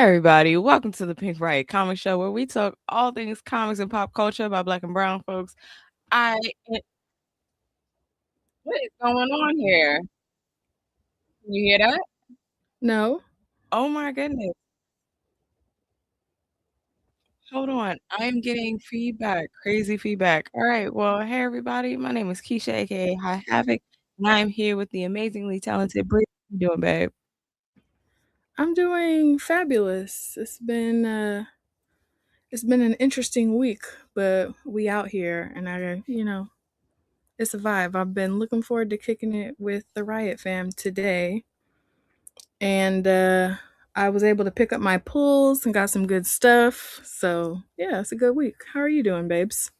everybody, welcome to the Pink Riot Comic Show where we talk all things comics and pop culture by black and brown folks. I What is going on here? Can you hear that? No. Oh my goodness. Hold on. I am getting feedback, crazy feedback. All right. Well, hey everybody. My name is Keisha, aka High Havoc, and I am here with the amazingly talented Brie. How you doing, babe? I'm doing fabulous. It's been an interesting week, but we out here and it's a vibe. I've been looking forward to kicking it with the Riot fam today. And I was able to pick up my pulls and got some good stuff. So, yeah, it's a good week. How are you doing, babes?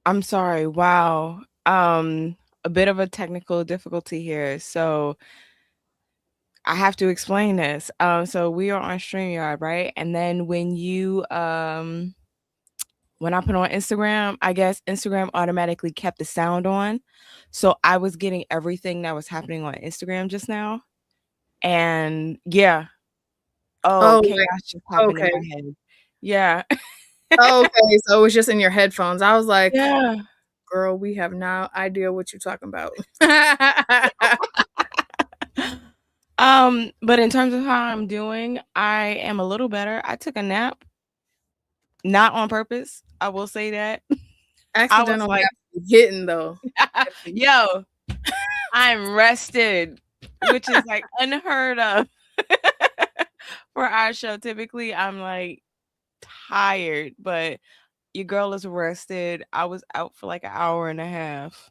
I'm sorry. Wow. A bit of a technical difficulty here. So I have to explain this. So we are on StreamYard, right? And then when I put on Instagram, I guess Instagram automatically kept the sound on. So I was getting everything that was happening on Instagram just now. And yeah, oh, Oh, chaos just happened in okay. my head. Yeah. Okay, so it was just in your headphones. I was like, Yeah. girl, we have no idea what you're talking about. But in terms of how I'm doing, I am a little better. I took a nap, not on purpose. I will say that. I was Accidental like, naps be hitting though. yo, I'm rested, which is like unheard of for our show. Typically, I'm like tired, but your girl is rested. I was out for like an hour and a half.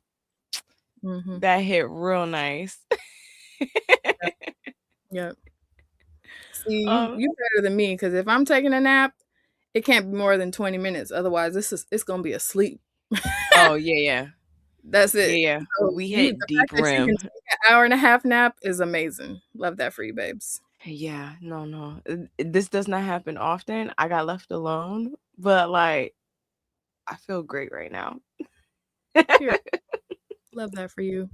Mm-hmm. That hit real nice. Yep. See, you um, you better than me because if I'm taking a nap, it can't be more than 20 minutes. Otherwise, it's gonna be a sleep. oh yeah, yeah, That's yeah, it. yeah. So We you, the hit deep fact that you can rim. take an hour and a half nap is amazing. Love that for you, babes. Yeah, no, no. This does not happen often. I got left alone, but like I feel great right now. Period. Love that for you.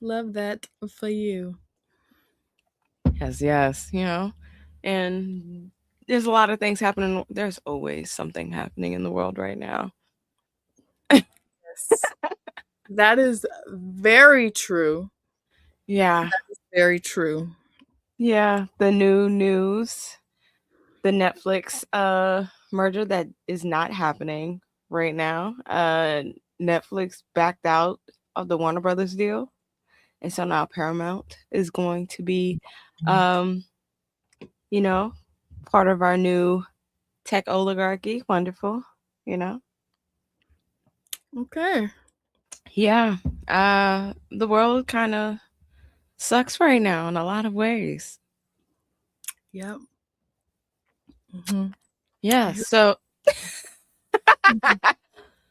Love that for you. Yes, yes, and there's a lot of things happening. There's always something happening in the world right now. Yes. That is very true. Yeah, Very true. yeah. The new news, the Netflix merger that is not happening right now. Netflix backed out of the Warner Brothers deal, and so now Paramount is going to be, um, you know, part of our new tech oligarchy. Wonderful, you know. Okay. Yeah, the world kind of sucks right now in a lot of ways. Yep. Hmm. Yeah, so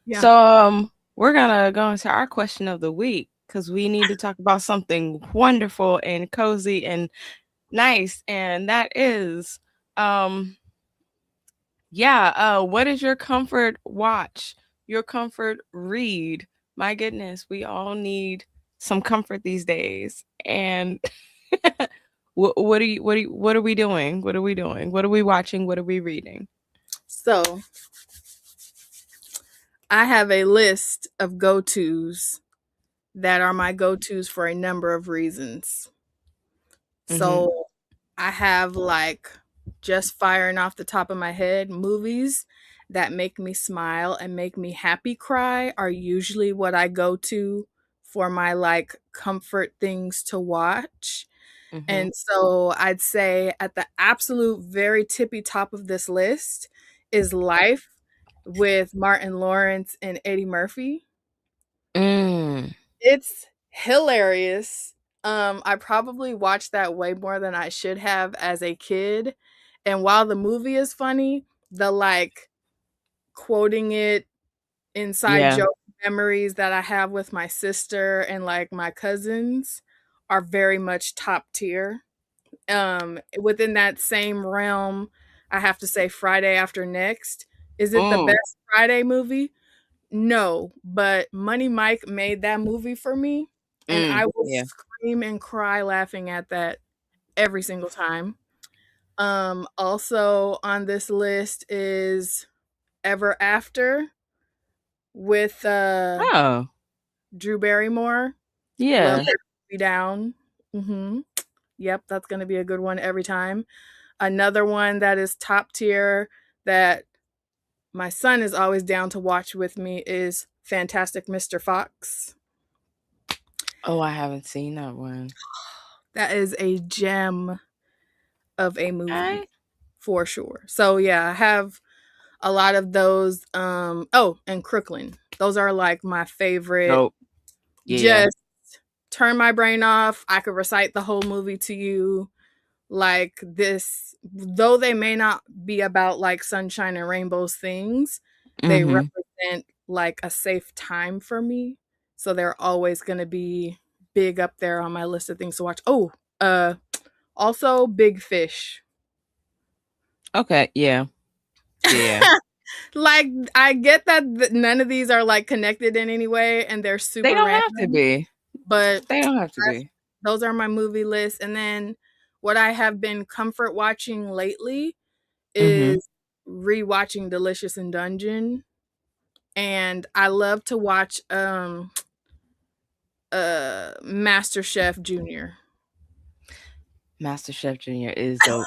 Yeah. so we're gonna go into our question of the week because we need to talk about something wonderful and cozy and nice, and that is yeah, what is your comfort watch? Your comfort read? My goodness, we all need some comfort these days. And what are we doing? What are we doing? What are we watching? What are we reading? So I have a list of go tos that are my go tos for a number of reasons. Mhm. So I have like just firing off the top of my head movies that make me smile and make me happy cry are usually what I go to for my like comfort things to watch. Mhm. And so I'd say at the absolute very tippy top of this list is Life with Martin Lawrence and Eddie Murphy. Mm. It's hilarious. I probably watched that way more than I should have as a kid. And while the movie is funny, the like quoting it inside Yeah. joke memories that I have with my sister and like my cousins are very much top tier. Within that same realm, I have to say Friday After Next. Is it the Mm. best Friday movie? No, but Money Mike made that movie for me, and I Mm. will Yeah. scream and cry laughing at that every single time. Also on this list is Ever After with Oh, Drew Barrymore. Love yeah. Her Me Down. Yep, that's going to be a good one every time. Another one that is top tier that my son is always down to watch with me is Fantastic Mr. Fox. Oh, I haven't seen that one. That is a gem of a movie Okay. for sure. So yeah, I have a lot of those. Oh, and Crooklyn. Those are like my favorite. Nope. Yeah. Just turn my brain off. I could recite the whole movie to you. Like this, though they may not be about like sunshine and rainbows things, they Mm-hmm. represent like a safe time for me. So they're always going to be big up there on my list of things to watch. Oh, also Big Fish. Okay. Yeah. Yeah. Like I get that none of these are like connected in any way and they're They super don't have to random, be. but They don't have to be. those are my movie lists. And then what I have been comfort watching lately Mm-hmm. is rewatching Delicious in Dungeon. And I love to watch Master Chef Junior. Master Chef Junior is dope.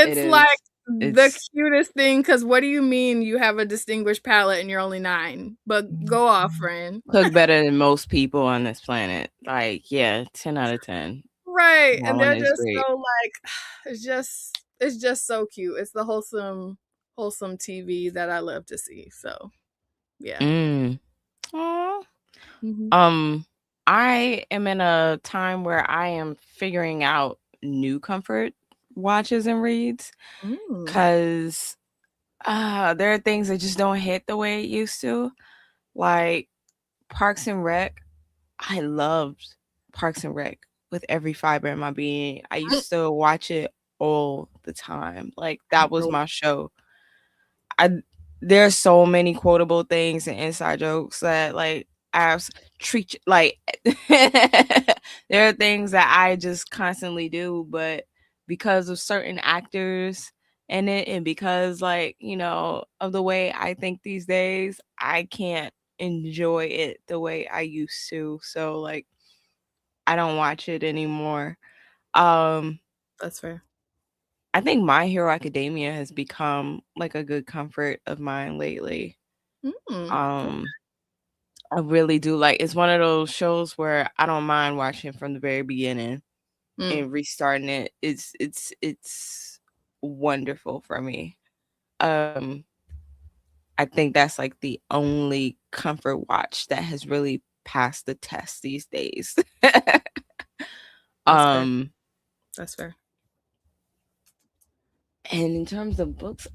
It It's like is. the It's cutest thing because what do you mean you have a distinguished palate and you're only 9? But go off, friend. cook better than most people on this planet. Like, yeah, 10 out of 10. Right. That And one they're is just great. so like it's just so cute. It's the wholesome TV that I love to see. So yeah. Mm. Aw. Hmm. Um, I am in a time where I am figuring out new comfort watches and reads Mm. because there are things that just don't hit the way it used to. Like Parks and Rec. I loved Parks and Rec with every fiber in my being. I used to watch it all the time. Like that was my show. I There's so many quotable things and inside jokes that like treat like there are things that I just constantly do, but because of certain actors in it and because like, of the way I think these days, I can't enjoy it the way I used to. So like I don't watch it anymore. Um That's fair. I think My Hero Academia has become like a good comfort of mine lately. Mm. Um, I really do like it's one of those shows where I don't mind watching from the very beginning Mm. and restarting it. It's wonderful for me. Um, I think that's like the only comfort watch that has really passed the test these days. That's fair. um, That's fair. and in terms of books,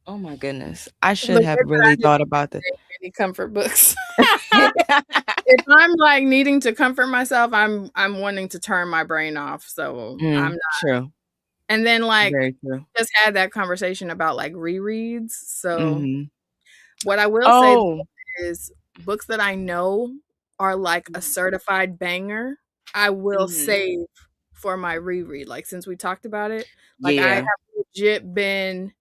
oh my goodness, I The should good have that I really didn't thought about this. say any comfort books. If I'm like needing to comfort myself, I'm wanting to turn my brain off. So I'm not. True. And then like Very true. just had that conversation about like rereads. So Mhm. what I will say Oh. is books that I know are like a certified banger, I will Mhm. save for my reread. Like since we talked about it, like I have Yeah. legit been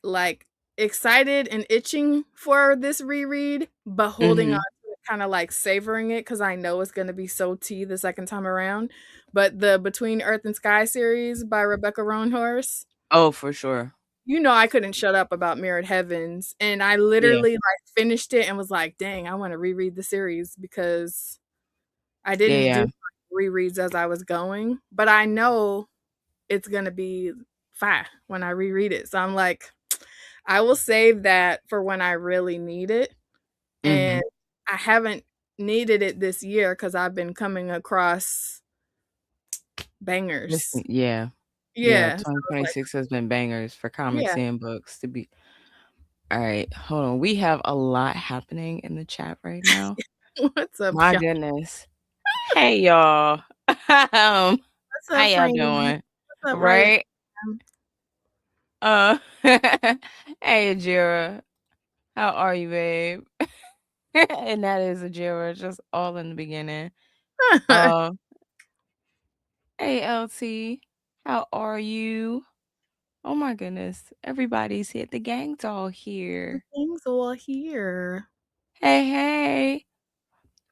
like excited and itching for this reread, but holding on Mhm. to it, kind of like savoring it because I know it's going to be so tea the second time around. But the Between Earth and Sky series by Rebecca Roanhorse, Oh, for sure. I couldn't shut up about Mirrored Heavens, and I Yeah. literally like finished it and was like, "Dang, I want to reread the series," because I Yeah, didn't do yeah. rereads as I was going, but I know it's gonna be fire when I reread it. So I'm like, I will save that for when I really need it. And Mhm. I haven't needed it this year because I've been coming across bangers. Listen, yeah. Yeah, Yeah. So I was like, 2026 has been bangers for comics yeah, and books to be. All right, hold on. We have a lot happening in the chat right now. what's up, My y'all? goodness. Hey, y'all. How What's up, y'all friend? doing? What's up, Riot? Right? Hey, Ajira. How are you, babe? And that is Ajira, just all in the beginning. Um, Hey, LT. How are you? Oh my goodness. Everybody's here. The gang's all The here. things all here. Hey, hey.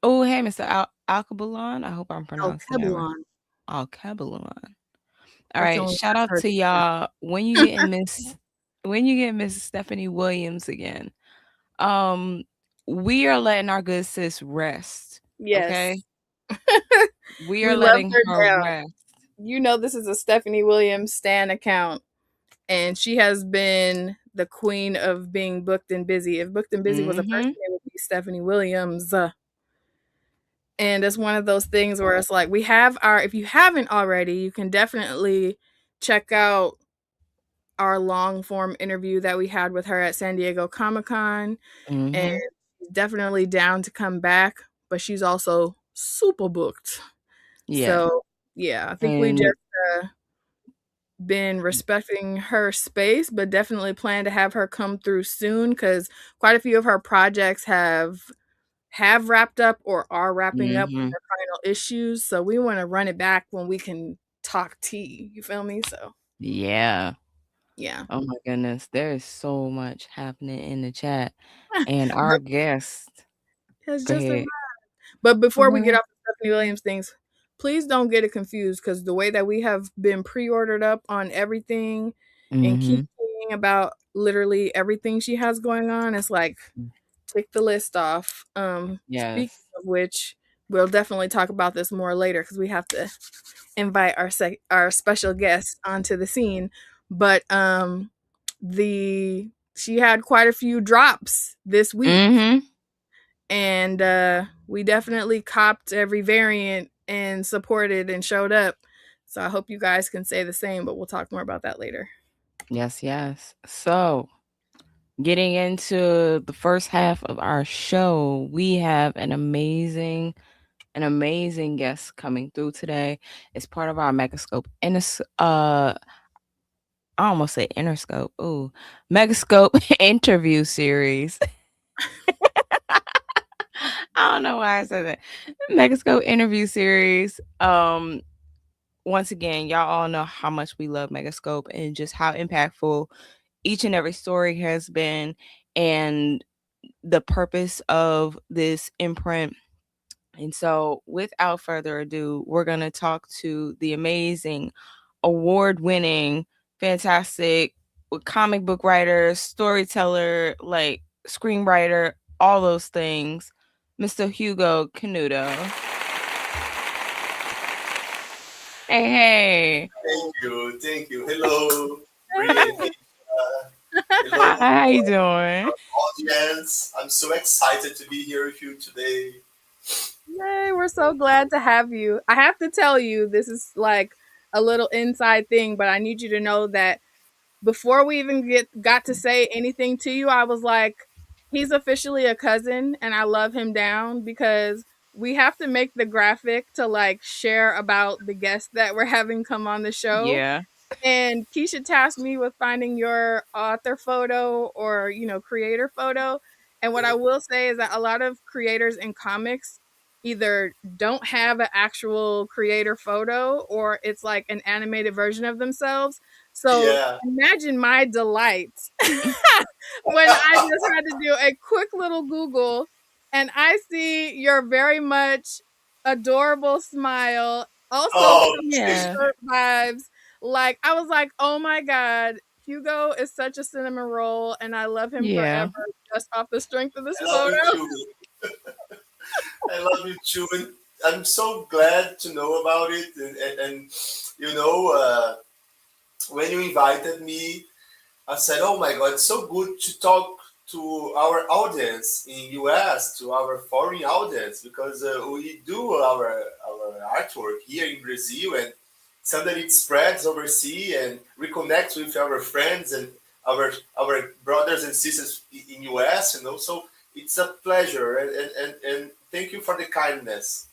Oh, hey, Mr. Alkebalon. I hope I'm El pronouncing that right. Kebulon. Alkebalon. All That's the right. only way Shout I've out heard to it. y'all when you get Miss Stephanie Williams again. Um, we are letting our good sis rest. Okay? Yes. We are We love letting her her down. rest. You know this is a Stephanie Williams Stan account, and she has been the queen of being booked and busy. If booked and busy was a person, Mm-hmm. it would be Stephanie Williams. And it's one of those things where it's like we have our if you haven't already, you can definitely check out our long form interview that we had with her at San Diego Comic-Con, and Mm-hmm. she's definitely down to come back, but she's also super booked. Yeah. So, yeah, I think we just And been respecting her space, but definitely plan to have her come through soon because quite a few of her projects have wrapped up or are wrapping up with mm-hmm. their final issues. So we want to run it back when we can talk tea. You feel me? So Yeah. yeah. Oh my goodness, there is so much happening in the chat, and our But guest it's go just a ahead. But before we get Mhm. off the Stephanie Williams things, please don't get it confused because the way that we have been pre-ordered up on everything and keep Mhm. saying about literally everything she has going on, it's like tick the list off. Speaking Yes. of which, we'll definitely talk about this more later because we have to invite our special guest onto the scene. But the she had quite a few drops this week, Mhm. and we definitely copped every variant and supported and showed up. So I hope you guys can say the same, but we'll talk more about that later. Yes, yes. So, getting into the first half of our show, we have an amazing guest coming through today. It's part of our Megascope I almost said Interscope. Ooh, Megascope interview series. I don't know why I said that. Megascope interview series. Once again, y'all all know how much we love Megascope and just how impactful each and every story has been, and the purpose of this imprint. And so, without further ado, we're going to talk to the amazing, award winning, fantastic comic book writer, storyteller, like screenwriter, all those things, Mr. Hugo Canuto. Hey, hey. Thank you, thank you. Hello, Bria and hello, How you doing? audience. I'm so excited to be here with you today. Yay, we're so glad to have you. I have to tell you, this is like a little inside thing, but I need you to know that before we even got to say anything to you, I was like, he's officially a cousin and I love him down because we have to make the graphic to like share about the guests that we're having come on the show. Yeah. And Keisha tasked me with finding your author photo or, creator photo. And what I will say is that a lot of creators in comics either don't have an actual creator photo or it's like an animated version of themselves. So Yeah. imagine my delight when I just had to do a quick little Google and I see your very much adorable smile, also Oh, comfy Yeah. shirt vibes. Like, I was like, oh my God, Hugo is such a cinnamon roll and I love him Yeah. forever just off the strength of this I love photo. you too. I love you too, and I'm so glad to know about it. And you know, when you invited me, I said, "Oh my God, it's so good to talk to our audience in US, to our foreign audience, because we do our artwork here in Brazil, and sometimes it spreads overseas and reconnects with our friends and our brothers and sisters in US, and also it's a pleasure, and thank you for the kindness."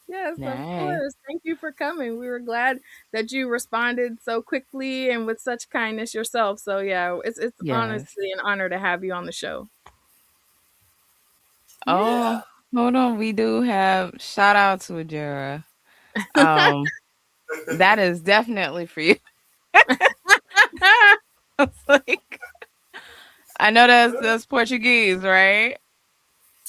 Yes, of Nice. course. Thank you for coming. We were glad that you responded so quickly and with such kindness yourself. So yeah, it's Yes. honestly an honor to have you on the show. Oh, Yeah. hold on. We do have shout out to Ajara. Um, That is definitely for you. Like, I know that's Portuguese, right?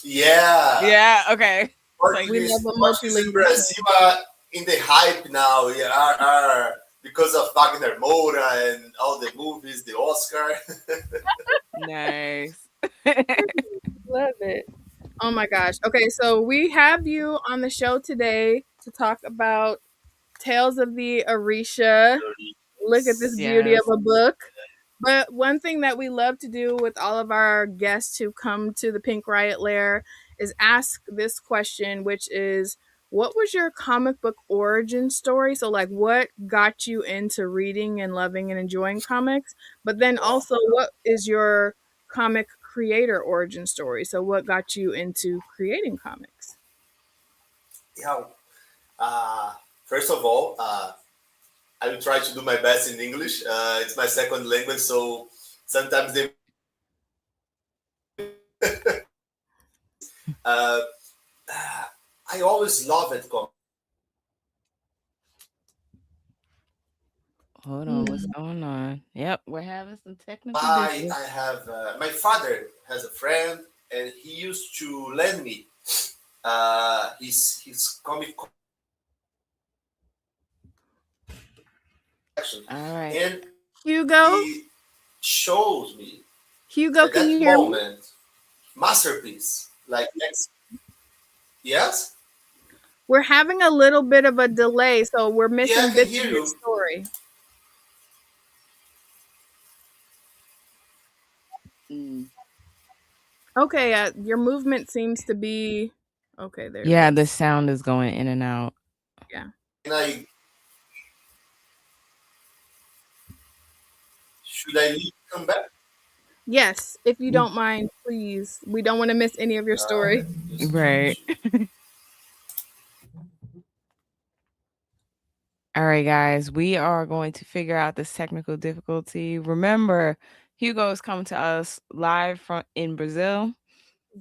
Yeah, Yeah. Okay. It's like We love a Portuguese and multilingual Brazil are in the hype now. Yeah, are because of Wagner Moura and all the movies, the Oscar. nice. love it. Oh my gosh. Okay, so we have you on the show today to talk about Tales of the Orisha. Look at this beauty of Yes. a book. But one thing that we love to do with all of our guests who come to the Pink Riot Lair is ask this question, which is, what was your comic book origin story? So, like, what got you into reading and loving and enjoying comics? But then Wow. also, what is your comic creator origin story? So, what got you into creating comics? Yeah. Uh, First of all, I will try to do my best in English. It's my second language, so sometimes they. Uh, I always loved comics. Hold on. What's Mm. going on? Yep. We're having some technical I difficulties. have my father has a friend, and he used to lend me his comic collection, All right. and Hugo? he shows me Hugo, at can you that hear me? moment masterpiece like yes, We're having a little bit of a delay, so we're yeah, I missing can bits hear of your you. story. Mm. Okay, your movement seems to be okay. There it Yeah, the is. sound is going in and out. Yeah. And I should I leave, come back? Yes, if you Mm. don't mind, please. We don't want to miss any of your story. Just try Right. to. All right, guys. We are going to figure out this technical difficulty. Remember, Hugo is coming to us live from in Brazil,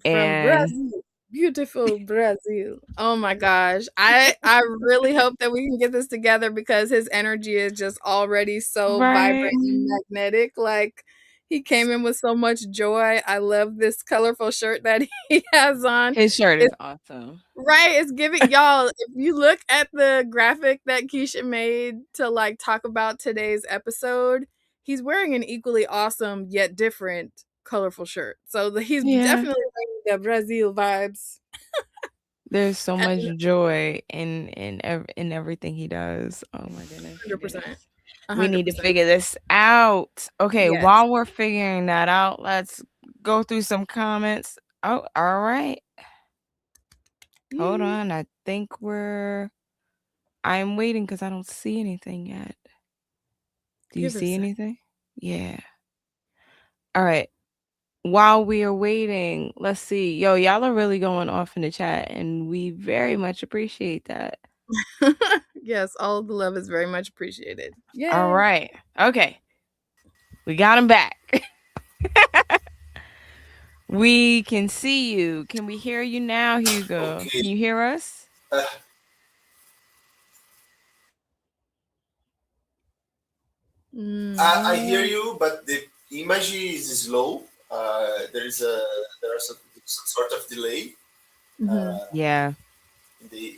From and Brazil. Beautiful Brazil. Oh my gosh. I really hope that we can get this together because his energy is just already so right, vibrant and magnetic. Like he came in with so much joy. I love this colorful shirt that he has on. his shirt is It's awesome. right, it's giving y'all, if you look at the graphic that Keisha made to like talk about today's episode, he's wearing an equally awesome yet different colorful shirt. So he's Yeah. definitely bringing the Brazil vibes. There's so At much joy in everything he does. Oh my goodness, my 100%. goodness. We need to 100%. figure this out. Okay, Yes. while we're figuring that out, let's go through some comments. Oh, all right. Hold Yee. on. I'm waiting because I don't see anything yet. Do you Give it a see sec. anything? Yeah. All right. While we are waiting, let's see. Yo, y'all are really going off in the chat, and we very much appreciate that. Yes, all of the love is very much appreciated. All Yay. right. Okay. We got him back. We can see you. Can we hear you now, Hugo? Okay. Can you hear us? Uh, I hear Mm. you, but the image is slow. There are some sort of delay Mhm. uh, Yeah. in the.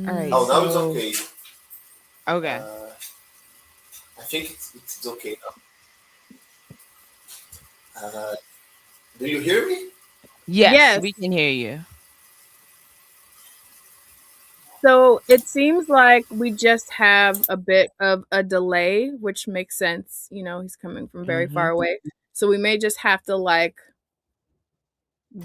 All right. Oh, Mm. now it's So, okay. okay. Uh, I think it's okay now. Do you hear me? Yes, Yes. we can hear you. So it seems like we just have a bit of a delay, which makes sense. You know, he's coming from very far Mhm. away. So we may just have to like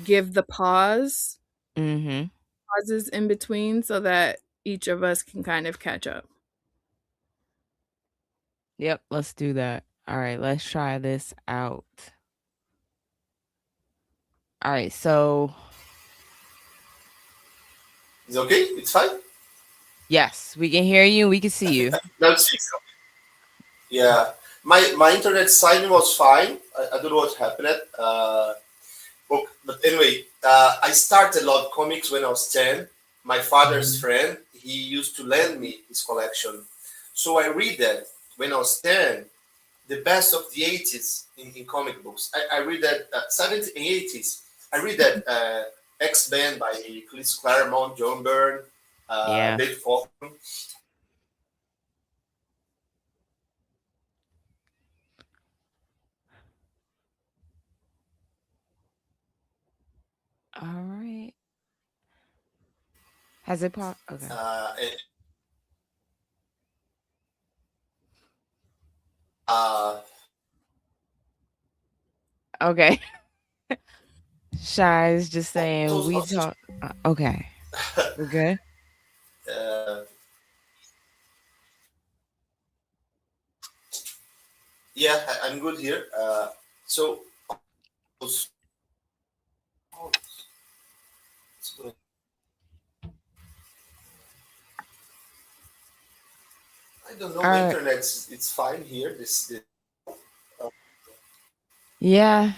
give the Mhm. pauses in between so that each of us can kind of catch up. Yep, let's do that. All right, let's try this out. All right. So, It's okay. It's fine. yes, we can hear you. We can see you. Now it's fixed. Yeah, my internet sign was fine. I don't know what happened. But anyway, I started a lot of comics when I was 10. my father's friend, he used to lend me his collection. So I read that when I was 10, the best of the 80s in comic books. I read that 70s and 80s. I read that X-Men by Chris Claremont, John Byrne, Yeah. Dave Faulkner. All right. Has it popped? Okay. And, uh, Okay. Shy is just saying also, we talk. Okay. We're good. uh, yeah, I'm good here. So, oh, it's good. I don't know. All My right. internet's it's fine here. This uh, Yeah,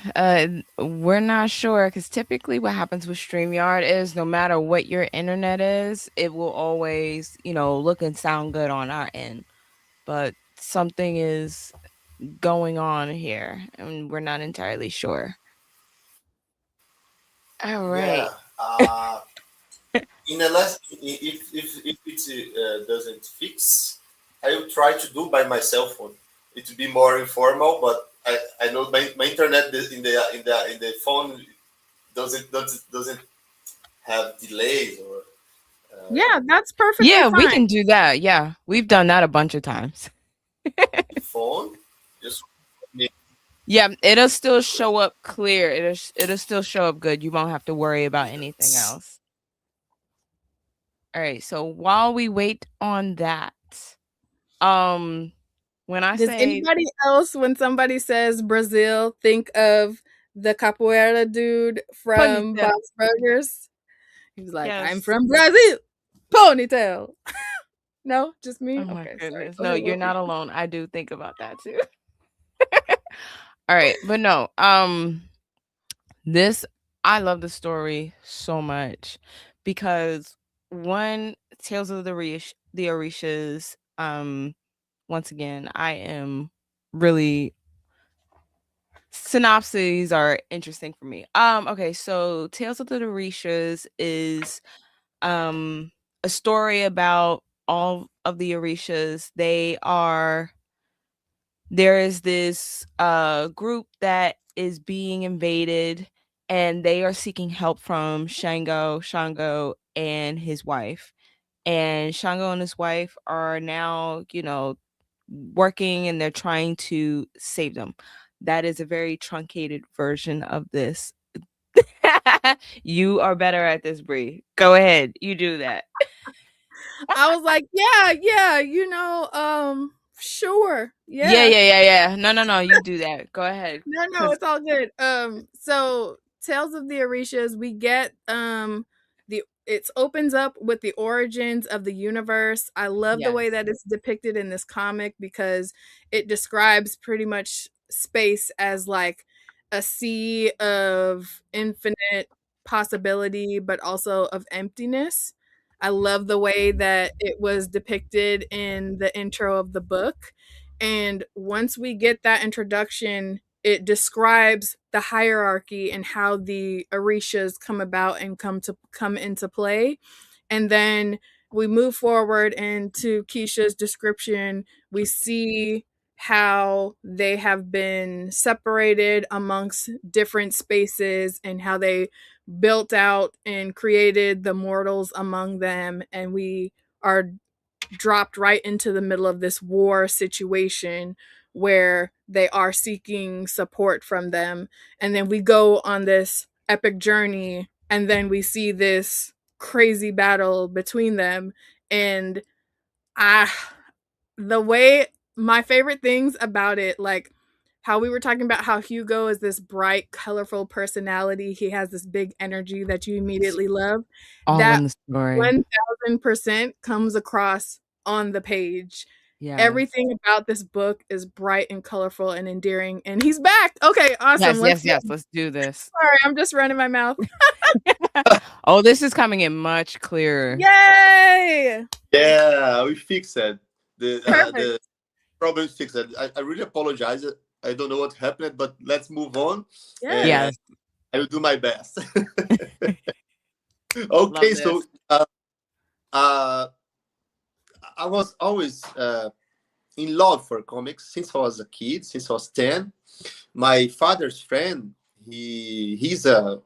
we're not sure because typically what happens with StreamYard is no matter what your internet is, it will always, look and sound good on our end. But something is going on here and we're not entirely sure. All right. yeah. In a less, if it doesn't fix, I will try to do by my cell phone. It will be more informal, but I know my internet in the phone doesn't have delays or Yeah, that's perfectly Yeah, we fine. can do that. Yeah, we've done that a bunch of times. phone. Just Yeah, it'll still show up clear. It'll still show up good. You won't have to worry about anything else. All right. So while we wait on that, um, when I Does say anybody else, when somebody says Brazil, think of the capoeira dude from ponytail, Bob's Burgers? He was like, I'm yes. from Brazil. Ponytail. No, just Oh me? my Okay, sorry. goodness. Go No, ahead, you're Wolfie. not alone. I do think about that too. All right, but no. This I love the story so much because one Tales of the Orishas. Once again, I am really synopses are interesting for me. Okay, so Tales of the Orishas is um a story about all of the Orishas. There is this group that is being invaded and they are seeking help from Shango and his wife. And Shango and his wife are now, working and they're trying to save them. That is a very truncated version of this. You are better at this, Bree. Go ahead. You do that. I was like, yeah, yeah, sure. Yeah, Yeah. yeah, yeah, yeah. No, no, no. You do that. Go ahead. No, no, Cause it's all good. So Tales of the Orishas, we get the it opens up with the origins of the universe. I love the way yes. that it's depicted in this comic because it describes pretty much space as like a sea of infinite possibility, but also of emptiness. I love the way that it was depicted in the intro of the book. And once we get that introduction, it describes the hierarchy and how the Orishas come about and come into play. And then we move forward into Keisha's description. We see how they have been separated amongst different spaces and how they built out and created the mortals among them. And we are dropped right into the middle of this war situation where they are seeking support from them. And then we go on this epic journey, and then we see this crazy battle between them. And I, the way, my favorite things about it, like how we were talking about how Hugo is this bright, colorful personality. He has this big energy that you It's immediately love. all in That the story. 1000% comes across on the page. Yes. Everything about this book is bright and colorful and endearing. And he's back. Okay, awesome. Yes, Let's yes, get. yes. Let's do this. Sorry, I'm just running my mouth. Oh, this is coming in much clearer. Yay! Yeah, we fixed it. Perfect. The problem is fixed. I really apologize. I don't know what happened, but let's move on, Yeah. and Yes. I will do my best. Love Okay, so this. uh, I was always in love for comics since I was a kid, since I was 10. My father's friend, he's a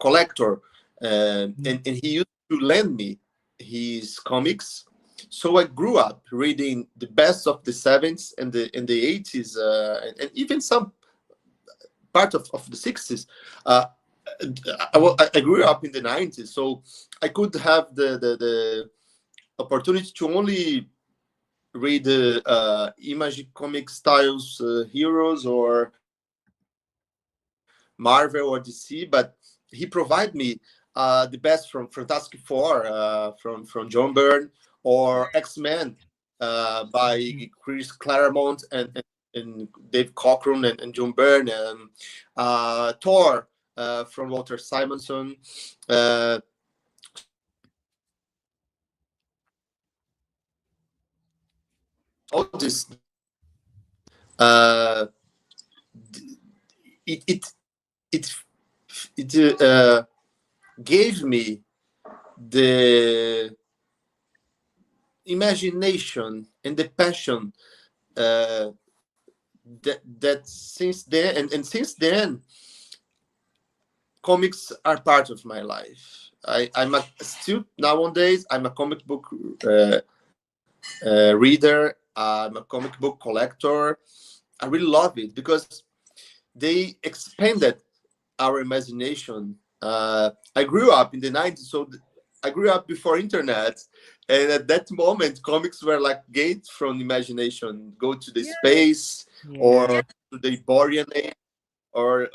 collector, and he used to lend me his comics. So I grew up reading the best of the 70s and the 80s, and even some part of the 60s. Uh, I grew up in the 90s, so I could have the opportunity to only read Image comic styles heroes or Marvel or DC, but he provided me the best from Fantastic Four, from John Byrne, or X Men by Chris Claremont and Dave Cockrum and John Byrne, and Thor from Walter Simonson. So all this it it it it gave me the imagination and the passion uh, that since then and since then comics are part of my life. I'm a still nowadays I'm a comic book reader. I'm a comic book collector. I really love it because they expanded our imagination. I grew up in the 90s, so I grew up before internet, and at that moment, comics were like gates from imagination. Go to the Yeah. space or Yeah. to the Borean age, or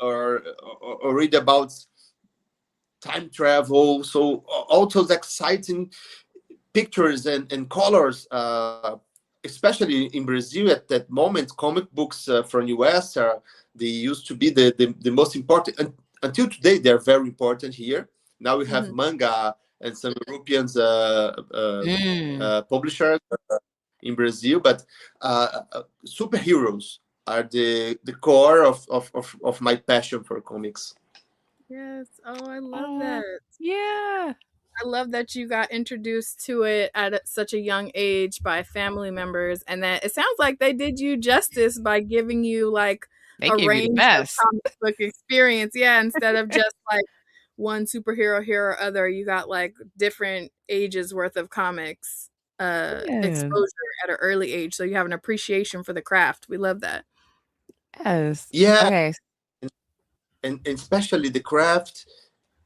read about time travel. So all those exciting pictures and colors, especially in Brazil at that moment, comic books from US they used to be the most important. And until today, they're very important here. Now we have Mhm. manga and some European Mm. publishers in Brazil, but superheroes are the core of my passion for comics. Yes. Oh, I love Oh, that. yeah. I love that you got introduced to it at such a young age by family members, and that it sounds like they did you justice by giving you like They a gave you the range of best. comic book experience. Yeah, instead of just like one superhero here or other, you got like different ages worth of comics Yeah. exposure at an early age, so you have an appreciation for the craft. We love that. Yes. Yeah, Okay. and especially the craft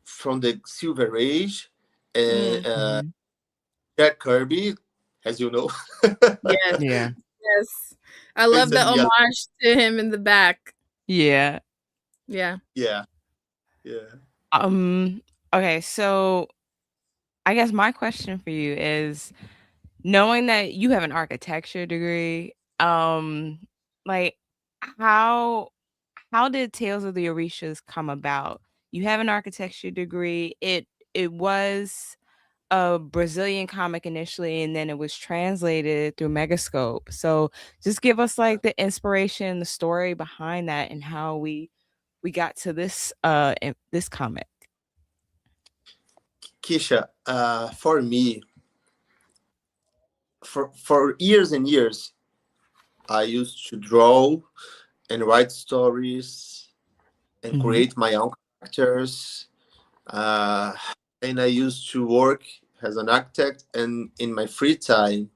from the Silver Age. Mm, Uh, Mhm. Jack Kirby, as you know, yes, Yeah. yes. I love the sent me a homage to him in the back. Yeah. Yeah. yeah, yeah. Um, okay, so I guess my question for you is knowing that you have an architecture degree, like how how did Tales of the Orishas come about? You have an architecture degree. It was a Brazilian comic initially, and then it was translated through Megascope. So just give us like the inspiration, the story behind that, and how we got to this comic. Kisha, for me, for years and years, I used to draw and write stories and Hmm. create my own characters. Uh, and I used to work as an architect. And in my free time,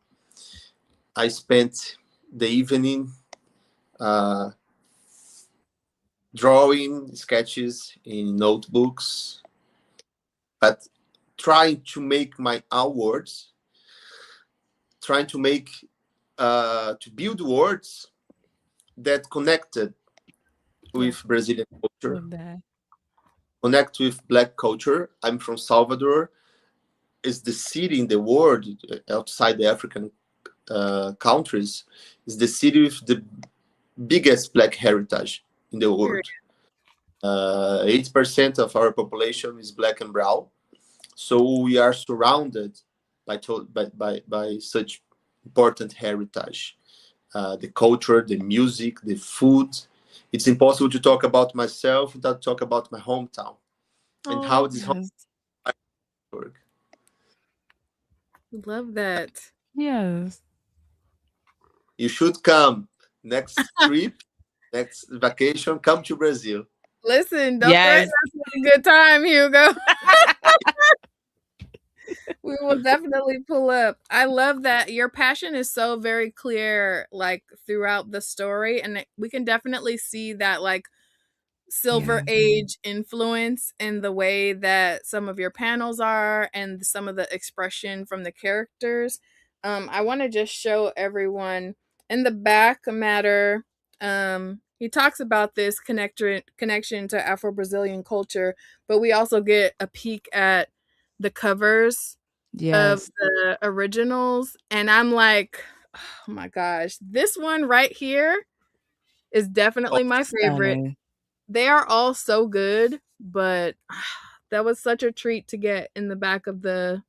I spent the evening uh, drawing sketches in notebooks, but trying to make my own words, trying to make to build words that connected Yeah. with Brazilian culture, Love that. connect with Black culture. I'm from Salvador. It's the city in the world outside the African countries, is the city with the biggest black heritage in the Period. world. 80% of our population is black and brown, so we are surrounded by such important heritage. The culture, the music, the food. It's impossible to talk about myself without talk about my hometown and how Oh, this home Yes. work. love that. Yes. You should come next trip, next vacation. Come to Brazil. Listen, don't threaten Yes. us with a good time, Hugo. We will definitely pull up. I love that your passion is so very clear, like throughout the story, and we can definitely see that, like silver Yes. age influence in the way that some of your panels are and some of the expression from the characters. I want to just show everyone in the back matter. He talks about this connection to Afro-Brazilian culture, but we also get a peek at the covers of Yes. the originals, and I'm like, oh my gosh, this one right here is Oh, definitely my favorite. Stunning. They are all so good, but that was such a treat to get in the back of the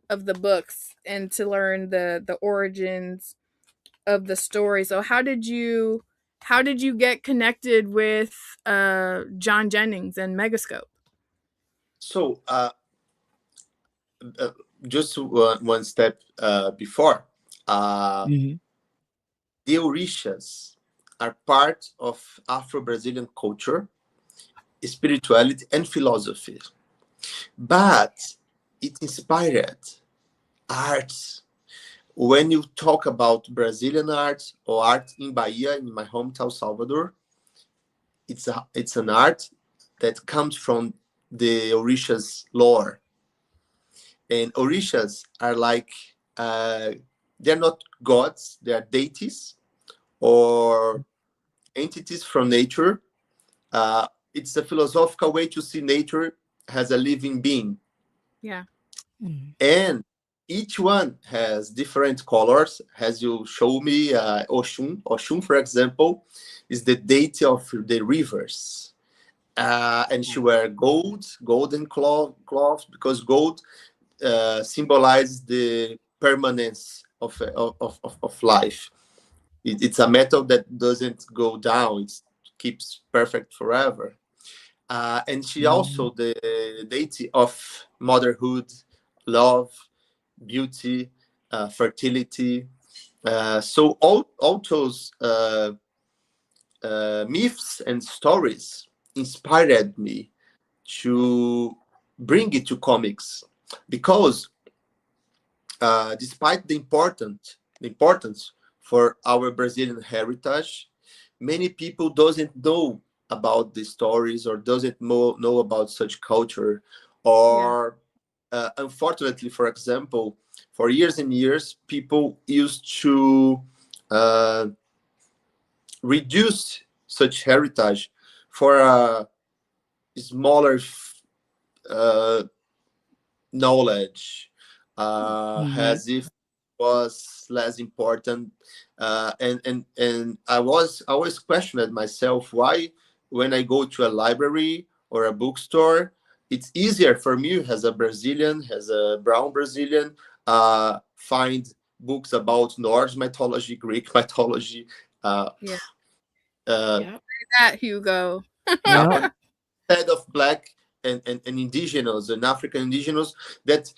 books and to learn the origins of the story. So how did you get connected with John Jennings and Megascope? so uh, just one step before, uh, Mhm. the Orishas are part of Afro-Brazilian culture, spirituality, and philosophy. But it inspired arts. When you talk about Brazilian art or art in Bahia, in my hometown Salvador, it's an art that comes from the Orishas lore. And Orishas are like they're not gods; they are deities or entities from nature. It's a philosophical way to see nature as a living being, Yeah. Mm. and each one has different colors. As you show me, Oshun, for example, is the deity of the rivers. And she wear golden cloth, because gold symbolizes the permanence of life. It's a metal that doesn't go down. It keeps perfect forever. And she also Mhm. the deity of motherhood, love, beauty, fertility. So all those myths and stories inspired me to bring it to comics, because despite the importance for our Brazilian heritage, many people doesn't know about these stories or doesn't know about such culture. Yeah. Or unfortunately, for example, for years and years, people used to uh, reduce such heritage for a smaller uh, knowledge, Mhm. as if was less important. And I was always questioned myself why, when I go to a library or a bookstore, it's easier for me as a Brazilian, as a brown Brazilian, find books about Norse mythology, Greek mythology, uh, Yeah. uh, Yep. That Hugo. Yep. Japan, instead of black and indigenous and African indigenous, that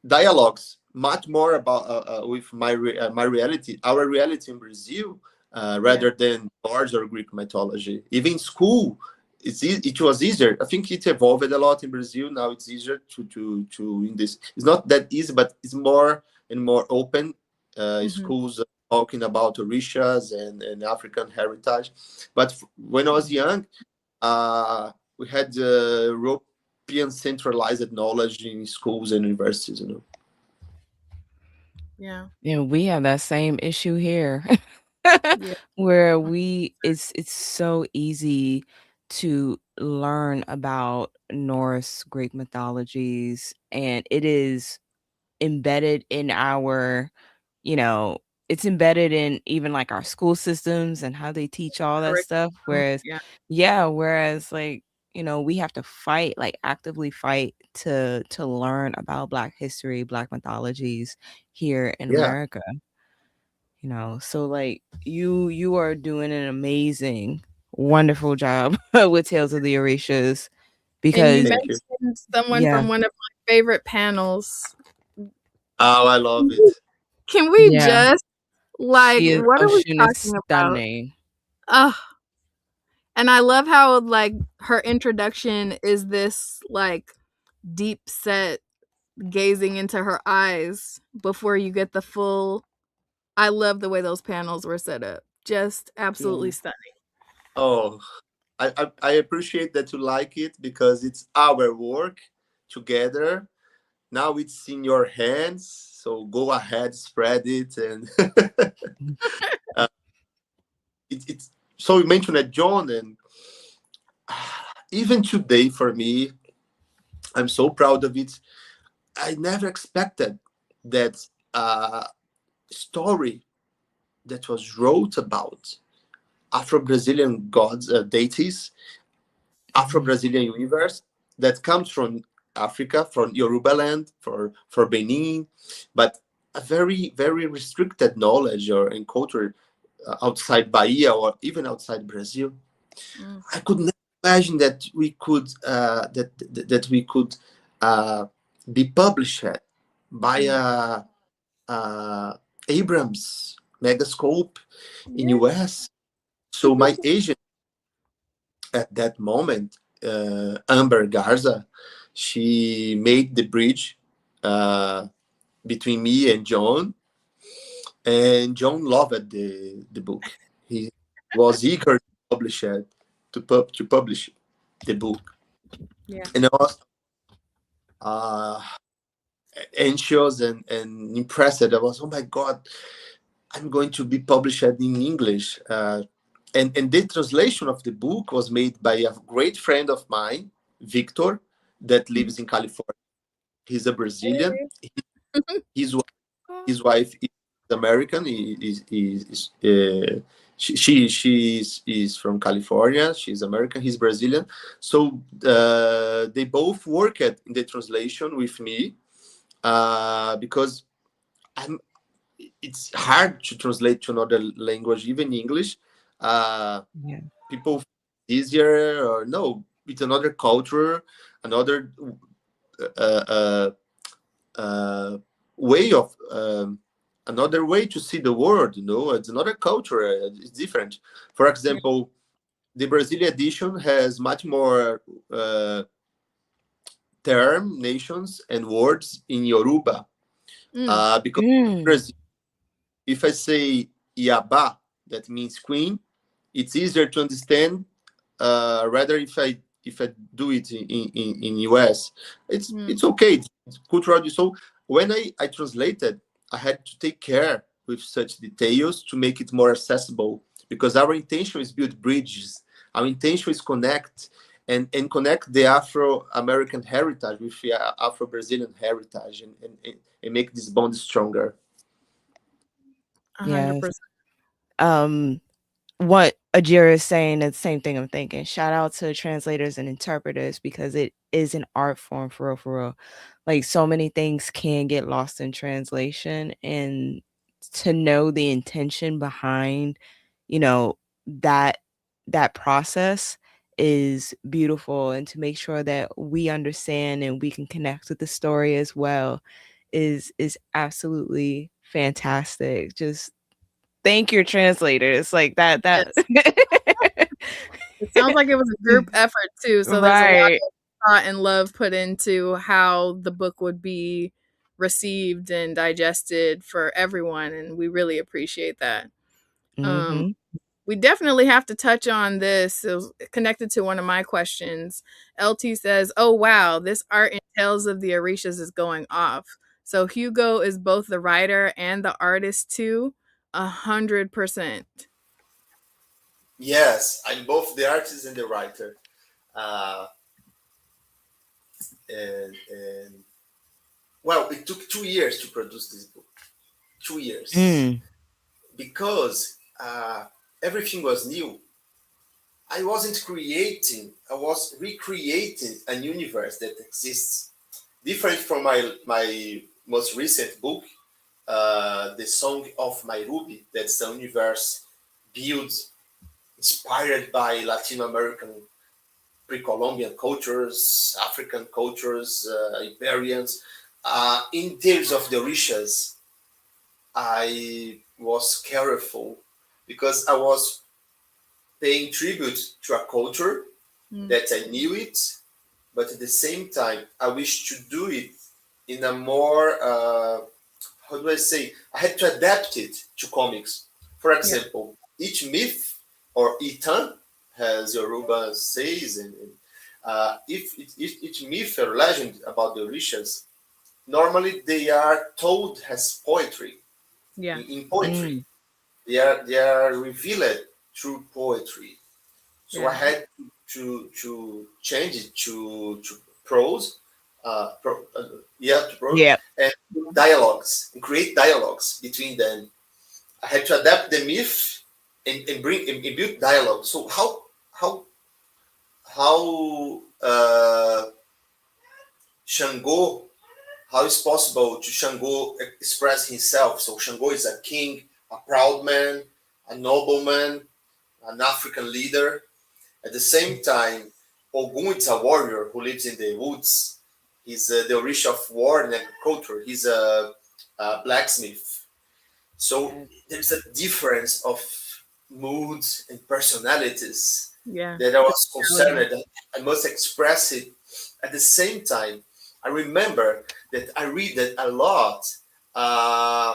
dialogues much more about with my reality, our reality in Brazil, Yeah. rather than Norse or Greek mythology. Even in school, it was easier. I think it evolved a lot in Brazil. Now it's easier to in this. It's not that easy, but it's more and more open. Hmm. Schools talking about Orishas and African heritage. But when I was young, we had European centralized knowledge in schools and universities. Yeah. Yeah, we have that same issue here. Yeah. Where it's so easy to learn about Norse Greek mythologies, and it is embedded in our, you know, it's embedded in even like our school systems and how they teach all that stuff. Curriculum. Whereas, Yeah. yeah, whereas like, we have to fight, like actively fight to learn about Black history, Black mythologies here in Yeah, America. So like you are doing an amazing, wonderful job with Tales of the Orishas And you because thank you. mentioned someone yeah, from one of my favorite panels. Oh, I love it. Can we yeah, just like she is what are we Ocean is talking about? stunning. Ugh. And I love how like her introduction is this like deep set gazing into her eyes before you get the full. I love the way those panels were set up. Just absolutely Yeah. stunning. Oh, I appreciate that you like it because it's our work together. Now it's in your hands, so go ahead, spread it, and uh, it's. So you mentioned that John, and even today for me, I'm so proud of it. I never expected that story that was wrote about Afro-Brazilian gods, deities, Mhm. Afro-Brazilian universe that comes from Africa, from Yoruba land, for Benin, but a very very restricted knowledge or and culture outside Bahia or even outside Brazil. Mm. I could never imagine that we could that we could uh, be published by Mm. Abrams Megascope in Yeah. US. So my agent at that moment, Amber Garza, she made the bridge uh, between me and John loved the book. He was eager to publish it, to publish the book, Yeah. and I was uh, anxious and impressed. I was, oh my god, I'm going to be published in English. And the translation of the book was made by a great friend of mine, Victor, that Mhm. lives in California. He's a Brazilian. His Oh, his wife is American. She is from California. She's American. He's Brazilian. So they both worked in the translation with me because I'm it's hard to translate to another language, even English. Uh, Yeah. People easier or no, it's another culture, another uh, uh, uh, way of another way to see the world. It's another culture. It's different. For yeah. example, the Brazilian edition has much more term, nations, and words in Yoruba Mm. because Mm. Brazil, if I say Yaba, that means queen, it's easier to understand. Rather, if I do it in US, Mm. it's okay. It's cultural. So when I translated, I had to take care with such details to make it more accessible because our intention is build bridges. Our intention is connect and connect the Afro American heritage with the Afro Brazilian heritage and make this bond stronger. Yes. 100%. Um, what Ajira is saying is the same thing I'm thinking. Shout out to translators and interpreters because it is an art form for real, for real. Like so many things can get lost in translation, and to know the intention behind, you know, that that process is beautiful, and to make sure that we understand and we can connect with the story as well is absolutely fantastic. Just thank your translators like that. Yes. It sounds like it was a group effort too, so there's a lot Right. of thought and love put into how the book would be received and digested for everyone, and we really appreciate that. Um, Mhm. we definitely have to touch on this. It was connected to one of my questions. LT says, "Oh wow, this art in Tales of the Orishas is going off." So Hugo is both the writer and the artist too. 100%. Yes, I'm both the artist and the writer. Uh, and well, it took 2 years to produce this book. 2 years. Mm. because everything was new. I wasn't creating, I was recreating an universe that exists. Different from my most recent book, The Song of My Ruby, that's the universe built, inspired by Latin American pre-Columbian cultures, African cultures, Iberians. In terms of the Orishas, I was careful because I was paying tribute to a culture Mm. that I knew it, but at the same time, I wish to do it in a more, how do I say, I had to adapt it to comics. For Yeah. example, each myth or itan, as Yoruba says, and if each myth or legend about the Orishas, normally they are told as poetry, Yeah. in poetry. Mm. They are revealed through poetry. So I Yeah. had to change it to prose, to prose, Yeah. and dialogues, and create dialogues between them. I had to adapt the myth and bring and build dialogue. So how Shango, how is possible to Shango express himself? So Shango is a king, a proud man, a nobleman, an African leader. At the same time, Ogun is a warrior who lives in the woods. He's the Orisha of war and agriculture. He's a blacksmith. So Yes. there's a difference of moods and personalities Yeah. that I was concerned Personality. that I must express it. At the same time, I remember that I read that a lot. Uh,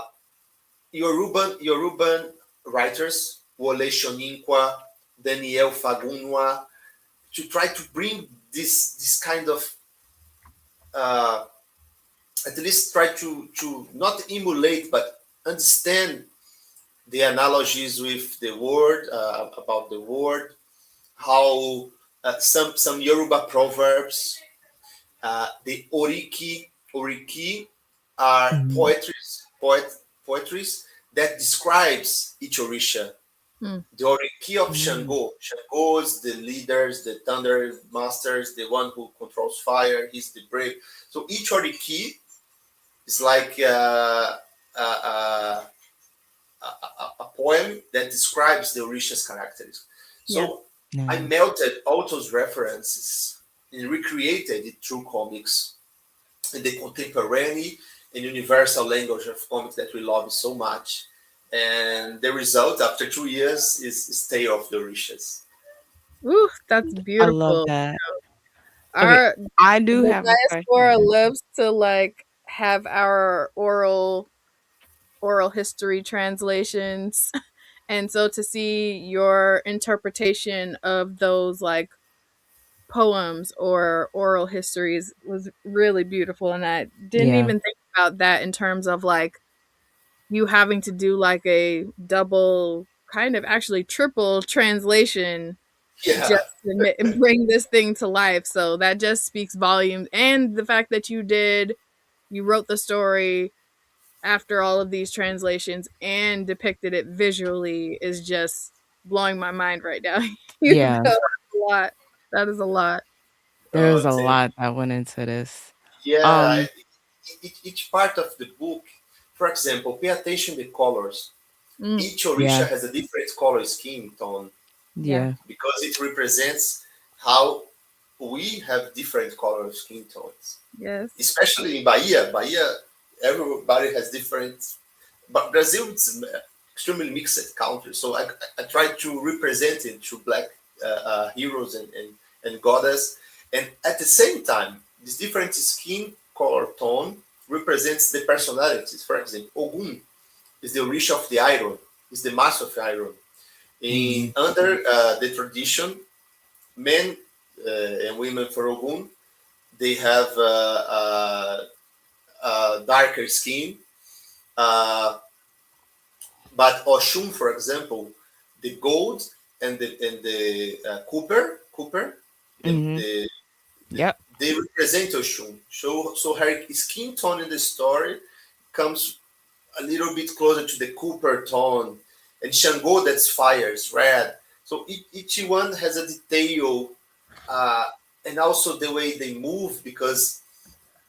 Yoruban writers, Wole Shoninqua, Daniel Fagunwa, to try to bring this kind of uh, at least try to not emulate but understand the analogies with the word, about the word, how some Yoruba proverbs, the oriki are Mhm. poetries that describes each orisha. Mm. The Oriki of Mm. Shango. Shango is the leaders, the thunder masters, the one who controls fire. He's the brave. So each Oriki is like a poem that describes the Orisha's characters. Yeah. So I Nice. melted all those references and recreated it through comics in the contemporary and universal language of comics that we love so much. And the result, after 2 years, is Tale of the Orishas. Ooh, that's I love beautiful. that. Okay, Our I do The have a diaspora question. loves to like have our oral history translations. And so to see your interpretation of those like poems or oral histories was really beautiful, and I didn't Yeah. even think about that in terms of like you having to do like a double, kind of actually triple translation Yeah, just to bring this thing to life. So that just speaks volumes, and the fact that you wrote the story after all of these translations and depicted it visually is just blowing my mind right now. Hugo, Yeah. that's a lot. That is a lot. There's a thank lot that went into this. yeah. Um, Each part of the book, for example, pay attention to the colors. Mm, Each yeah. Orisha has a different color scheme tone yeah. Yeah. because it represents how we have different color skin tones, Yes. especially in Bahia. Bahia, everybody has different, but Brazil is extremely mixed country. So I try to represent it through black heroes and goddess, and at the same time, this different skin color tone represents the personalities. For example, Ogun is the Orisha of the iron, is the master of iron. In Mhm. under the tradition, men and women for Ogun, they have darker skin. Uh, but Oshun, for example, the gold and the copper, Mhm. the Yep. they represent Oshun. So her skin tone in the story comes a little bit closer to the copper tone, and Shango, that's fire, is red. So each one has a detail, uh, and also the way they move, because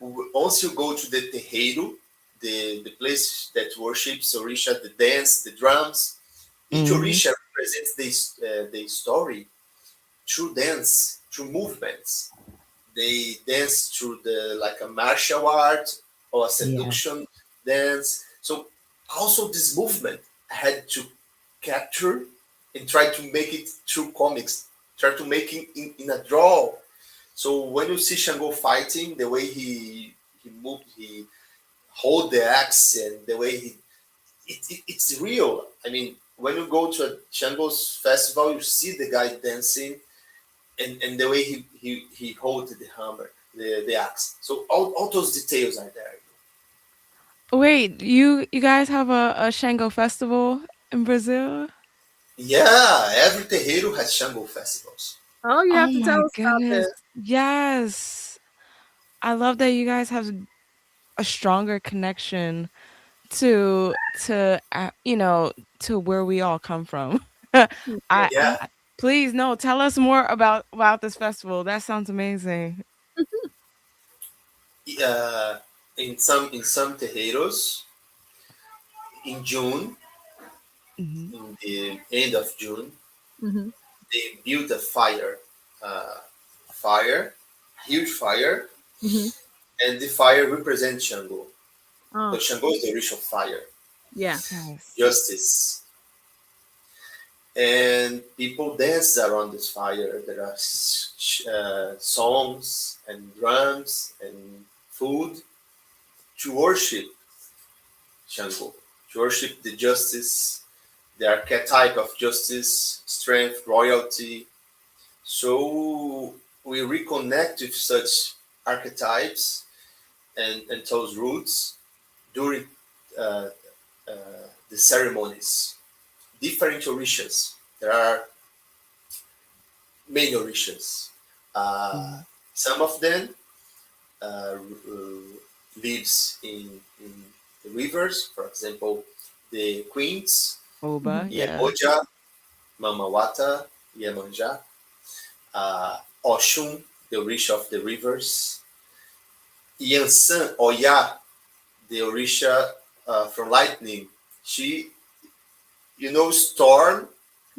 once you go to the terreiro, the place that worships Orisha, the dance, the drums, each Mm-hmm. Orisha represents the story through dance, through movements. They dance through the like a martial art or a Yeah. seduction dance. So also this movement I had to capture and try to make it through comics, try to make it in a draw. So when you see Shango fighting, the way he moved, he hold the axe, and the way it's real. I mean, when you go to a Shango's festival, you see the guy dancing, and the way he holds the hammer, the axe. So all those details are there. Wait, you guys have a Shango festival in Brazil? Yeah, every terreiro has Shango festivals. Oh, you have Oh to tell my us about goodness. this. Yes. I love that you guys have a stronger connection to to where we all come from. Yeah, I please no, tell us more about this festival. That sounds amazing. uh, in some terreiros in June, Hmm. in the end of June, Hmm. they built a uh, fire, huge fire, Hmm. and the fire represents Shango, Oh, because Shango is the wish of fire, yeah. Yes. justice, and people dance around this fire. There are songs and drums and food to worship Shango, to worship the justice, the archetype of justice, strength, royalty. So we reconnect with such archetypes and those roots during uh, the ceremonies. Different Orishas. There are many Orishas. Uh, Mhm. some of them uh, lives in the rivers. For example, the queens, Hmm. Oba, yeah. Iemoja, Mamawata, Iemanjá, Oshun, the Orisha of the rivers, Yansan, Oya, the Orisha from lightning. She, Storm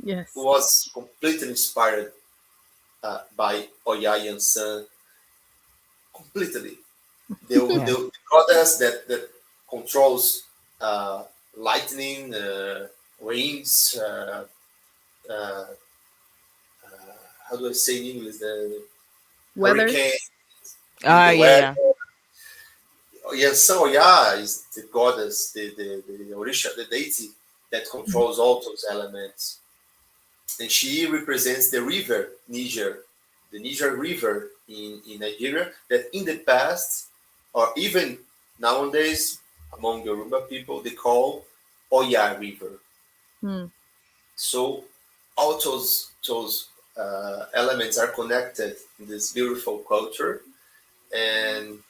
Yes. was completely inspired by Oya Yansan, completely. Yeah. The goddess that controls uh, lightning, winds, uh, how do I say in English? The Weather. hurricane, Ah, the yeah, weather. yeah. Yansan Oya is the goddess, the Orisha, the deity that Mhm. controls all those elements. And she represents the river Niger, the Niger River in Nigeria, that in the past, or even nowadays, among Yoruba people, they call Oya River. Hmm. So all those elements are connected in this beautiful culture. And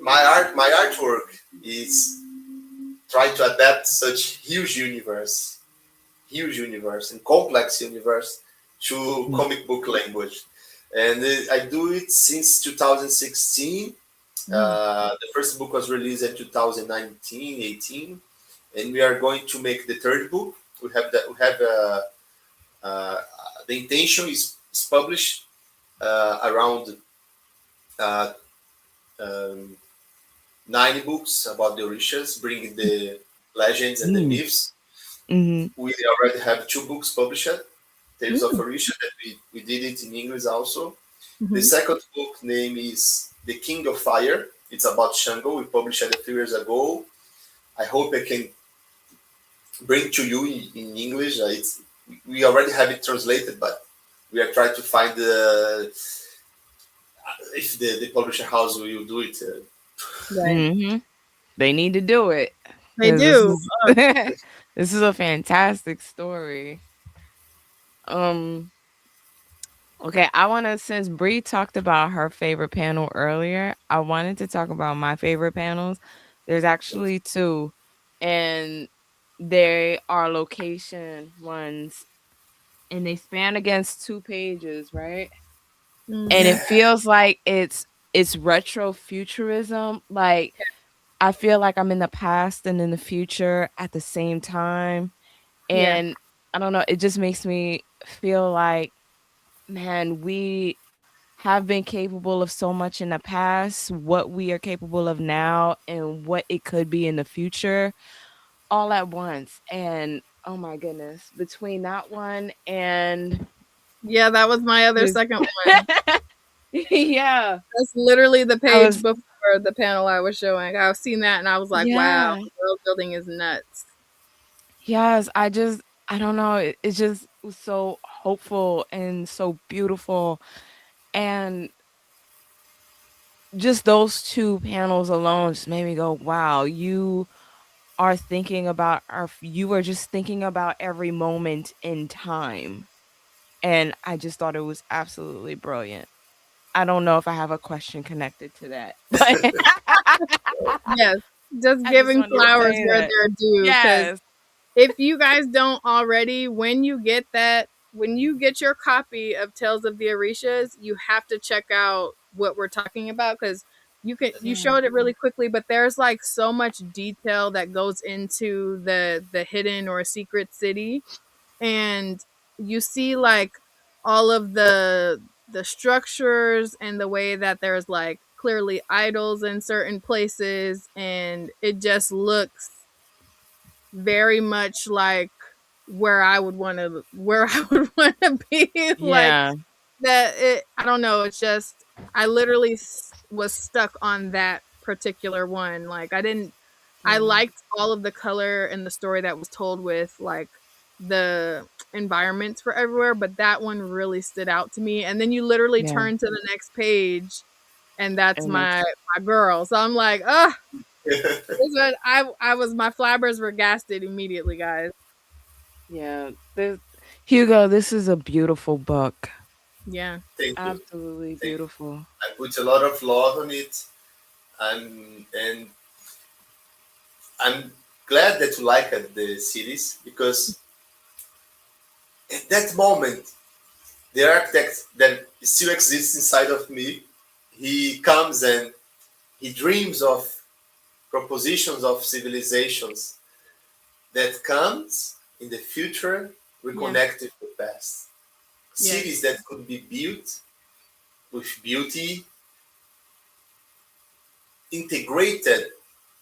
my artwork is try to adapt such huge universe and complex universe to Mm. comic book language. And I do it since 2016. Mm. The first book was released in 2019, 18, and we are going to make the third book. We have that. We have uh, the intention is published around uh, um, 90 books about the Orishas, bringing the legends and the Mm. myths. Mhm. We already have two books published, Tales of Mm. Orisha, that we did it in English also. The Mhm. second book name is The King of Fire. It's about Shango. We published it a few years ago. I hope I can bring to you in English. We already have it translated, but we are trying to find if the publisher house will do it. Right. Mhm. They need to do it They because this do. is this is a fantastic story. Um, okay, I want to since Bree talked about her favorite panel earlier, I wanted to talk about my favorite panels. There's actually two, and They are location ones, and they span against 2 pages, right? And Mm-hmm. it Yeah. feels like it's retro futurism. Like I feel like I'm in the past and in the future at the same time. Yeah. And I don't know, it just makes me feel like, man, we have been capable of so much in the past, what we are capable of now, and what it could be in the future all at once. And oh my goodness, between that one and Yeah, that was my other this, second one. yeah, That's literally the I page was, before the panel I was showing. I've seen that and I was like, wow, yeah, world building is nuts. yes, I don't know, it just was so hopeful and so beautiful. And just those two panels alone just made me go, wow, are thinking about you are just thinking about every moment in time. And I just thought it was absolutely brilliant. I don't know if I have a question connected to that, but Yes, just I just giving wanted to flowers say where that. they're due. Because Yes. if you guys don't already, when you get your copy of Tales of the Orishas, you have to check out what we're talking about because you Yeah. showed it really quickly, but there's like so much detail that goes into the hidden or secret city, and you see like all of the structures and the way that there's like clearly idols in certain places, and it just looks very much like where I would want to be like Yeah. that. It, I don't know, it's just I literally was stuck on that particular one. Like I Yeah. liked all of the color and the story that was told with like the environments for everywhere, but that one really stood out to me. And then you literally Yeah. turn to the next page and that's And it's my girl. So I'm like, this one, I was my flabbers were gasted immediately, guys. yeah. Hugo, this is a beautiful book. Yeah. Thank you. Absolutely Thank you. beautiful. I put a lot of love on it. And I'm glad that you liked the series because at that moment, the architect that still exists inside of me, he comes and he dreams of propositions of civilizations that comes in the future Yeah. reconnected with the past. Yes. Cities that could be built with beauty, integrated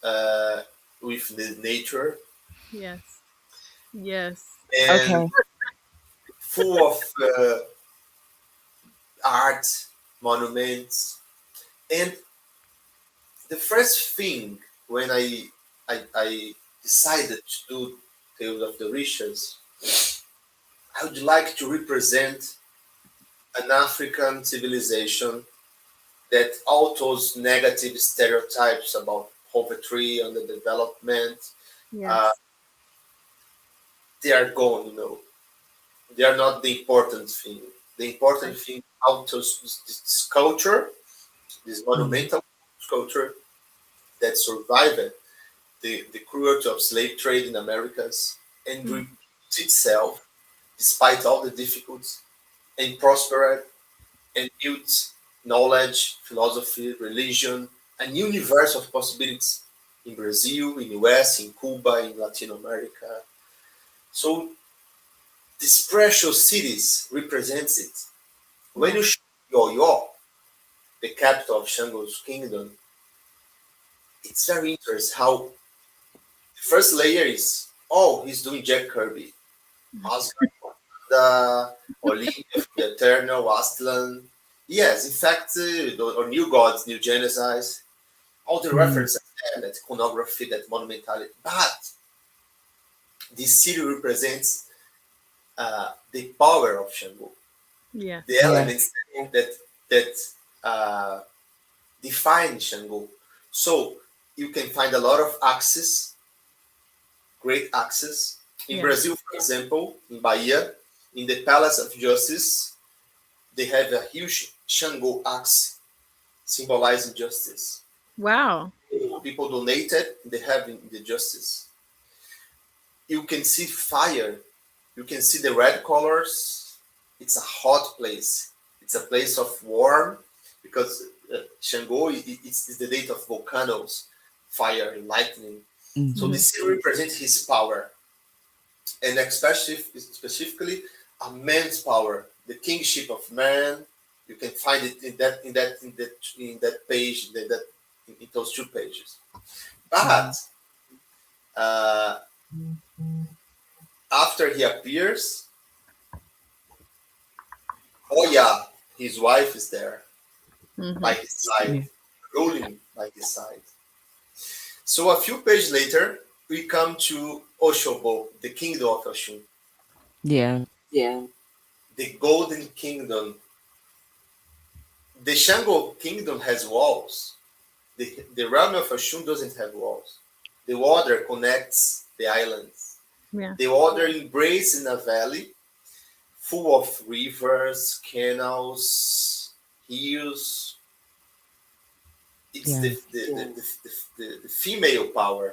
uh, with the nature, Yes. Yes. and Okay. full of art, monuments. And the first thing when I decided to do Tales of the Orishas, I would like to represent an African civilization that all those negative stereotypes about poverty, underdevelopment, uh, Yes. they are gone. They are not the important thing. The important Right. thing how to this culture, this Mhm. monumental culture that survived the cruelty of slave trade in Americas and Mm. rebuilt itself despite all the difficulties and prospered and built knowledge, philosophy, religion, a new universe of possibilities in Brazil, in US, in Cuba, in Latin America. So these precious cities represents it. When Yeah. you show Yo-Yo, the capital of Shango's kingdom, it's very interesting how the first layer is, oh, he's doing Jack Kirby. Asgard, the Olympia, the Eternal, Aztlan. Yes, in fact, or new gods, new genocides, all the Mhm. references there, that iconography, that monumentality. But this city represents the power of Shango, Yes. the Yeah. elements that uh, define Shango. So you can find a lot of access, great access. In Yes. Brazil, for example, in Bahia, in the Palace of Justice, they have a huge Shango axe symbolizing justice. Wow. People donated, they have in the justice. you can see fire. You can see the red colors. It's a hot place. It's a place of warm because Shango is the date of volcanoes, fire, lightning. So Mm-hmm. Mm-hmm. the city represents his power, and especially specifically a man's power, the kingship of man. You can find it in that page, in those two pages. Mm-hmm. But uh, after he appears, oh yeah, his wife is there Mm-hmm. by his side, Yeah. ruling by his side. So a few pages later, we come to Oshobo, the kingdom of Oshun, Yeah. the golden kingdom. The Shango kingdom has walls. The realm of Oshun doesn't have walls. The water connects the islands. Yeah. The water embraces in a valley full of rivers, canals, hills. It's Yeah. the female power.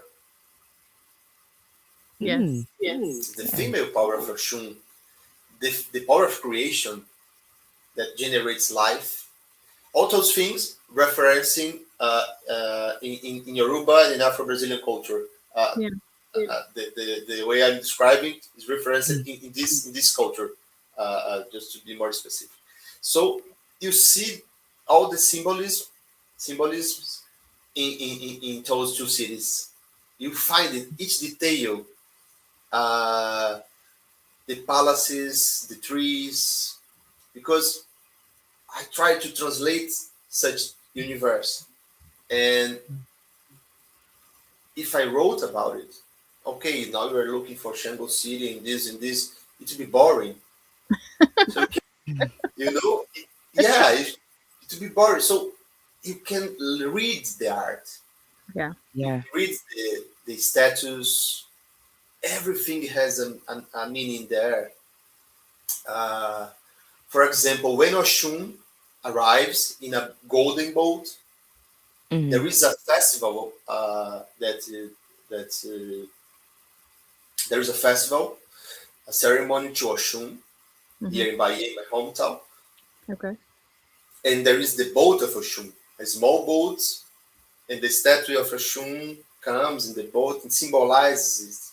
Yes. It's the Yeah. female power of Oshun, the power of creation that generates life. All those things referencing in Yoruba and in Afro-Brazilian culture. Uh, Yeah. the way I'm describing is referenced Mm. in this culture, just to be more specific. So you see all the symbolisms in those two cities. You find it each detail, uh, the palaces, the trees, because I try to translate such universe. And if I wrote about it, okay, now you're looking for Shango City and this, it would be boring. So yeah, it would be boring. So you can read the art, Yeah. you Yeah. can read the statues. Everything has a meaning there. Uh, for example, when Oshun arrives in a golden boat, Mm-hmm. there is a festival that there is a festival, a ceremony to Oshun Mm-hmm. here in Bahia, my hometown, Okay. and there is the boat of Oshun, a small boat, and the statue of Oshun comes in the boat and symbolizes.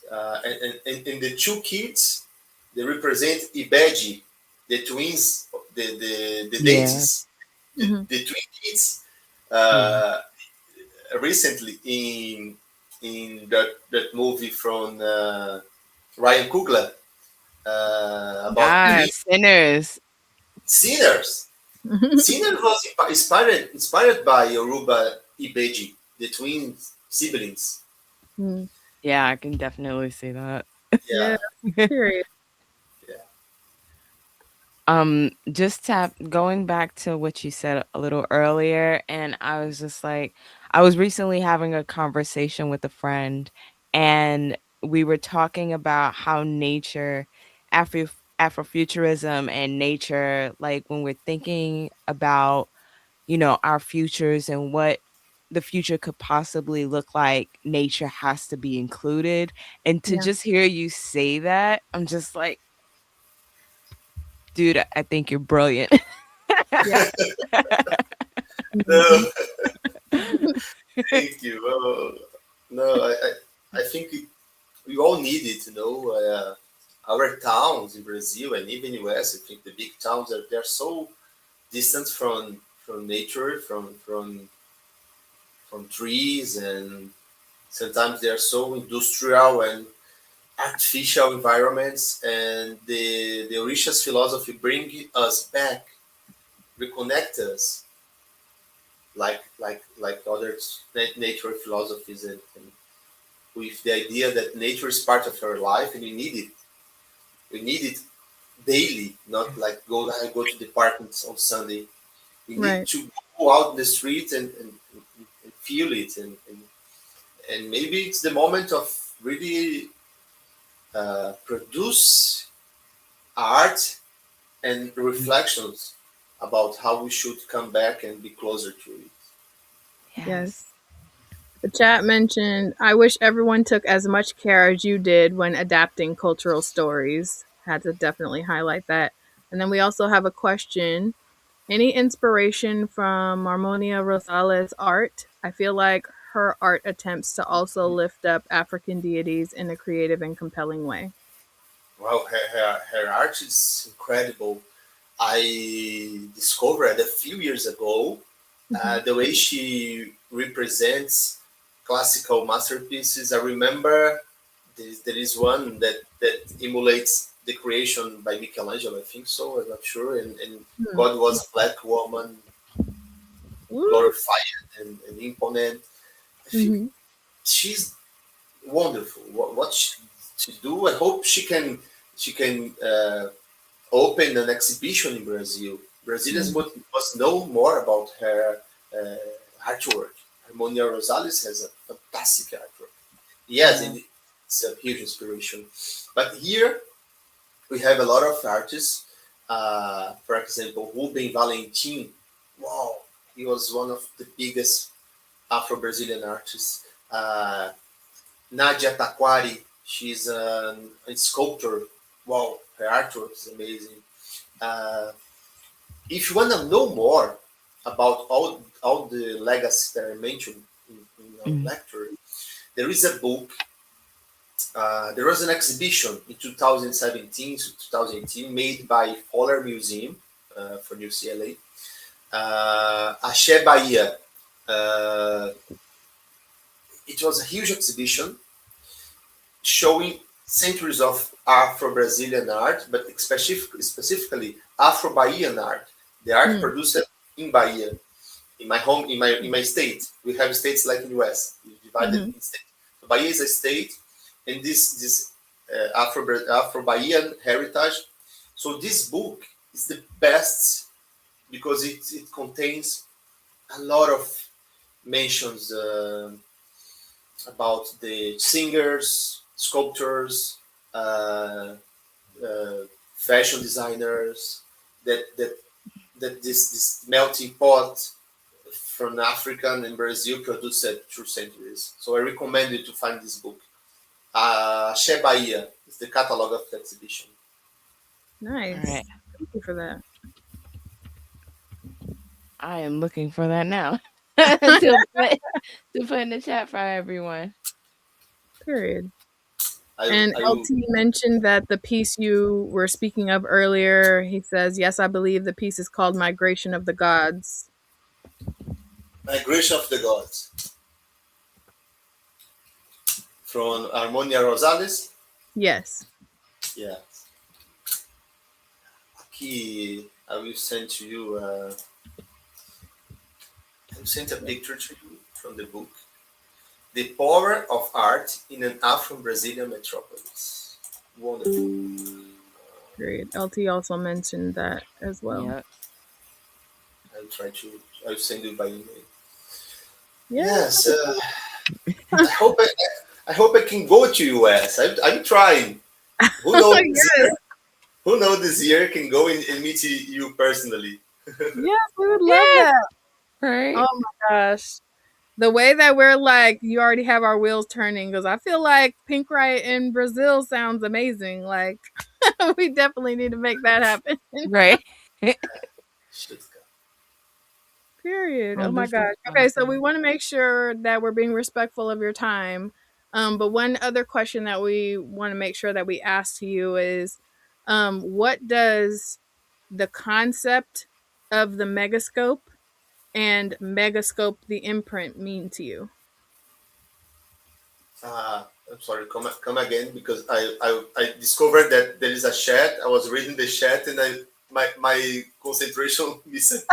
And the two kids, they represent Ibeji, the twins, the Yeah. deities, Mm-hmm. the twin kids. Yeah. Uh, Recently in that movie from Ryan Coogler about Ah, twin sinners. sinners. Sinners was inspired by Yoruba Ibeji, the twin siblings. Mm. Yeah, I can definitely see that. Yeah. Yeah, Period. yeah. Just tap going back to what you said a little earlier, and I was just like, I was recently having a conversation with a friend, and we were talking about how nature, Afro Afrofuturism and nature, like when we're thinking about, our futures and what the future could possibly look like, nature has to be included. And to Yeah. just hear you say that, I'm just like, dude, I think you're brilliant. Yeah. No, Mm-hmm. thank you. No, I think we all need it. Our towns in Brazil and even US. I think the big towns are they're so distant from nature, from trees, and sometimes they are so industrial and artificial environments. And the Orishas philosophy bring us back, reconnect us, like other nature philosophies, and with the idea that nature is part of our life and we need it. We need it daily, not like go to the park on Sunday. We need Right. to go out in the street and feel it, and maybe it's the moment of really produce art and reflections about how we should come back and be closer to it. Yes. Yes. The chat mentioned, I wish everyone took as much care as you did when adapting cultural stories. Had to definitely highlight that. And then we also have a question. Any inspiration from Harmonia Rosales' art? I feel like her art attempts to also lift up African deities in a creative and compelling way. Wow, her art is incredible. I discovered a few years ago Mm-hmm. the way she represents classical masterpieces. I remember there is one that emulates the creation by Michelangelo. I think so. I'm not sure. And God was a black woman, Woo! glorified and imponent. I think Mm-hmm. she's wonderful. What she do? I hope she can open an exhibition in Brazil. Brazilians must know more about her artwork. Harmonia Rosales has a fantastic artwork. Yes, Yeah. it's a huge inspiration. But here we have a lot of artists. For example, Rubem Valentim. Wow, he was one of the biggest Afro-Brazilian artists. Nadia Taquari, she's a sculptor. Wow, her artwork is amazing. Uh, if you want to know more about all the legacy that I mentioned in our Mm. lecture, there is a book. There was an exhibition in 2017 to 2018 made by Fowler Museum for UCLA. Axé Bahia. Uh, it was a huge exhibition showing centuries of Afro-Brazilian art, but specifically Afro-Bahian art. The art Mm. produced in Bahia, in my home, in my state. We have states like in the US, divided Mm-hmm. in states. So Bahia is a state, and this Afro-Bahian heritage. So this book is the best because it contains a lot of mentions about the singers, sculptors, uh, uh, fashion designers, that that this melting pot from Africa and Brazil produced through centuries. So I recommend you to find this book. Che Bahia is the catalog of the exhibition. All right. Nice. Thank you for that. I am looking for that now to put in the chat for everyone. Period. I, And I LT mentioned that the piece you were speaking of earlier, he says, yes, I believe the piece is called Migration of the Gods. Migration of the Gods from Harmonia Rosales. Yes. Yeah, Aqui I will send to you. I sent a picture to you from the book. The Power of Art in an Afro-Brazilian Metropolis. Wonderful. Period. LT also mentioned that as well. Yep. I'll try to. I'll send you by email. Yeah. Yes. I hope I hope I can go to US. I'm trying. Who knows this Yes. year? Who knows this year can go and meet you personally. Yes, we would love Yeah. that. Right. Oh my gosh. The way that we're like, you already have our wheels turning because I feel like Pink Riot in Brazil sounds amazing. Like, we definitely need to make that happen. Right. Should go. Period. Oh, Oh my this looks gosh. Okay, so we awesome. want to make sure that we're being respectful of your time. But one other question that we want to make sure that we ask to you is, what does the concept of the Megascope and Megascope the imprint mean to you? I'm sorry. Come again because I discovered that there is a chat. I was reading the chat and my concentration missed.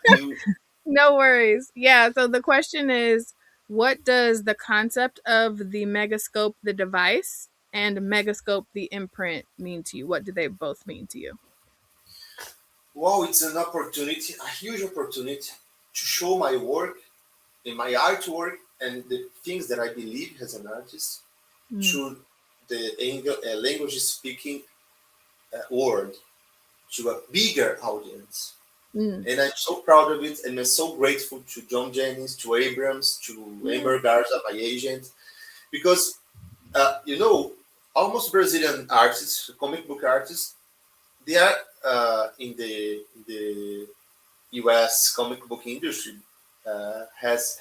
You No worries. Yeah, so the question is, what does the concept of the Megascope the device and Megascope the imprint mean to you? What do they both mean to you? Wow, it's an opportunity, a huge opportunity to show my work in my artwork and the things that I believe as an artist Mm. to the language speaking world, to a bigger audience. Mm. And I'm so proud of it, and I'm so grateful to John Jennings, to Abrams, to Yeah. Amber Garza, my agent, because you know, almost Brazilian artists, comic book artists, they are in the U.S. comic book industry has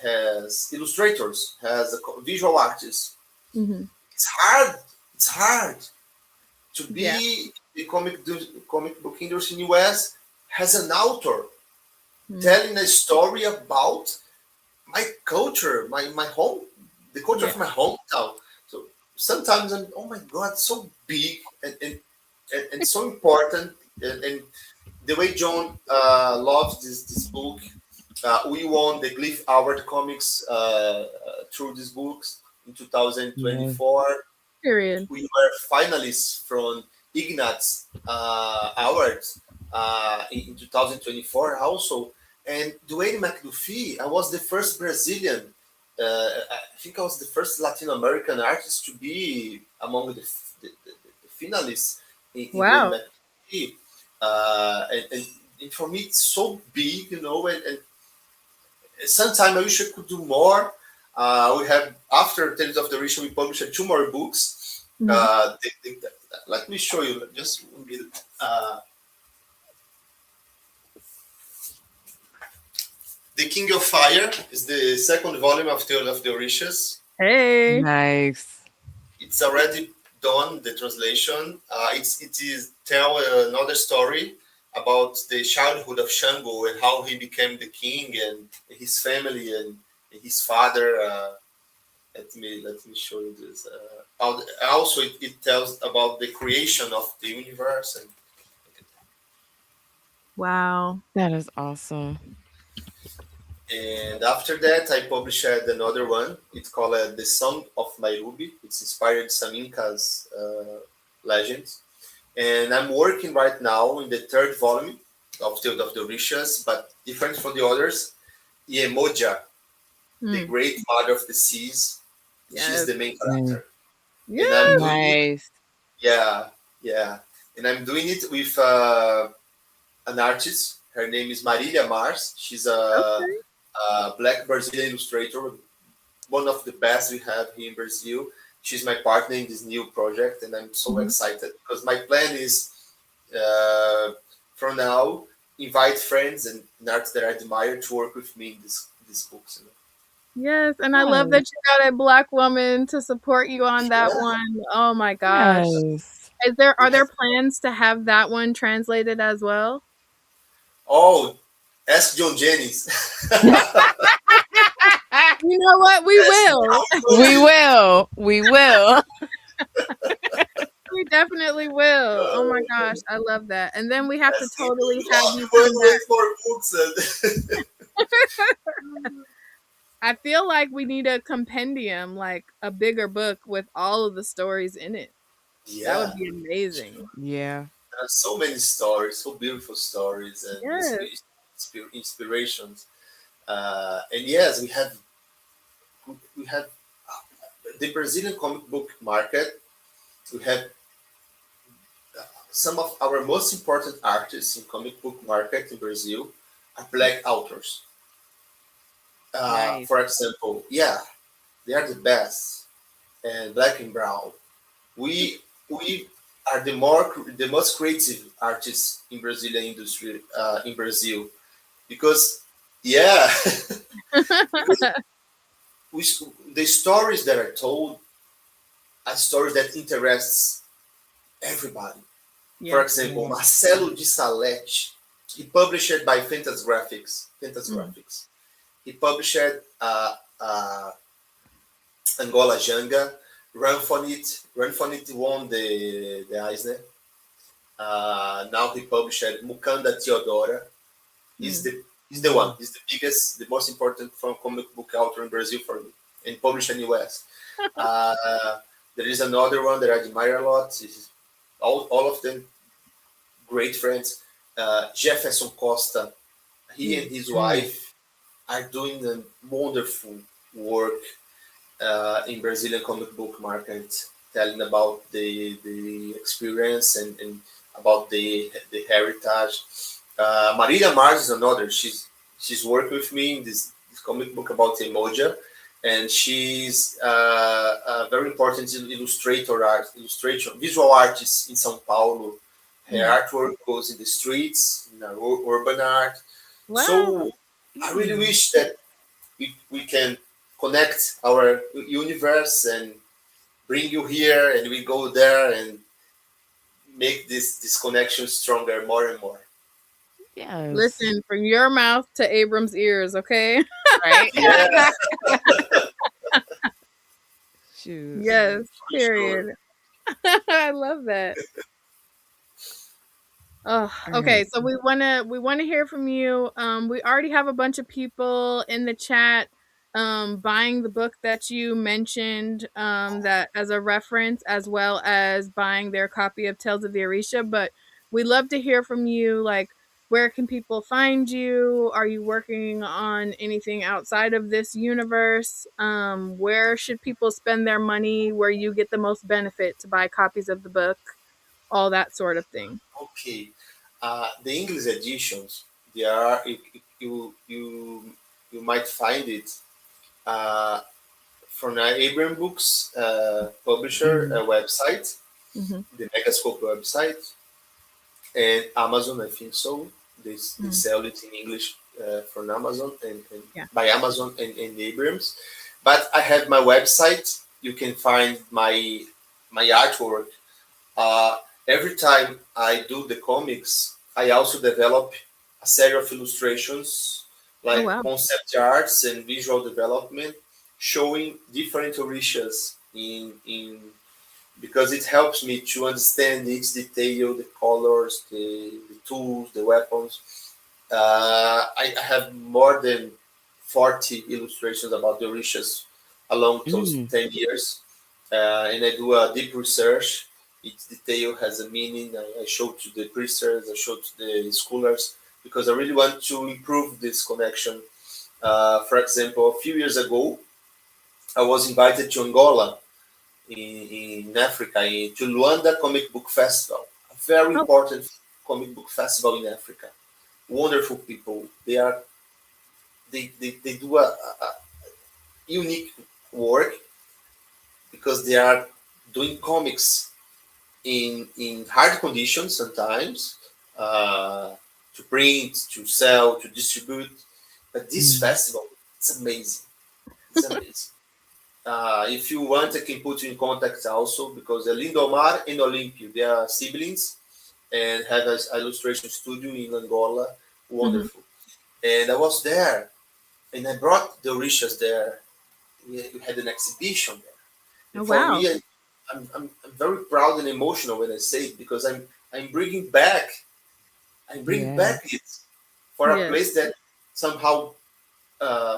illustrators, has visual artists. Hmm. It's hard. It's hard to Yeah. be the comic book industry in U.S. has an author Mm. telling a story about my culture, my home, the culture Yeah. of my hometown. So sometimes I'm, oh my God, so big and so important. And the way John loves this book, we won the Glyph Award Comics through these books in Yeah. 2024. Period. We were finalists from Ignatz Awards in 2024 also. And Dwayne McDuffie, I was the first Brazilian, I think I was the first Latin American artist to be among the finalists in Dwayne Wow. McDuffie. And for me, it's so big, you know, and sometimes I wish I could do more. We have after Tales of the Rich, we published two more books. Hmm. Let me show you just a minute. The King of Fire is the second volume of Tales of the Orishas. Hey. Nice. It's already done the translation. It is tell another story about the childhood of Shango and how he became the king and his family and his father. Let me show you this. Also, it tells about the creation of the universe Wow. That is awesome. and after that I published another one. It's called The Song of Nairobi. It's inspired some Incas legends, and I'm working right now in the third volume of the Orishas, but different from the others. Iemoja, the Mm. great mother of the seas, she's Yes. the main Mm. character, and I'm Yes. doing it. Nice. Yeah, yeah, and I'm doing it with an artist. Her name is Marilia Mars. She's Okay. a black Brazilian illustrator, one of the best we have here in Brazil. She's my partner in this new project, and I'm so Hmm. excited because my plan is uh, from now invite friends and artists that I admire to work with me in these books. You know? Yes, and I love that Nice. you got a black woman to support you on that Yeah, one. Oh my gosh. Yes. Is there we are have. there plans to have that one translated as well? Oh, ask John Jennings. You know what? We Ask him how will. he We does it. will. We will. We definitely will. Oh my gosh, Uh, I love that. And then we have to ask him. totally have Oh, you you want come to back. wait for books and I feel like we need a compendium, like a bigger book with all of the stories in it. That would yeah. be amazing. Yeah. There are so many stories, so beautiful stories and Yes. inspirations. And yes, we have the Brazilian comic book market. We have some of our most important artists in comic book market in Brazil are black authors. Nice. For example, yeah, they are the best, and black and brown. We are the most creative artists in Brazilian industry in Brazil because yeah because we, the stories that are told are stories that interests everybody. For Yeah. example, Yeah. Marcelo de Salete, he published by Fantas Graphics. Fantas Mm. Graphics. He published uh, Angola Janga, Run for It. Run for It won the Eisner. Now he published Mukanda Teodora. He's Mm. the one. Mm. He's the biggest, the most important from comic book author in Brazil for me, and published in US. Uh, there is another one that I admire a lot. All of them great friends. Jefferson Costa, he Mm. and his Mm. wife are doing a wonderful work in Brazilian comic book market, telling about the experience and about the heritage. Maria Mars is another. She's worked with me in this comic book about emoji, and she's a very important illustration, visual artist in São Paulo. Her Mm. artwork goes in the streets, in urban art. Wow. So I really Mm. wish that we can connect our universe and bring you here, and we go there and make this connection stronger more and more. Yes. Listen, from your mouth to Abram's ears, okay? Right? Yeah, Shoot. Yes, for sure. period. I love that. Oh, All okay. right. So we wanna hear from you. We already have a bunch of people in the chat buying the book that you mentioned that as a reference, as well as buying their copy of Tales of the Orisha. But we'd love to hear from you. Like, where can people find you? Are you working on anything outside of this universe? Where should people spend their money? Where you get the most benefit to buy copies of the book? All that sort of thing. Okay. The English editions, they are you might find it uh, from Abram Books publisher Mm. website, Mm-hmm. the Megascope website, and Amazon. I think so. They Mm, sell it in English from Amazon and yeah. by Amazon and Abrams. But I have my website. You can find my artwork. Uh, every time I do the comics, I also develop a series of illustrations, Oh like wow. concept arts and visual development, showing different Orishas in because it helps me to understand each detail, the colors, the tools, the weapons. I have more than 40 illustrations about the Orishas along those Mm. 10 years. And I do a deep research. Each detail has a meaning. I show to the priesters, I show to the scholars, because I really want to improve this connection. For example, a few years ago, I was invited to Angola in Africa, to Luanda Comic Book Festival, a very Oh, important comic book festival in Africa. Wonderful people. They do a unique work because they are doing comics in hard conditions sometimes, uh, to print, to sell, to distribute. But this Mm. festival, it's amazing. It's amazing. If you want, I can put you in contact also, because Lindomar and Olympio, they are siblings and have an illustration studio in Angola. hmm. Wonderful. And I was there, and I brought the Orishas there. We had an exhibition there. Oh And for wow. me, I'm very proud and emotional when I say it, because I'm bringing back Yeah. it for a Yes. place that somehow,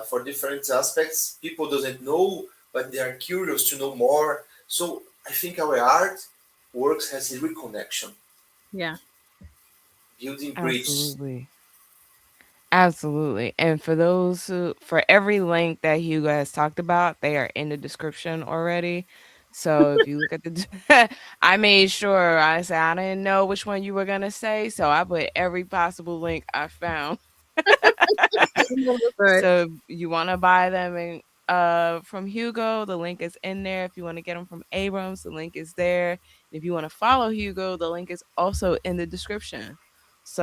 for different aspects, people doesn't know, but they are curious to know more. So I think our art works as a reconnection, Yeah. building bridges. Absolutely. Absolutely. And for those who, for every link that Hugo has talked about, they are in the description already. So if you look at the, I made sure I said I didn't know which one you were gonna say, so I put every possible link I found. Good. So if you want to buy them and from Hugo, the link is in there. If you want to get them from Abrams, the link is there. If you want to follow Hugo, the link is also in the description.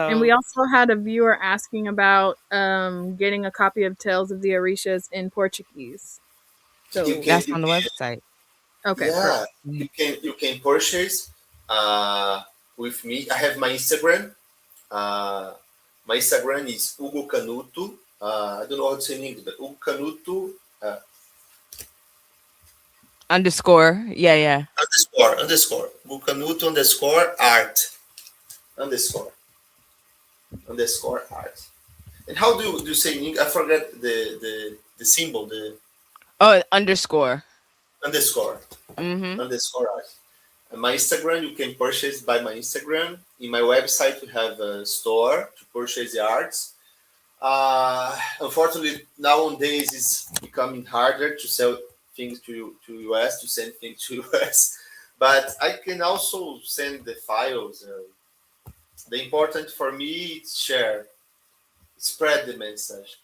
And we So also had a viewer asking about getting a copy of Tales of the Orishas in Portuguese. You So can that's you on the can website. okay, yeah, perfect. Mm. you can purchase with me. I have my Instagram. Uh, my Instagram is Hugo Canuto. I don't know how to say in English, but Hugo Canuto Underscore. Yeah, yeah. underscore Hugo Canuto underscore art underscore art. And how do you say in English? I forget the symbol, the Oh, underscore. underscore Mm-hmm. art. And my Instagram, you can purchase by my Instagram. In my website, we have a store to purchase the arts. Unfortunately, nowadays it's becoming harder to sell things to US, to send things to US. But I can also send the files, The important for me is share, spread the message.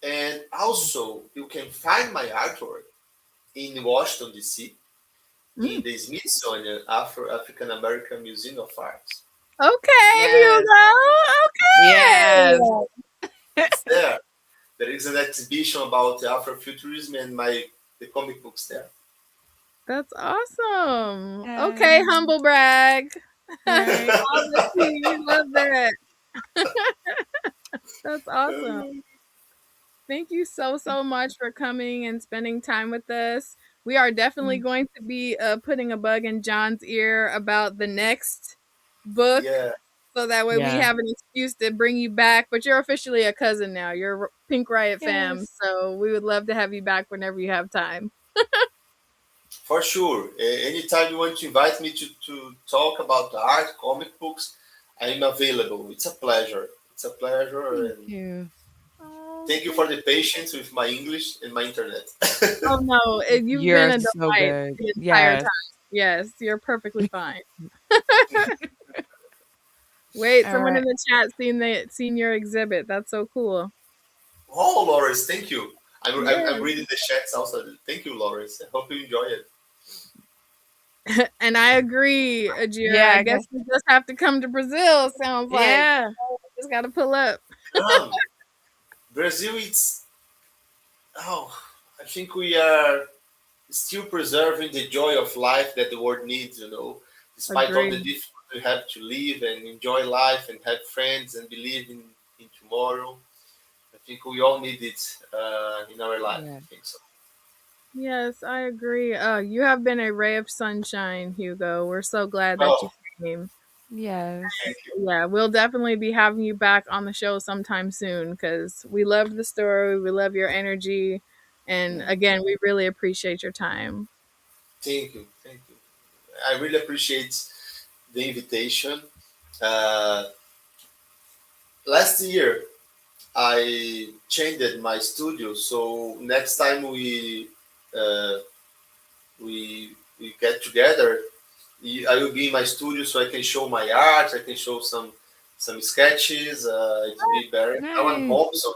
And also, you can find my artwork in Washington, D.C., in Mm. the Smithsonian African American Museum of Arts. Okay, Yes. Hugo. Yes. Okay. It's there. There is an exhibition about Afrofuturism and the comic books there. That's awesome. Okay, Yes. humble brag. Right. All the tea. We love that. That's awesome. Thank you so much for coming and spending time with us. We are definitely going to be putting a bug in John's ear about the next book, Yeah, so that way we Yeah. have an excuse to bring you back. But you're officially a cousin now. You're Pink Riot fam, Yes. so we would love to have you back whenever you have time. for sure. Anytime you want to invite me to talk about the art, comic books, I'm available. It's a pleasure. It's a pleasure. Thank And you. Oh, thank you for the patience with my English and my internet. oh no, you've been You're a so delight good. the entire Yes. time. Yes, you're perfectly fine. Wait, All someone right. in the chat seen your exhibit. That's so cool. Oh, Loris, thank you. I'm Yes. reading the chats also. Thank you, Loris. I hope you enjoy it. And I agree, Ajira. Yeah, I I guess guess. we just have to come to Brazil, sounds like. Yeah. Just gotta pull up. Come, Brazil. Oh, I think we are still preserving the joy of life that the world needs. Despite all the Agree. difficulties we have to live and enjoy life and have friends and believe in tomorrow. I think we all need it in our life. Yeah. I think so. Yes, I agree. You have been a ray of sunshine, Hugo. We're so glad that you Oh, came. thank Yes. you. Yeah, we'll definitely be having you back on the show sometime soon because we love the story. We love your energy. And Yeah. again, we really appreciate your time. Thank you. Thank you. I really appreciate the invitation. Uh, Last year, I changed my studio, so next time uh, we get together, I will be in my studio so I can show my art. I can show some sketches. It will be better. Now I'm Nice. home, so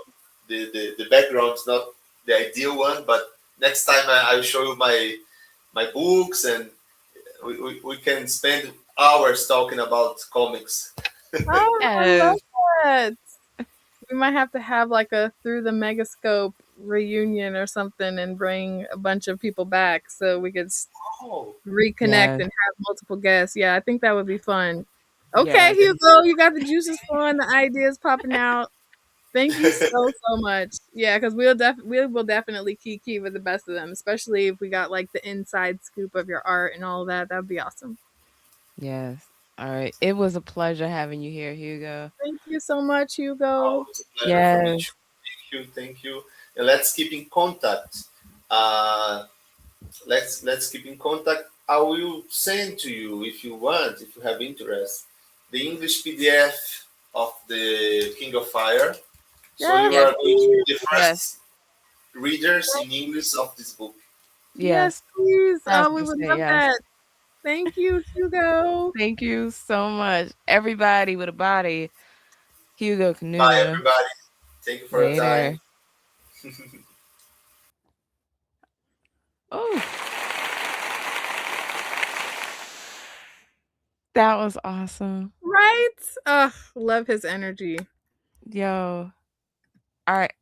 the background is not the ideal one. But next time I will show you my books, and we can spend hours talking about comics. Oh, I love Yes. that. We might have to have like a through the Megascope reunion or something and bring a bunch of people back so we could Oh, reconnect and Yes. have multiple guests. Yeah, I think that would be fun. Okay, Yes. Hugo, you got the juices flowing, the ideas popping out. Thank you so much. Yeah, because we will definitely key with the best of them, especially if we got like the inside scoop of your art and all of that. That'd be awesome. Yes. All right. It was a pleasure having you here, Hugo. Thank you so much, Hugo. it's a pleasure for me Yes. too. Thank you. And let's keep in contact. Uh, let's keep in contact. I will send to you if you want, if you have interest, the English PDF of the King of Fire. So Yes, you Yes. are going to please. be the Yes. first readers in English of this book. Yes, Yes. please. I was Oh, we gonna would say love yes. that. Thank you, Hugo. Thank you so much. Everybody with a body. Hugo Bye, Canuto. everybody. Thank you for your time. Later. Oh, that was awesome. Right? Ugh, love his energy. Yo. All right.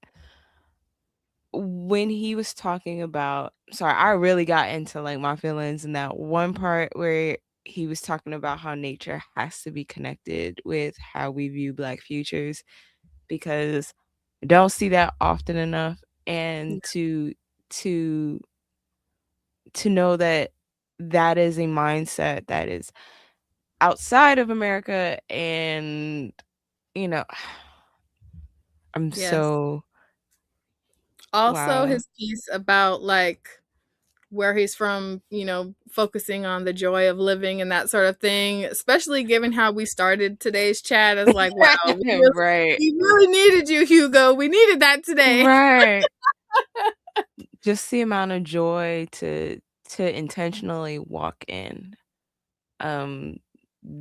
When he was talking about, sorry, I really got into like my feelings in that one part where he was talking about how nature has to be connected with how we view Black futures because I don't see that often enough. And to to know that that is a mindset that is outside of America and you know I'm Yes. so Also, wow. his piece about like where he's from, focusing on the joy of living and that sort of thing, especially given how we started today's chat as like, wow, Right. we really needed you, Hugo. We needed that today. Right. Just the amount of joy to intentionally walk in. Um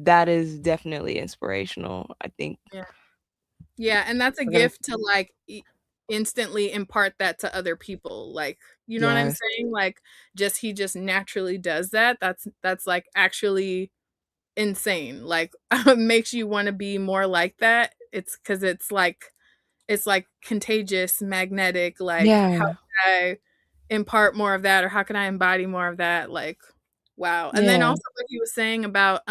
that is definitely inspirational, I think. Yeah. Yeah, and that's a We're gonna gift to like instantly impart that to other people. Like, you know what I'm Yes. saying? Like just he just naturally does that. That's like actually insane. Like makes you want to be more like that. It's cuz it's like contagious, magnetic, like how Yeah. can I impart more of that or how can I embody more of that? Like wow. And then Yeah. also what he was saying about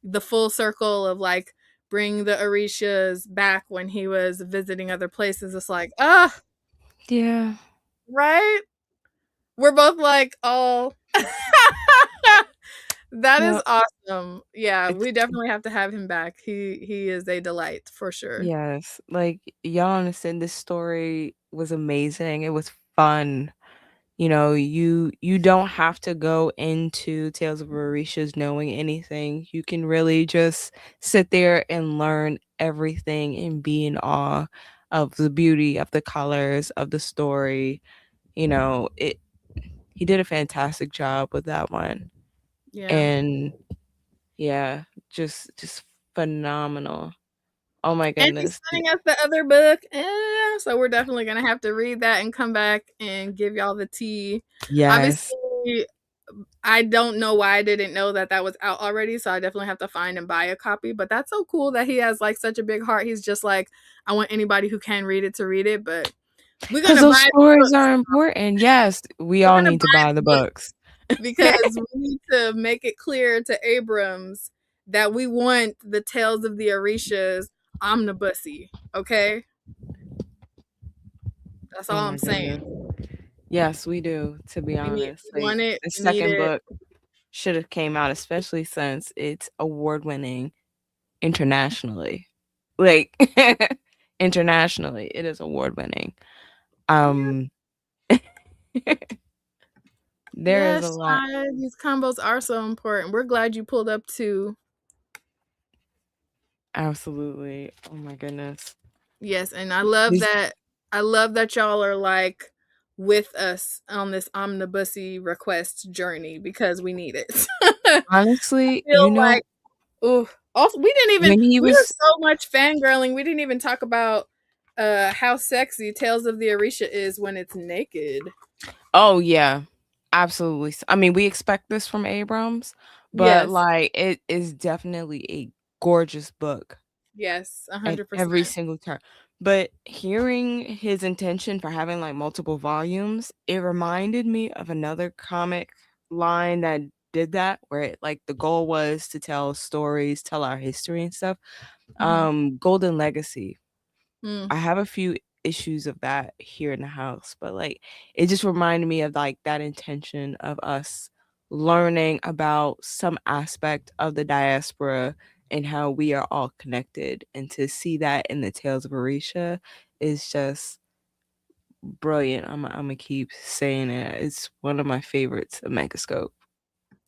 the full circle of like bring the Orishas back when he was visiting other places. It's like, ah, Yeah. right? We're both like, oh, that is No, awesome. Yeah, it's we definitely have to have him back. He is a delight for sure. yes. Like y'all understand this story was amazing. It was fun. You don't have to go into Tales of Orishas knowing anything. You can really just sit there and learn everything and be in awe of the beauty of the colors of the story. It he did a fantastic job with that one. Yeah. And yeah, just phenomenal. Oh my And he's goodness. sending us the other book. So we're definitely gonna have to read that and come back and give y'all the tea. Yes. Obviously, I don't know why I didn't know that that was out already, so I definitely have to find and buy a copy. But that's so cool that he has like such a big heart. He's just like, I want anybody who can read it to read it. But we're Because gonna those buy the stories books. are important. Yes, we We're all gonna need to buy buy the the books books. because we need to make it clear to Abrams that we want the Tales of the Orishas omnibusy. Okay, that's Oh all I'm my goodness. saying. Yes, we do, to be honest. We Like want it. the We need second it. book should have came out, especially since it's award winning internationally. Like internationally, it is award winning. Yeah. Um there is a Yes, lot. these combos are so important. We're glad you pulled up too. Absolutely. Oh my goodness. Yes, and I love These that. I love that y'all are like with us on this omnibusy request journey because we need it. I honestly, feel like, ooh. Also, when he we were was so much fangirling. We didn't even talk about how sexy Tales of the Orisha is when it's naked. oh yeah, absolutely. I mean, we expect this from Abrams, but Yes, like it is definitely a gorgeous book yes, at 100%. every single turn. But hearing his intention for having like multiple volumes, it reminded me of another comic line that did that, where like the goal was to tell stories, tell our history and stuff. Mm-hmm. Golden Legacy. Mm, I have a few issues of that here in the house, but like it just reminded me of like that intention of us learning about some aspect of the diaspora and how we are all connected. And to see that in the Tales of Orisha is just brilliant. I'm gonna keep saying it. It's one of my favorites of Megascope.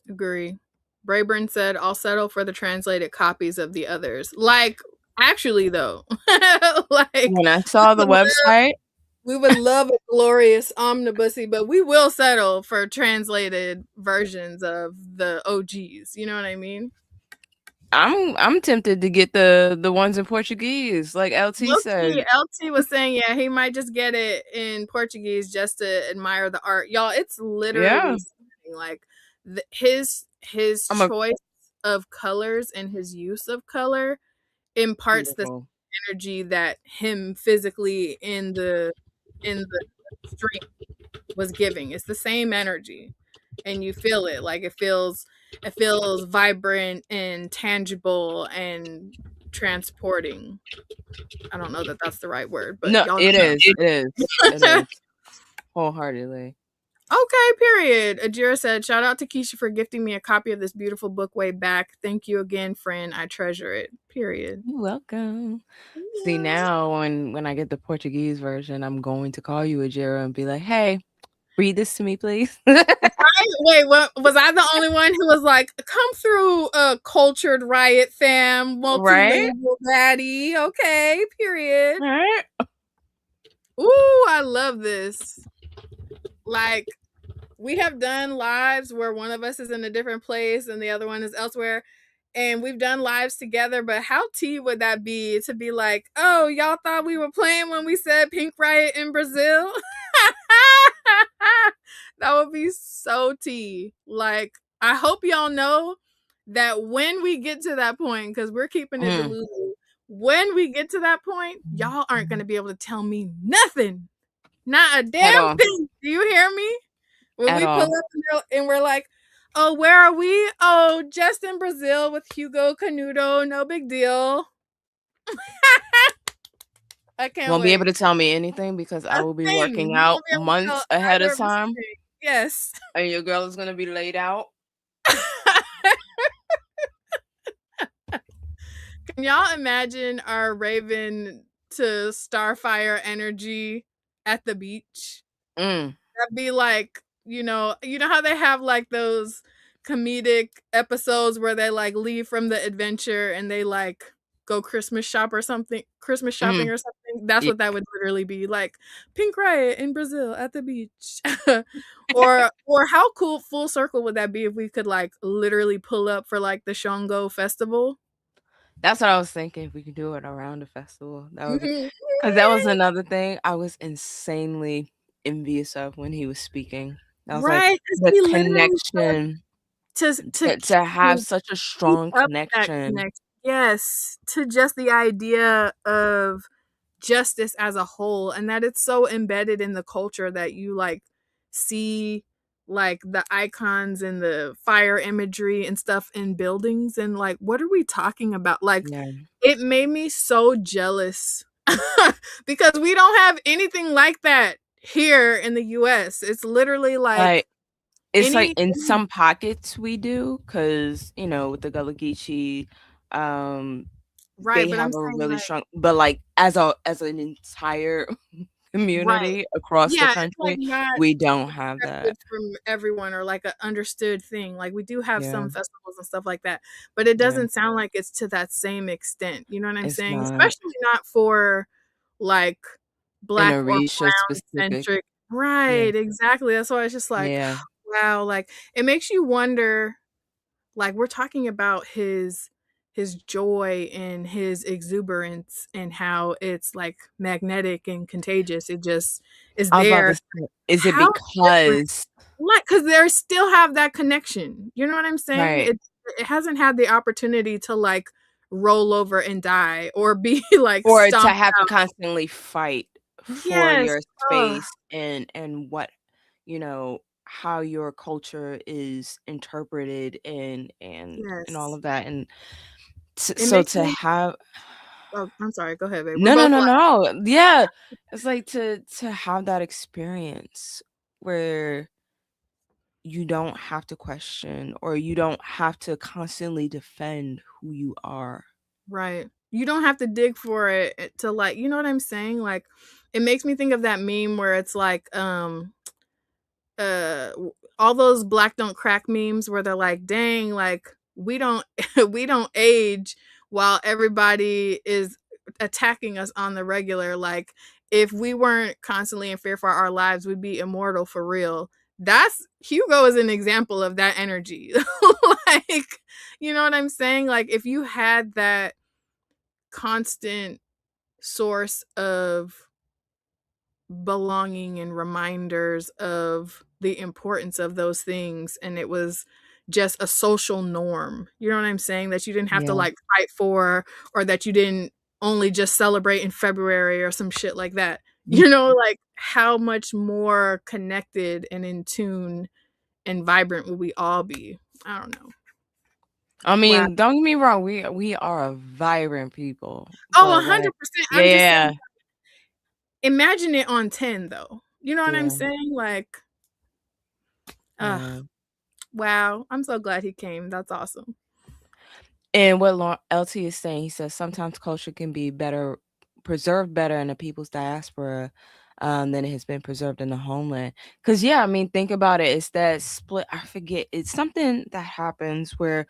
agree. Brayburn said, "I'll settle for the translated copies of the others." Like, actually, though, like When I we saw the would love, website, we would love a glorious omnibusy, but we will settle for translated versions of the OGs. You know what I mean? I'm tempted to get the ones in Portuguese, like LT Low key, said. LT was saying, yeah, he might just get it in Portuguese just to admire the art. Y'all, it's Yeah. literally stunning. Like his I'm a choice of colors and his use of color imparts the beautiful. energy that him physically in the stream was giving. It's the same energy. And you feel it. Like it feels vibrant and tangible and transporting. I don't know that that's the right word, but No, y'all it know. is. It is. It is. Wholeheartedly. Okay, period. Ajira said, shout out to Keisha for gifting me a copy of this beautiful book way back. Thank you again, friend. I treasure it. Period. You're welcome. See, Yes. now when I get the Portuguese version, I'm going to call you Ajira and be like, "Hey, read this to me, please." Wait, what was I the only one who was like, come through a cultured riot fam, Right? multilingual baddie. Okay, period. Right? Ooh, I love this. Like, we have done lives where one of us is in a different place and the other one is elsewhere. and we've done lives together, but how tea would that be to be like, oh, y'all thought we were playing when we said Pink Riot in Brazil? That would be so tea. Like, I hope y'all know that when we get to that point, because we're keeping it delusional, when we get to that point, y'all aren't going to be able to tell me nothing. Not a At damn all. thing. Do you hear me? When At we pull all. up and we're like, oh, where are we? Oh, just in Brazil with Hugo Canuto. No big deal. I can't Won't be able wait. to tell me anything because I A will be thing. working You out won't be able to tell months ahead either of of us a time, thing. Yes. and your girl is gonna be laid out. Can y'all imagine our Raven to Starfire energy at the beach? Mm. That'd be like, you know how they have like those comedic episodes where they like leave from the adventure and they like go Christmas shopping Mm. or something. That's Yeah. what that would literally be like. Pink Riot in Brazil at the beach. or how cool full circle would that be if we could like literally pull up for like the Shango festival? That's what I was thinking. If we could do it around the festival, that would be Mhm. because that was another thing I was insanely envious of when he was speaking. I was like Right, because the he literally connection to to have such a keep strong up that connection. connection. Yes, to just the idea of justice as a whole, and that it's so embedded in the culture that you like see like the icons and the fire imagery and stuff in buildings, and like what are we talking about? Like, Yeah, it made me so jealous because we don't have anything like that here in the US. It's literally like like it's like in any some pockets we do because with the Gullah Geechee, um, right, they but I'm have a saying really like strong, but like as an entire right. community across the Yeah, it's like country, not we don't have that. accepted from everyone or like a understood thing. Like we do have Yeah, some festivals and stuff like that, but it yeah, doesn't sound like it's to that same extent. You know what I'm it's saying? not Especially not for like in black or Orisha brown specific. centric. Yeah, Right, exactly. That's why it's just like, yeah, wow, like it makes you wonder, like we're talking about his joy and his exuberance and how it's like magnetic and contagious. It just is I was about to there. say, is it How different, because like, because they still have that connection. You know what I'm saying? right, It hasn't had the opportunity to like roll over and die or be like or to stomped have to out. constantly fight for Yes. your Oh, space and what how your culture is interpreted and all yes. of that, and It so makes to me. have Oh, I'm sorry. Go ahead, babe. We no, no, both no, like. no, yeah, it's like to have that experience where you don't have to question or you don't have to constantly defend who you are. Right. You don't have to dig for it to like, you know what I'm saying? Like it makes me think of that meme where it's like all those black don't crack memes where they're like, dang, like we don't we don't age while everybody is attacking us on the regular. Like if we weren't constantly in fear for our lives, we'd be immortal for real. That's Hugo is an example of that energy. Like, you know what I'm saying? Like if you had that constant source of belonging and reminders of the importance of those things, and it was just a social norm, you know what I'm saying, that you didn't have to Yeah. like fight for, or that you didn't only just celebrate in February or some shit like that, like how much more connected and in tune and vibrant would we all be? I don't know. I Wow. mean, don't get me wrong, we are a vibrant people, Oh, but like 100%. yeah, I'm just saying, yeah, imagine it on 10 though, you know what I'm yeah, saying, like uh yeah. wow, I'm so glad he came. That's awesome. And what LT is saying, he says sometimes culture can be better preserved better in a people's diaspora than it has been preserved in the homeland. Because yeah, I mean, think about it. It's that split. I forget. It's something that happens where,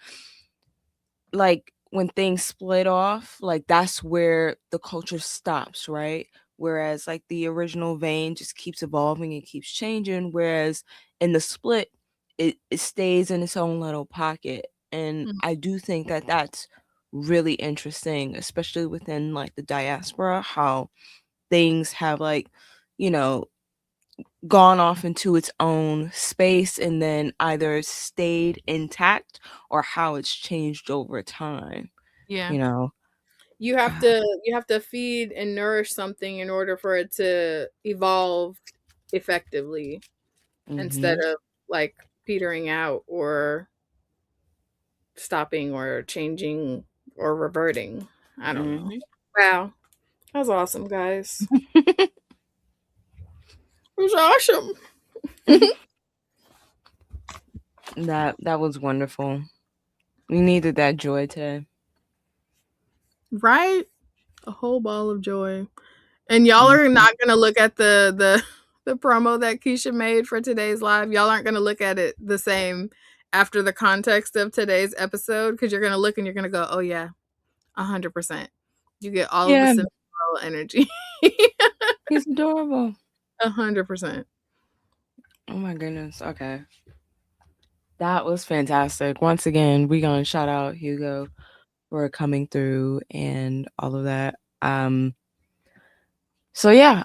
like, when things split off, like that's where the culture stops, right? Whereas like the original vein just keeps evolving and keeps changing. Whereas in the split, it stays in its own little pocket. And Mhm. I do think that that's really interesting, especially within like the diaspora, how things have like, you know, gone off into its own space and then either stayed intact or how it's changed over time, Yeah. you know. You have to feed and nourish something in order for it to evolve effectively instead Mhm. of like petering out or stopping or changing or reverting. I don't know. Mhm. Wow. That was awesome, guys. It was awesome. That was wonderful. We needed that joy today. Right? A whole ball of joy. And y'all are Mhm. not gonna look at the promo that Keisha made for today's live. Y'all aren't gonna look at it the same after the context of today's episode because you're gonna look and you're gonna go, oh yeah, 100%. You get all of the Yeah, Cinderella energy. he's adorable. 100%. Oh my goodness. Okay. That was fantastic. Once again, we gonna shout out Hugo for coming through and all of that. So yeah,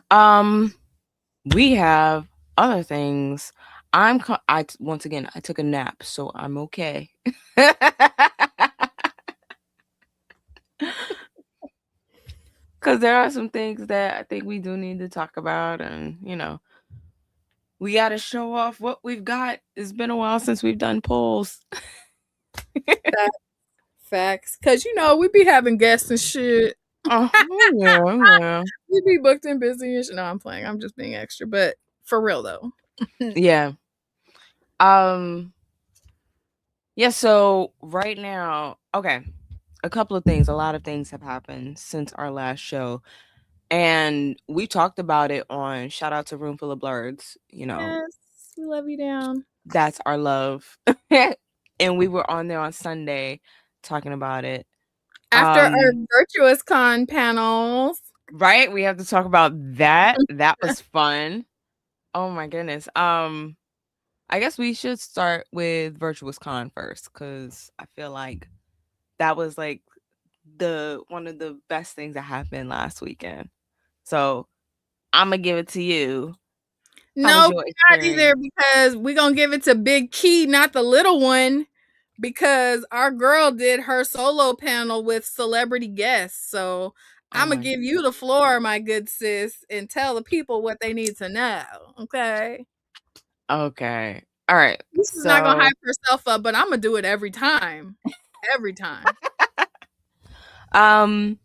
we have other things. Once again, I took a nap, so I'm okay. Cuz there are some things that I think we do need to talk about, and we got to show off what we've got. It's been a while since we've done polls. Facts. Cause we be having guests and shit. Oh, yeah. We be booked and busy and shit. No, I'm playing. I'm just being extra. But for real though. Yeah. Um yeah, so right now, okay, a couple of things, a lot of things have happened since our last show. And we talked about it on shout out to Room Full of Blurs, Yes. We love you down. that's our love. And we were on there on Sunday talking about it. After our Um Virtuous Con panels. right, we have to talk about that. That was fun. Oh my goodness. I guess we should start with Virtuous Con first cuz I feel like that was like the one of the best things that happened last weekend. So, I'm gonna give it to you. How was No, your not either experience? because we gonna give it to Big Key, not the little one. Because our girl did her solo panel with celebrity guests. So Oh I'm gonna my give you the floor, my good sis, and tell the people what they need to know. Okay. Okay. All right. This is not gonna So, hype herself up, but I'm gonna do it every time. Every time. um,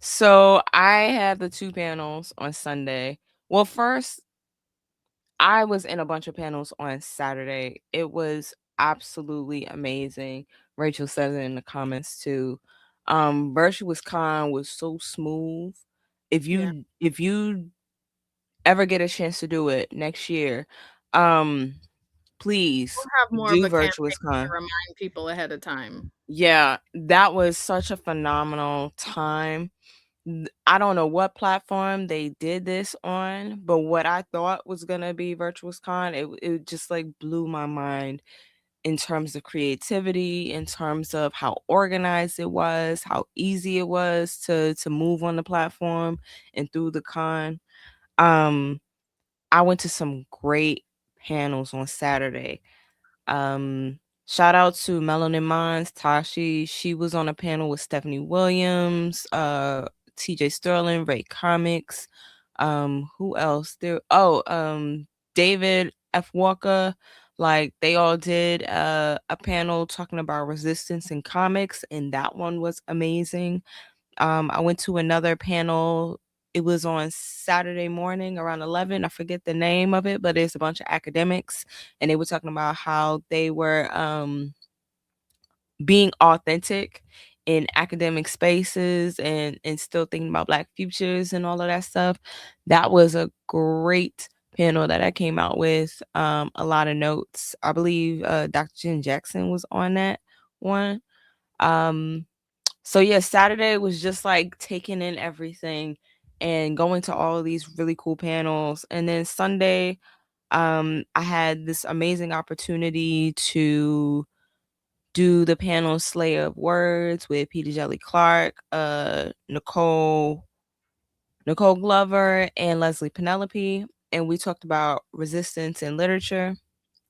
so I had the two panels on Sunday. Well, first, I was in a bunch of panels on Saturday. It was absolutely amazing. Rachel says it in the comments too. Virtuous Con was so smooth. If Yeah. you ever get a chance to do it next year, um, please We'll have more of do a campaign Virtuous to Con. remind people ahead of time. Yeah, that was such a phenomenal time. I don't know what platform they did this on, but what I thought was gonna be Virtuous Con, it just like blew my mind in terms of creativity, in terms of how organized it was, how easy it was to move on the platform and through the con. Um, I went to some great panels on Saturday. Um, Shout out to Melanin Minds, Tashi. She was on a panel with Stephanie Williams, TJ Sterling, Ray Comics. Who else? David F. Walker. Like they all did a panel talking about resistance in comics, and that one was amazing. I went to another panel. It was on Saturday morning around 11. I forget the name of it, but it's a bunch of academics, and they were talking about how they were being authentic in academic spaces and still thinking about Black futures and all of that stuff. That was a great panel that I came out with. A lot of notes. I believe Dr. Jen Jackson was on that one. Um, so yeah, Saturday was just like taking in everything and going to all of these really cool panels. And then Sunday, I had this amazing opportunity to do the panel Slay of Words with Peter Jelly Clark, Nicole Glover, and Leslie Penelope. And we talked about resistance in literature.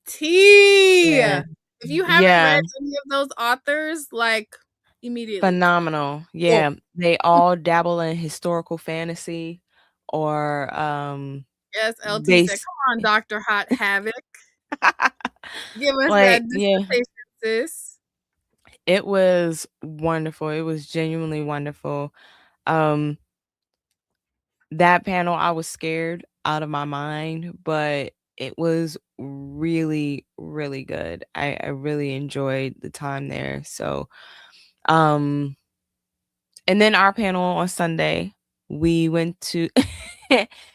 Tea. Yeah. If you haven't Yeah. read any of those authors, like immediately. Phenomenal. Oh, Yeah. They all dabble in historical fantasy or yes, LT said, base "Come on, Doctor Hot Havoc, give us that like yeah, dissertation, sis." it was wonderful. It was genuinely wonderful. Um that panel I was scared out of my mind, but it was really, really good. I really enjoyed the time there. So um and then our panel on Sunday, we went to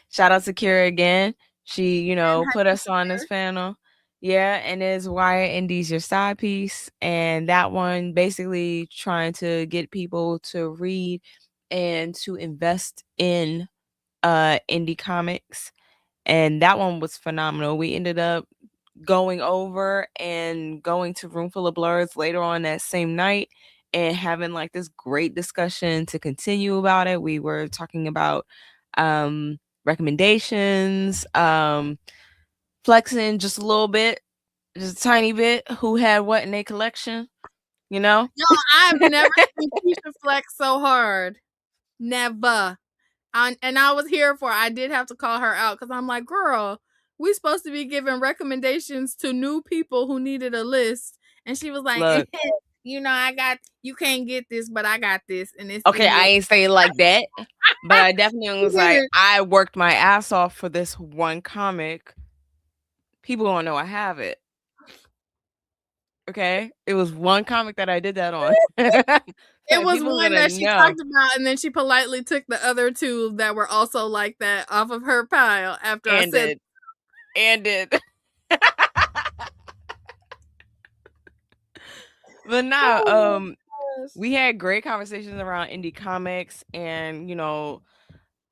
shout out to Kira again. She, put us on this panel. Yeah, and it's Why Are Indies Your Side Piece? And that one basically trying to get people to read and to invest in indie comics. And that one was phenomenal. We ended up going over and going to Roomful of Blurs later on that same night and having like this great discussion to continue about it. We were talking about recommendations, flexing just a little bit, just a tiny bit, who had what in their collection, you know? No, I've never seen Keisha flex so hard. Never. And I was here for. I did have to call her out because I'm like, girl, we supposed to be giving recommendations to new people who needed a list, and she was like, Look, I got. You can't get this, but I got this, and it's okay, in I this. ain't saying like that, but I definitely was like, I worked my ass off for this one comic. People don't know I have it. Okay, it was one comic that I did that on. It So was people one gonna that she know. talked about, and then she politely took the other two that were also like that off of her pile after I said. And did. But now, Oh, we had great conversations around indie comics and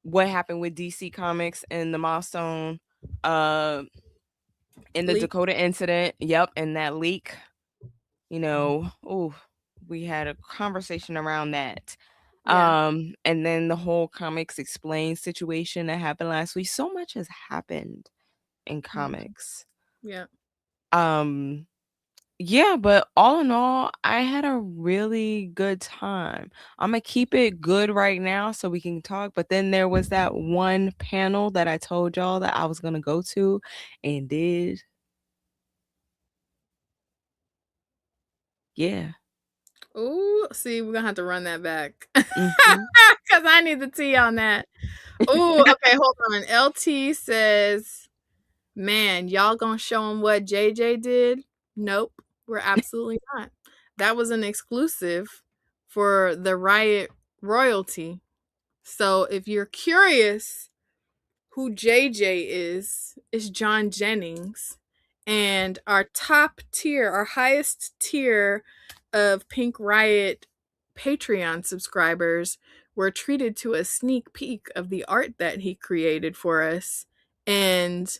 what happened with DC Comics and the milestone, in the leak. Dakota incident. Yep, and that leak. We had a conversation around that. Yeah. And then the whole Comics Explained situation that happened last week. So much has happened in comics. Yeah. Yeah, but all in all, I had a really good time. I'm gonna keep it good right now so we can talk. But then there was that one panel that I told y'all that I was gonna go to and did. Yeah. Ooh, see, we're gonna have to run that back Mhm. because I need the tea on that. Ooh, okay, hold on. LT says, "Man, y'all gonna show him what JJ did?" Nope, we're absolutely not. That was an exclusive for the Riot royalty. So if you're curious who JJ is, it's John Jennings. And our top tier, our highest tier of Pink Riot Patreon subscribers were treated to a sneak peek of the art that he created for us. And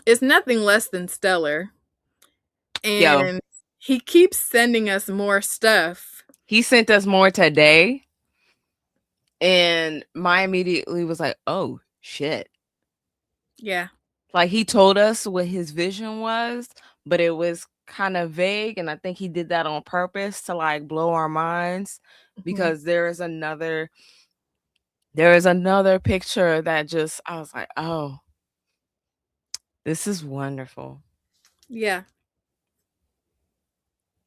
it's nothing less than stellar. Yo, And he keeps sending us more stuff. he sent us more today. And my immediately was like, oh shit. Yeah. Like he told us what his vision was, but it was kind of vague. And I think he did that on purpose to like blow our minds because there is another picture that just I was like, oh, this is wonderful. Yeah.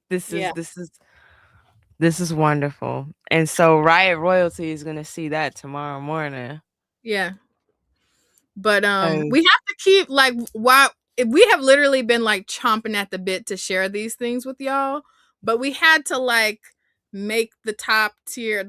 This is wonderful. And so Riot Royalty is gonna see that tomorrow morning. Yeah. But we have to keep like we have literally been like chomping at the bit to share these things with y'all, but we had to like make the top tier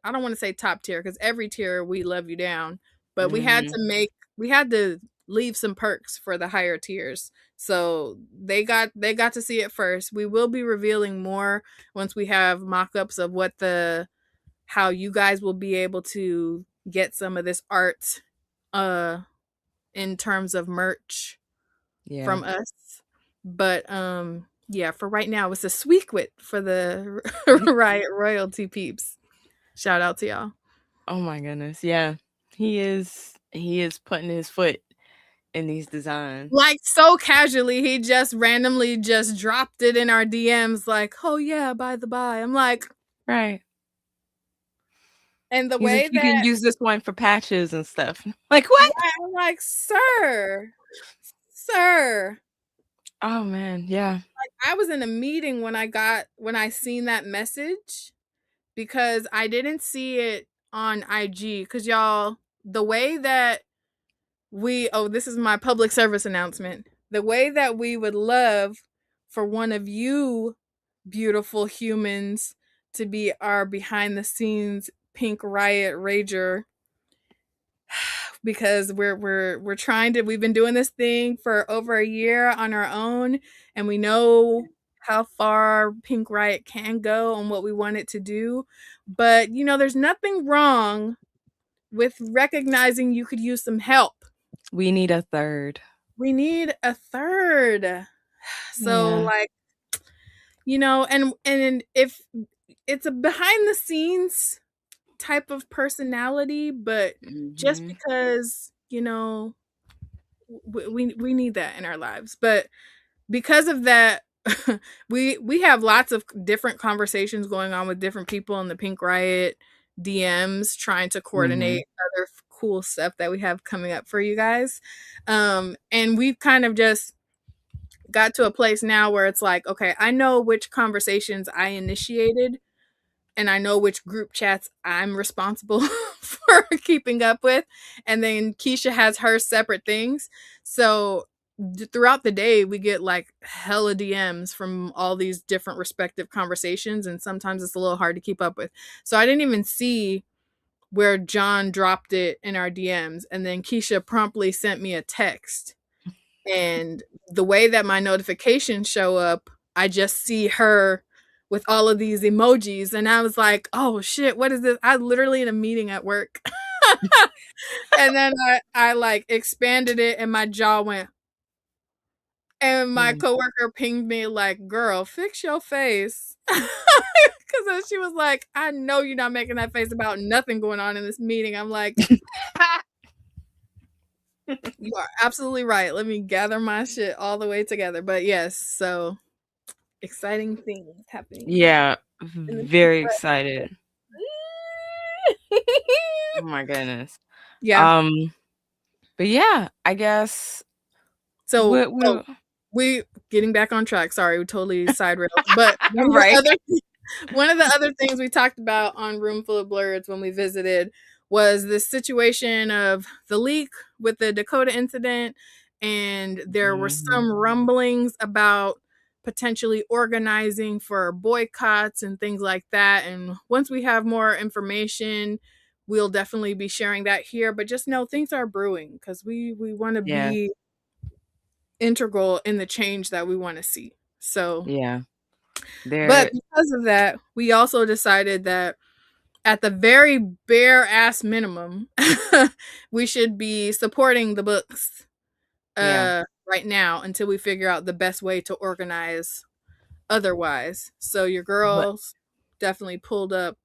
I don't want to say top tier because every tier we love you down, but we had to leave some perks for the higher tiers. So they got to see it first. We will be revealing more once we have mock-ups of how you guys will be able to get some of this art in terms of merch from us. But Yeah, for right now, it's a Sweetquit for the Riot royalty peeps. Shout out to y'all. Oh my goodness. Yeah. He is putting his foot in these designs. Like so casually, he just randomly just dropped it in our DMs, like, "Oh yeah, by the by." I'm like, Right. and the He's like, way you can that, use this one for patches and stuff. Like what? right, I'm like, sir. Oh man, yeah. I was in a meeting when I seen that message because I didn't see it on IG. Because y'all, the way that this is my public service announcement. The way that we would love for one of you beautiful humans to be our behind the scenes Pink Riot Rager, because we're trying to, we've been doing this thing for over a year on our own, and we know how far Pink Riot can go and what we want it to do. But there's nothing wrong with recognizing you could use some help. We need a third. We need a third. So Yeah. like, and if it's a behind the scenes type of personality, but just Mhm. because, we need that in our lives. But because of that, we have lots of different conversations going on with different people in the Pink Riot DMs, trying to Mhm. coordinate other cool stuff that we have coming up for you guys. And we've kind of just got to a place now where it's like, okay, I know which conversations I initiated, and I know which group chats I'm responsible for keeping up with. And then Keisha has her separate things. So throughout the day, we get like hella DMs from all these different respective conversations. And sometimes it's a little hard to keep up with. So I didn't even see where John dropped it in our DMs. And then Keisha promptly sent me a text. And the way that my notifications show up, I just see her with all of these emojis, and I was like, "Oh shit, what is this?" I literally in a meeting at work. And then I like expanded it and my jaw went, and my Mhm. coworker pinged me like, "Girl, fix your face." Cuz then she was like, "I know you're not making that face about nothing going on in this meeting." I'm like, "You are absolutely right. Let me gather my shit all the way together." But yes, so exciting things happening Yeah, in the very excited. secret. Oh my goodness. Yeah. Um, but yeah, I guess So, we we getting back on track. Sorry, we totally side railed. But right. one of the other things we talked about on Room Full of Blurs when we visited was this situation of the leak with the Dakota incident, and there were Mhm. some rumblings about potentially organizing for boycotts and things like that. And once we have more information, we'll definitely be sharing that here. But just know things are brewing, because we want to Yeah. be integral in the change that we want to see. So, Yeah. but There because of that, we also decided that at the very bare ass minimum, we should be supporting the books yeah. right now until we figure out the best way to organize otherwise. So your But girls definitely pulled up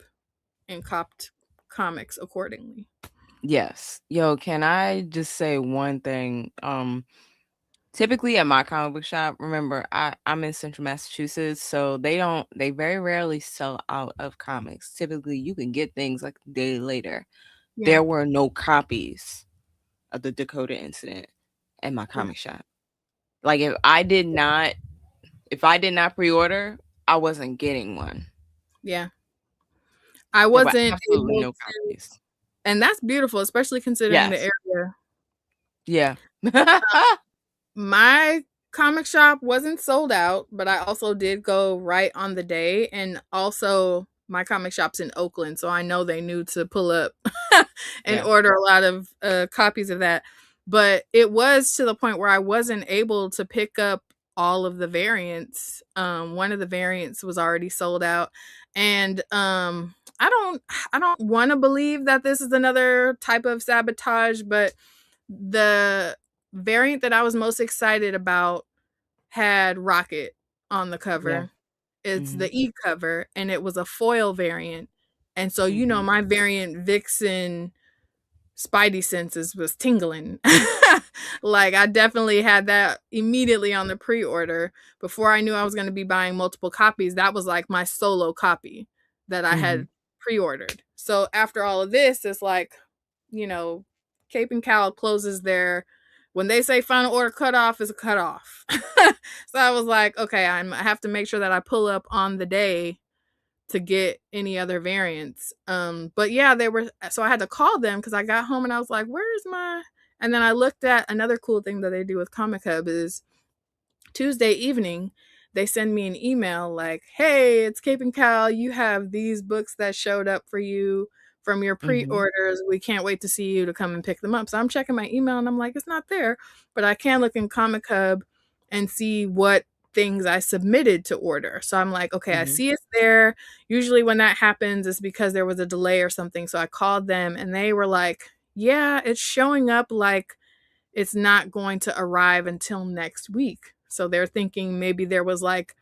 and copped comics accordingly. yes. Yo, can I just say one thing? Typically at my comic book shop, remember I'm in Central Massachusetts, so they very rarely sell out of comics. Typically you can get things like a day later. Yeah. There were no copies of the Dakota incident in my Yeah. comic shop. Like if I did not pre-order, I wasn't getting one. Yeah. I There were wasn't absolutely able no to, copies. and that's beautiful, especially considering the Yes. area. Yeah. My comic shop wasn't sold out, but I also did go right on the day. And also, my comic shop's in Oakland, so I know they knew to pull up and Yeah. order a lot of copies of that. But it was to the point where I wasn't able to pick up all of the variants. One of the variants was already sold out, and I don't want to believe that this is another type of sabotage, but the variant that I was most excited about had Rocket. on the Yeah. cover. It's Mhm. the E cover, and it was a foil variant. And so, Mhm. my variant Vixen spidey senses was tingling. Like, I definitely had that immediately on the pre-order. Before I knew I was going to be buying multiple copies, that was like my solo copy that I Mhm. had pre-ordered. So after all of this, it's like, you know, Cape and Cowl closes their, when they say final order cutoff is a cutoff. So I was like, okay, I have to make sure that I pull up on the day to get any other variants. But yeah, they were, so I had to call them because I got home and I was like, where's my, and then I looked at another cool thing that they do with Comic Hub is Tuesday evening, they send me an email like, hey, it's Cape and Cal. You have these books that showed up for you from your Mhm. pre-orders. We can't wait to see you to come and pick them up. So I'm checking my email and I'm like, it's not there. But I can look in Comic Hub and see what things I submitted to order. So I'm like, okay, I Mhm. see it's there. Usually when that happens, it's because there was a delay or something. So I called them and they were like, yeah, it's showing up like it's not going to arrive until next week. So they're thinking maybe there was like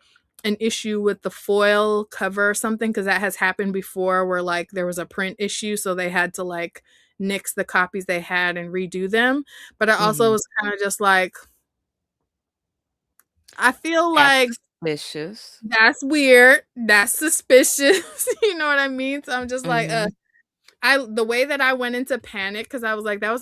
an issue with the foil cover or something, because that has happened before where like there was a print issue. So they had to like nix the copies they had and redo them. But I also Mhm. was kind of just like, I feel That's like suspicious. that's weird. That's suspicious. You know what I mean? So I'm just like, Mhm. the way that I went into panic, because I was like, that was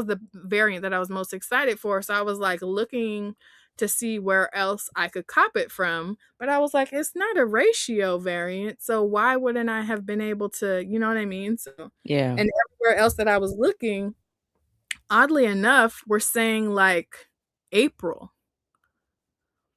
the variant that I was most excited for. So I was like looking to see where else I could cop it from. But I was like, it's not a ratio variant. So why wouldn't I have been able to, you know what I mean? So, Yeah. and everywhere else that I was looking, oddly enough, we're saying like April.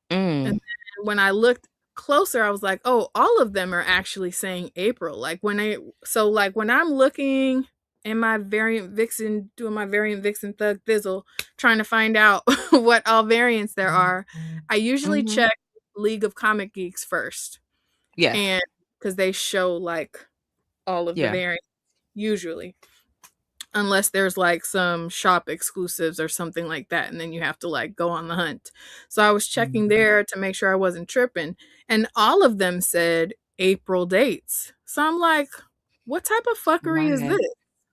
And Mm. then when I looked closer, I was like, oh, all of them are actually saying April. Like when I'm looking in my variant vixen, doing my variant vixen thug thizzle, trying to find out what all variants there are, I usually Mhm. check League of Comic Geeks first. Yes. And because they show like all of the Yeah. variants, usually unless there's like some shop exclusives or something like that, and then you have to like go on the hunt. So I was checking Mhm. there to make sure I wasn't tripping, and all of them said April dates. So I'm like, what type of fuckery is Why? this?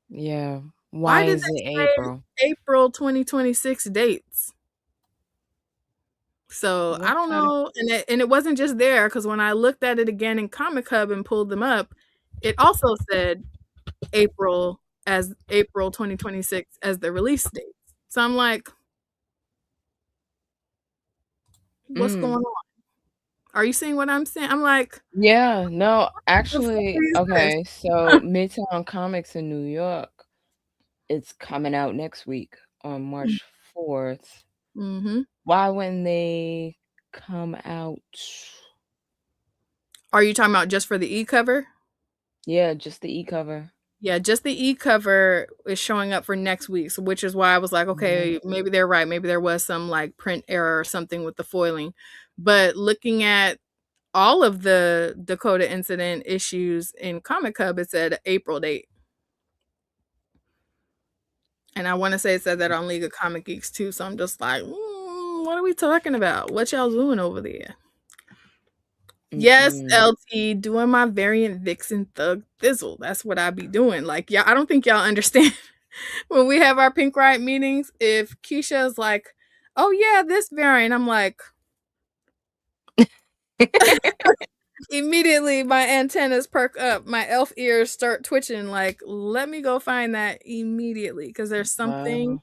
Yeah. Why Why did is it they April? say April 2026 dates? So I What don't kind of know, and it wasn't just there, because when I looked at it again in Comic Hub and pulled them up, it also said April 2026 as the release date. So I'm like, what's going Mm. on? Are you seeing what I'm saying? I'm like, Yeah, no, the fuck actually, is this? okay, so Midtown Comics in New York, it's coming out next week on March 4th. Mm-hmm. Why wouldn't they come out? Are you talking about just for the e-cover? Yeah, just the e-cover. Yeah, just the e-cover is showing up for next week, so which is why I was like, Mhm. okay, maybe they're right. Maybe there was some like print error or something with the foiling. But looking at all of the Dakota incident issues in Comic Hub, it said April date. And I want to say it said that on League of Comic Geeks too. So I'm just like, what are we talking about? What y'all doing over there? Yes, Mm-mm. LT, doing my variant Vixen Thug Thizzle. That's what I be doing. Like, yeah, I don't think y'all understand. When we have our Pink Riot meetings, if Keisha's like, oh yeah, this variant, I'm like, immediately my antennas perk up, my elf ears start twitching, like, let me go find that immediately. Because there's something Wow.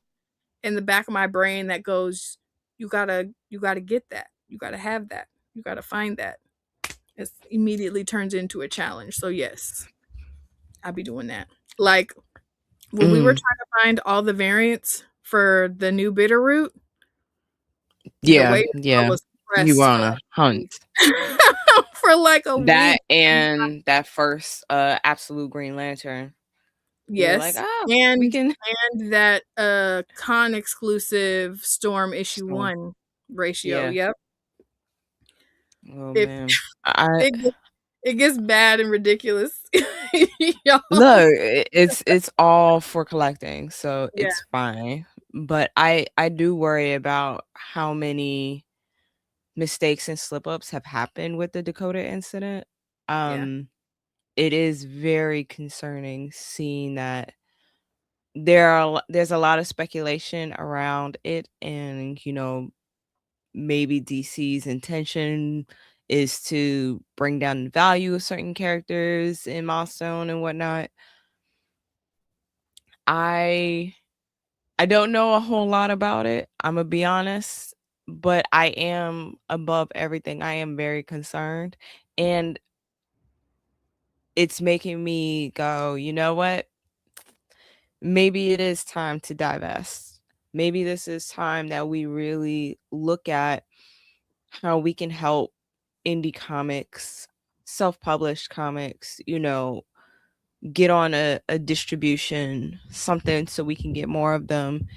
in the back of my brain that goes, you gotta get that. You gotta have that. You gotta find that. It immediately turns into a challenge. So yes, I'll be doing that. Like when we were Mm. trying to find all the variants for the new Bitterroot, the Yeah, wait yeah. was You were pressed on a hunt. for like a That week. and that first Absolute Green Lantern. You were like, Yes. "Oh, we And can." that con exclusive Storm issue So, 1 ratio. yeah. Yep. Oh It man. I it it gets bad and ridiculous. Y'all. No, it's all for collecting, so Yeah. it's fine. But I do worry about how many. mistakes and slip ups have happened with the Dakota incident. Yeah. Um, it is very concerning seeing that there's a lot of speculation around it, and maybe DC's intention is to bring down the value of certain characters in Milestone and whatnot. I I don't know a whole lot about it. I'm gonna be honest, but I am above everything. I am very concerned, and it's making me go, you know what? Maybe it is time to divest. Maybe this is time that we really look at how we can help indie comics, self-published comics, get on a distribution, something so we can get more of them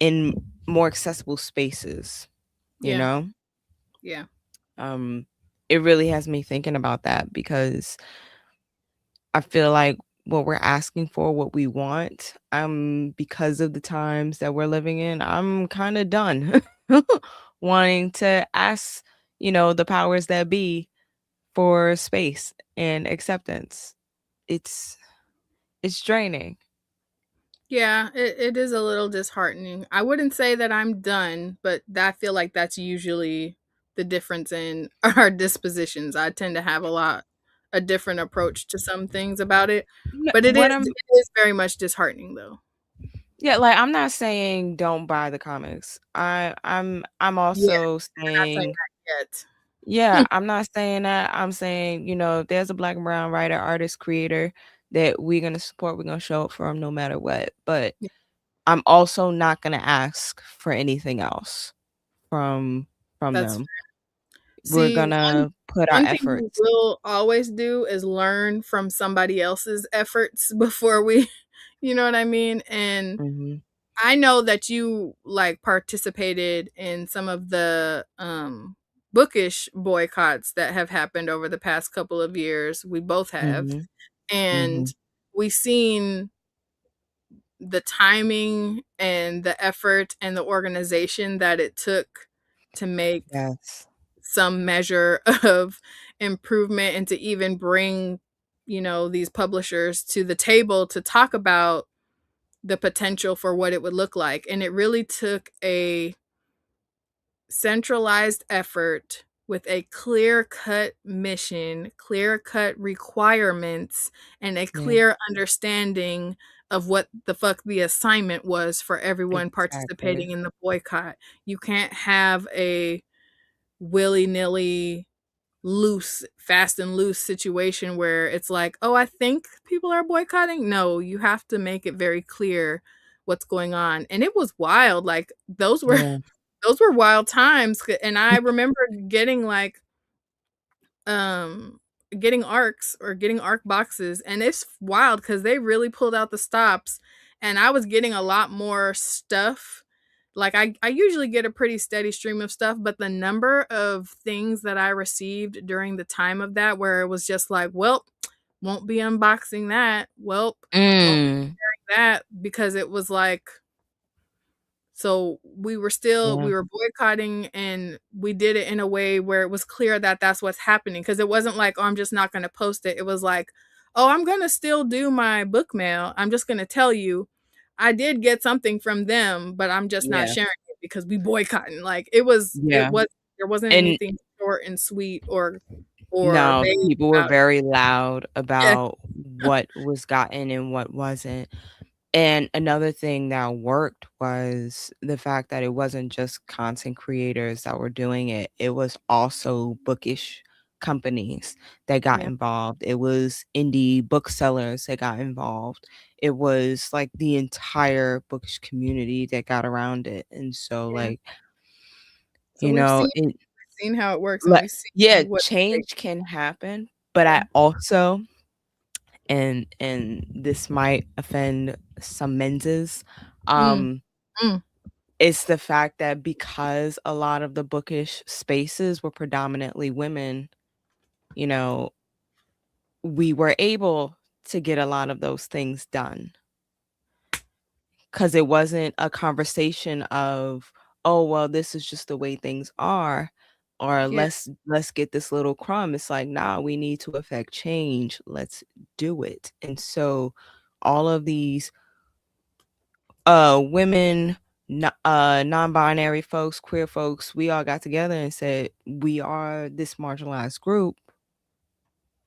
in more accessible spaces, you Yeah. know? Yeah. Um, it really has me thinking about that because I feel like what we're asking for, what we want, because of the times that we're living in, I'm kind of done wanting to ask, the powers that be for space and acceptance. It's it's draining. Yeah, it is a little disheartening. I wouldn't say that I'm done, but I feel like that's usually the difference in our dispositions. I tend to have a different approach to some things about it, but it is What I'm it is very much disheartening though. Yeah, like I'm not saying don't buy the comics. I'm Yeah, also we're not saying saying, that yeah, yet. I'm not saying that. I'm saying, if there's a black and brown writer, artist, creator that we're gonna support, we're gonna show up for them no matter what. But Yeah, I'm also not gonna ask for anything else from from that's them. We're see gonna put our one thing we efforts. will always do is learn from somebody else's efforts before we, you know what I mean? And Mhm. I know that you like participated in some of the bookish boycotts that have happened over the past couple of years. We both have. Mhm. And Mhm. we've seen the timing and the effort and the organization that it took to make Yes. some measure of improvement and to even bring, these publishers to the table to talk about the potential for what it would look like. And it really took a centralized effort with a clear cut mission, clear cut requirements, and a Yeah. clear understanding of what the fuck the assignment was for everyone participating Exactly. in the boycott. You can't have a willy nilly fast and loose situation where it's like, oh, I think people are boycotting. No, you have to make it very clear what's going on. And it was wild. Like those were Yeah. those were wild times. And I remember getting like um getting arcs or getting arc boxes, and it's wild because they really pulled out the stops, and I was getting a lot more stuff. Like I usually get a pretty steady stream of stuff, but the number of things that I received during the time of that where it was just like, well, won't be unboxing that, well, won't be Mm. sharing that, because it was like, so we Yeah. were boycotting, and we did it in a way where it was clear that that's what's happening, because it wasn't like, oh, I'm just not going to post it. It was like, oh, I'm going to still do my book mail. I'm just going to tell you I did get something from them, but I'm just not Yeah. sharing it because we boycotting. Like it Yeah. was there wasn't And anything short and sweet or no, vague people were about very loud yeah, about what was gotten and what wasn't. And another thing that worked was the fact that it wasn't just content creators that were doing it. It was also bookish companies that got yeah, involved. It was indie booksellers that got involved. It was like the entire bookish community that got around it. And so yeah. like, So it we've seen how it works, and like we've seen yeah, what it takes. change can happen, but Yeah. I also, and this might offend some menses, Mm, um, mm, it's the fact that because a lot of the bookish spaces were predominantly women, you know, we were able to get a lot of those things done because it wasn't a conversation of, oh, well, this is just the way things are. or Yeah. let's get this little crumb. It's like, nah, we need to affect change. Let's do it. And so all of these women, non-binary folks, queer folks, we all got together and said, we are this marginalized group.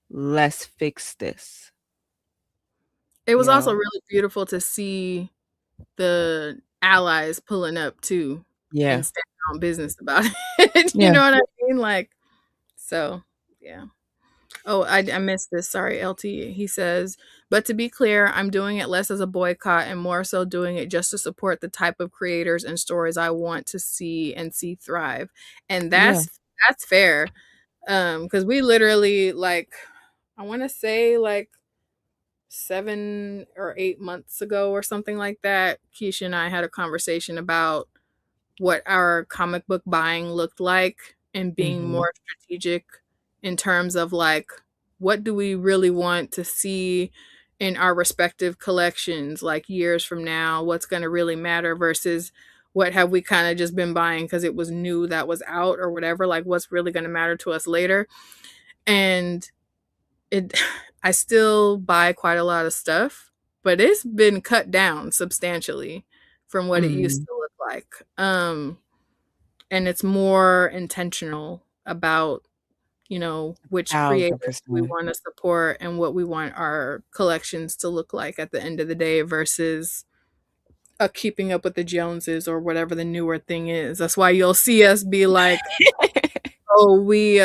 Let's fix this. It was You also know? really beautiful to see the allies pulling up too Yeah. and standing on business about it. You Yeah. know what I mean? Like, so yeah. Oh, I missed this. Sorry, LT. He says, but to be clear, I'm doing it less as a boycott and more so doing it just to support the type of creators and stories I want to see and see thrive. And Yeah. that's fair. Because we literally, like, I want to say like 7 or 8 months ago or something like that, Keisha and I had a conversation about what our comic book buying looked like and being Mhm. more strategic in terms of like what do we really want to see in our respective collections like years from now, what's going to really matter versus what have we kind of just been buying because it was new that was out or whatever, like what's really going to matter to us later. And it I still buy quite a lot of stuff, but it's been cut down substantially from what it used Mhm. to look like. And it's more intentional about, which creators we 1,000%. want to support and what we want our collections to look like at the end of the day versus a keeping up with the Joneses or whatever the newer thing is. That's why you'll see us be like, oh, we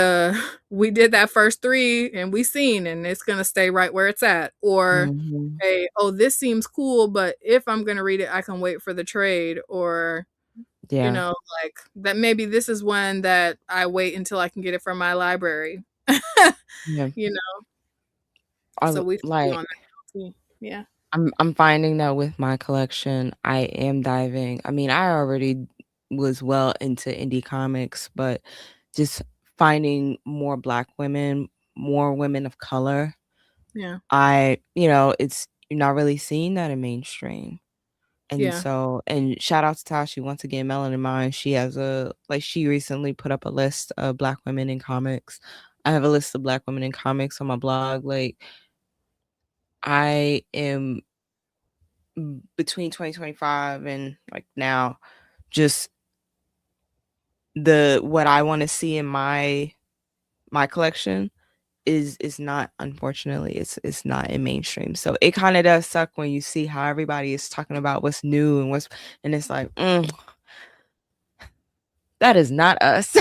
did that first 3 and we seen and it's gonna stay right where it's at. Or Mhm. hey, oh, this seems cool, but if I'm gonna read it, I can wait for the trade. Or, Yeah. like that maybe this is one that I wait until I can get it from my library. Yeah. You know, I so we feel you like on that too. Yeah. I'm finding that with my collection, I am diving. I mean, I already was well into indie comics, but just finding more Black women, more women of color. Yeah. It's you're not really seeing that in mainstream. And Yeah. so, and shout out to Tashi once again, Melanin Mind. She has she recently put up a list of Black women in comics. I have a list of Black women in comics on my blog. Like, I am between 2025 and like now, just what I want to see in my collection is not, unfortunately, it's not in mainstream. So it kind of does suck when you see how everybody is talking about what's new and it's like, that is not us.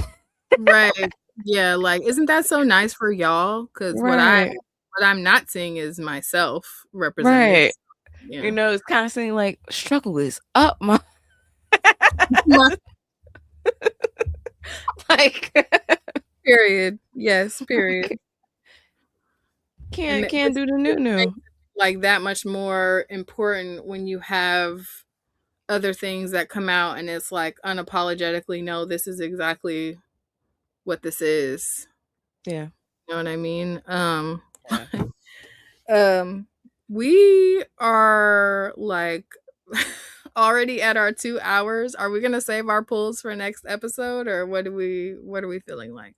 Right. Yeah, like isn't that so nice for y'all? Cuz Right. what I'm not seeing is myself represented. Right. Yeah. It's kind of saying like struggle is up my like Period. Yes, period. And can't do the new. makes it like that much more important when you have other things that come out and it's like unapologetically, no, this is exactly what this is. Yeah. You know what I mean? Yeah. Um, we are like already at our 2 hours. Are we gonna save our pulls for next episode, or what are we feeling like?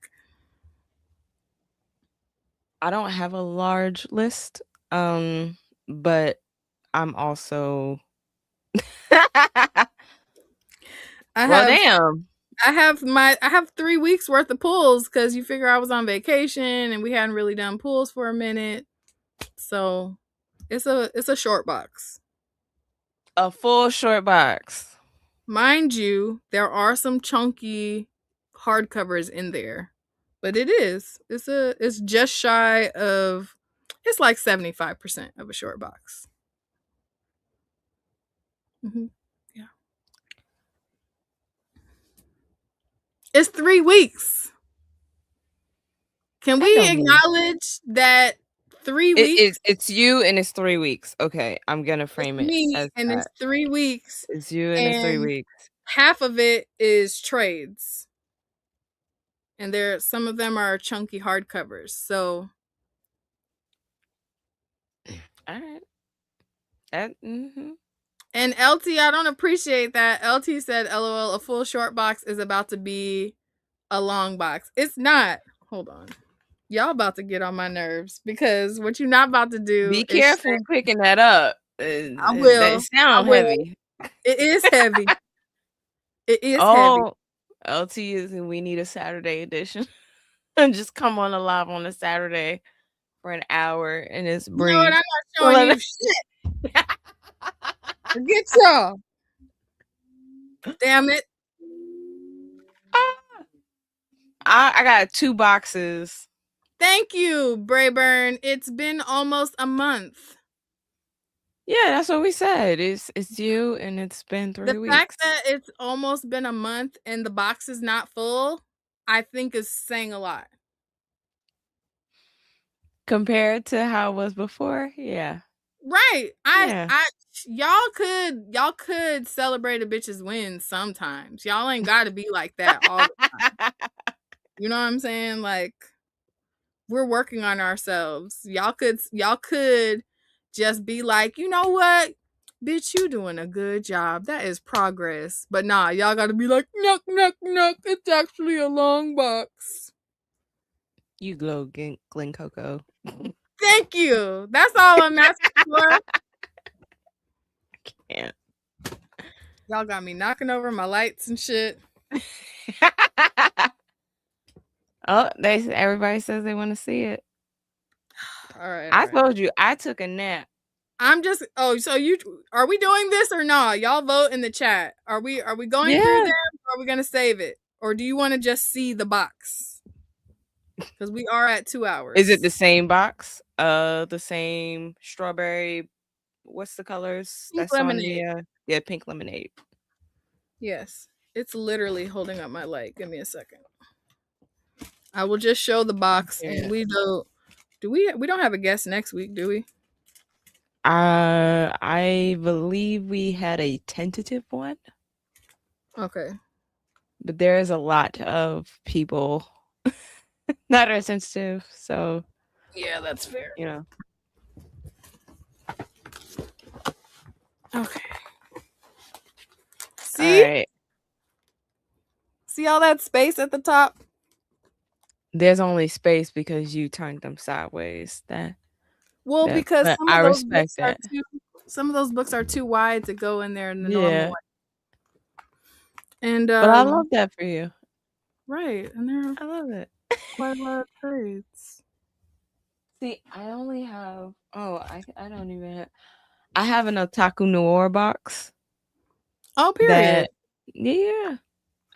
I don't have a large list, but I'm also I well, have damn. I have 3 weeks worth of pulls because you figure I was on vacation and we hadn't really done pulls for a minute. So it's a short box. A full short box. Mind you, there are some chunky hardcovers in there. But it's just shy of it's like 75% of a short box. Hmm. Yeah. It's 3 weeks. Can That we don't mean acknowledge that 3 weeks it's you and it's 3 weeks. Okay, I'm gonna it's frame it me as and it's that. 3 weeks It's you and it's 3 and weeks. half of it is trades. And some of them are chunky hardcovers. So All right. That mhm. and LT, I don't appreciate that. LT said, LOL, a full short box is about to be a long box. It's not. Hold on. Y'all about to get on my nerves because what you're not about to do Be is careful picking that up. I That will. I sound will. heavy. It is heavy. It is heavy. Oh, LT is and we need a Saturday edition. And just come on live on a Saturday for an hour and just You know what? I'm bring not showing you shit. Forget y'all. Damn it. I got 2 boxes. Thank you, Brayburn. It's been almost a month. Yeah, that's what we said. It's you and it's been 3 The weeks. fact that it's almost been a month and the box is not full, I think is saying a lot. Compared to how it was before, yeah. Right. Yeah. Y'all could celebrate a bitch's win sometimes. Y'all ain't gotta be like that all the time. You know what I'm saying? Like, we're working on ourselves. Y'all could just be like, you know what? Bitch, you doing a good job. That is progress. But nah, y'all gotta be like, nuck, nuck, nuck. It's actually a long box. You glow, Glen Coco. Thank you. That's all I'm asking for. Yeah. Y'all got me knocking over my lights and shit. Oh, everybody says they want to see it. All right. I told you I took a nap. I'm just so are we doing this or not? Y'all vote in the chat. Are we going through them or are we gonna save it? Or do you want to just see the box? Because we are at 2 hours. Is it the same box? The same strawberry. What's the colors? Pink That's lemonade. on the pink lemonade. Yes. It's literally holding up my light. Give me a second. I will just show the box and we don't have a guest next week, do we? I believe we had a tentative one. Okay. But there is a lot of people that are sensitive, so yeah, that's fair. You know. Okay. See? All right. See all that space at the top? There's only space because you turned them sideways. Because I respect that. Some of those books are too wide to go in there in the normal way. And but I love that for you. Right. And I love it. Quite a lot of trades. See, I only have I don't even have I have an Otaku Noir box. Oh, period. Yeah.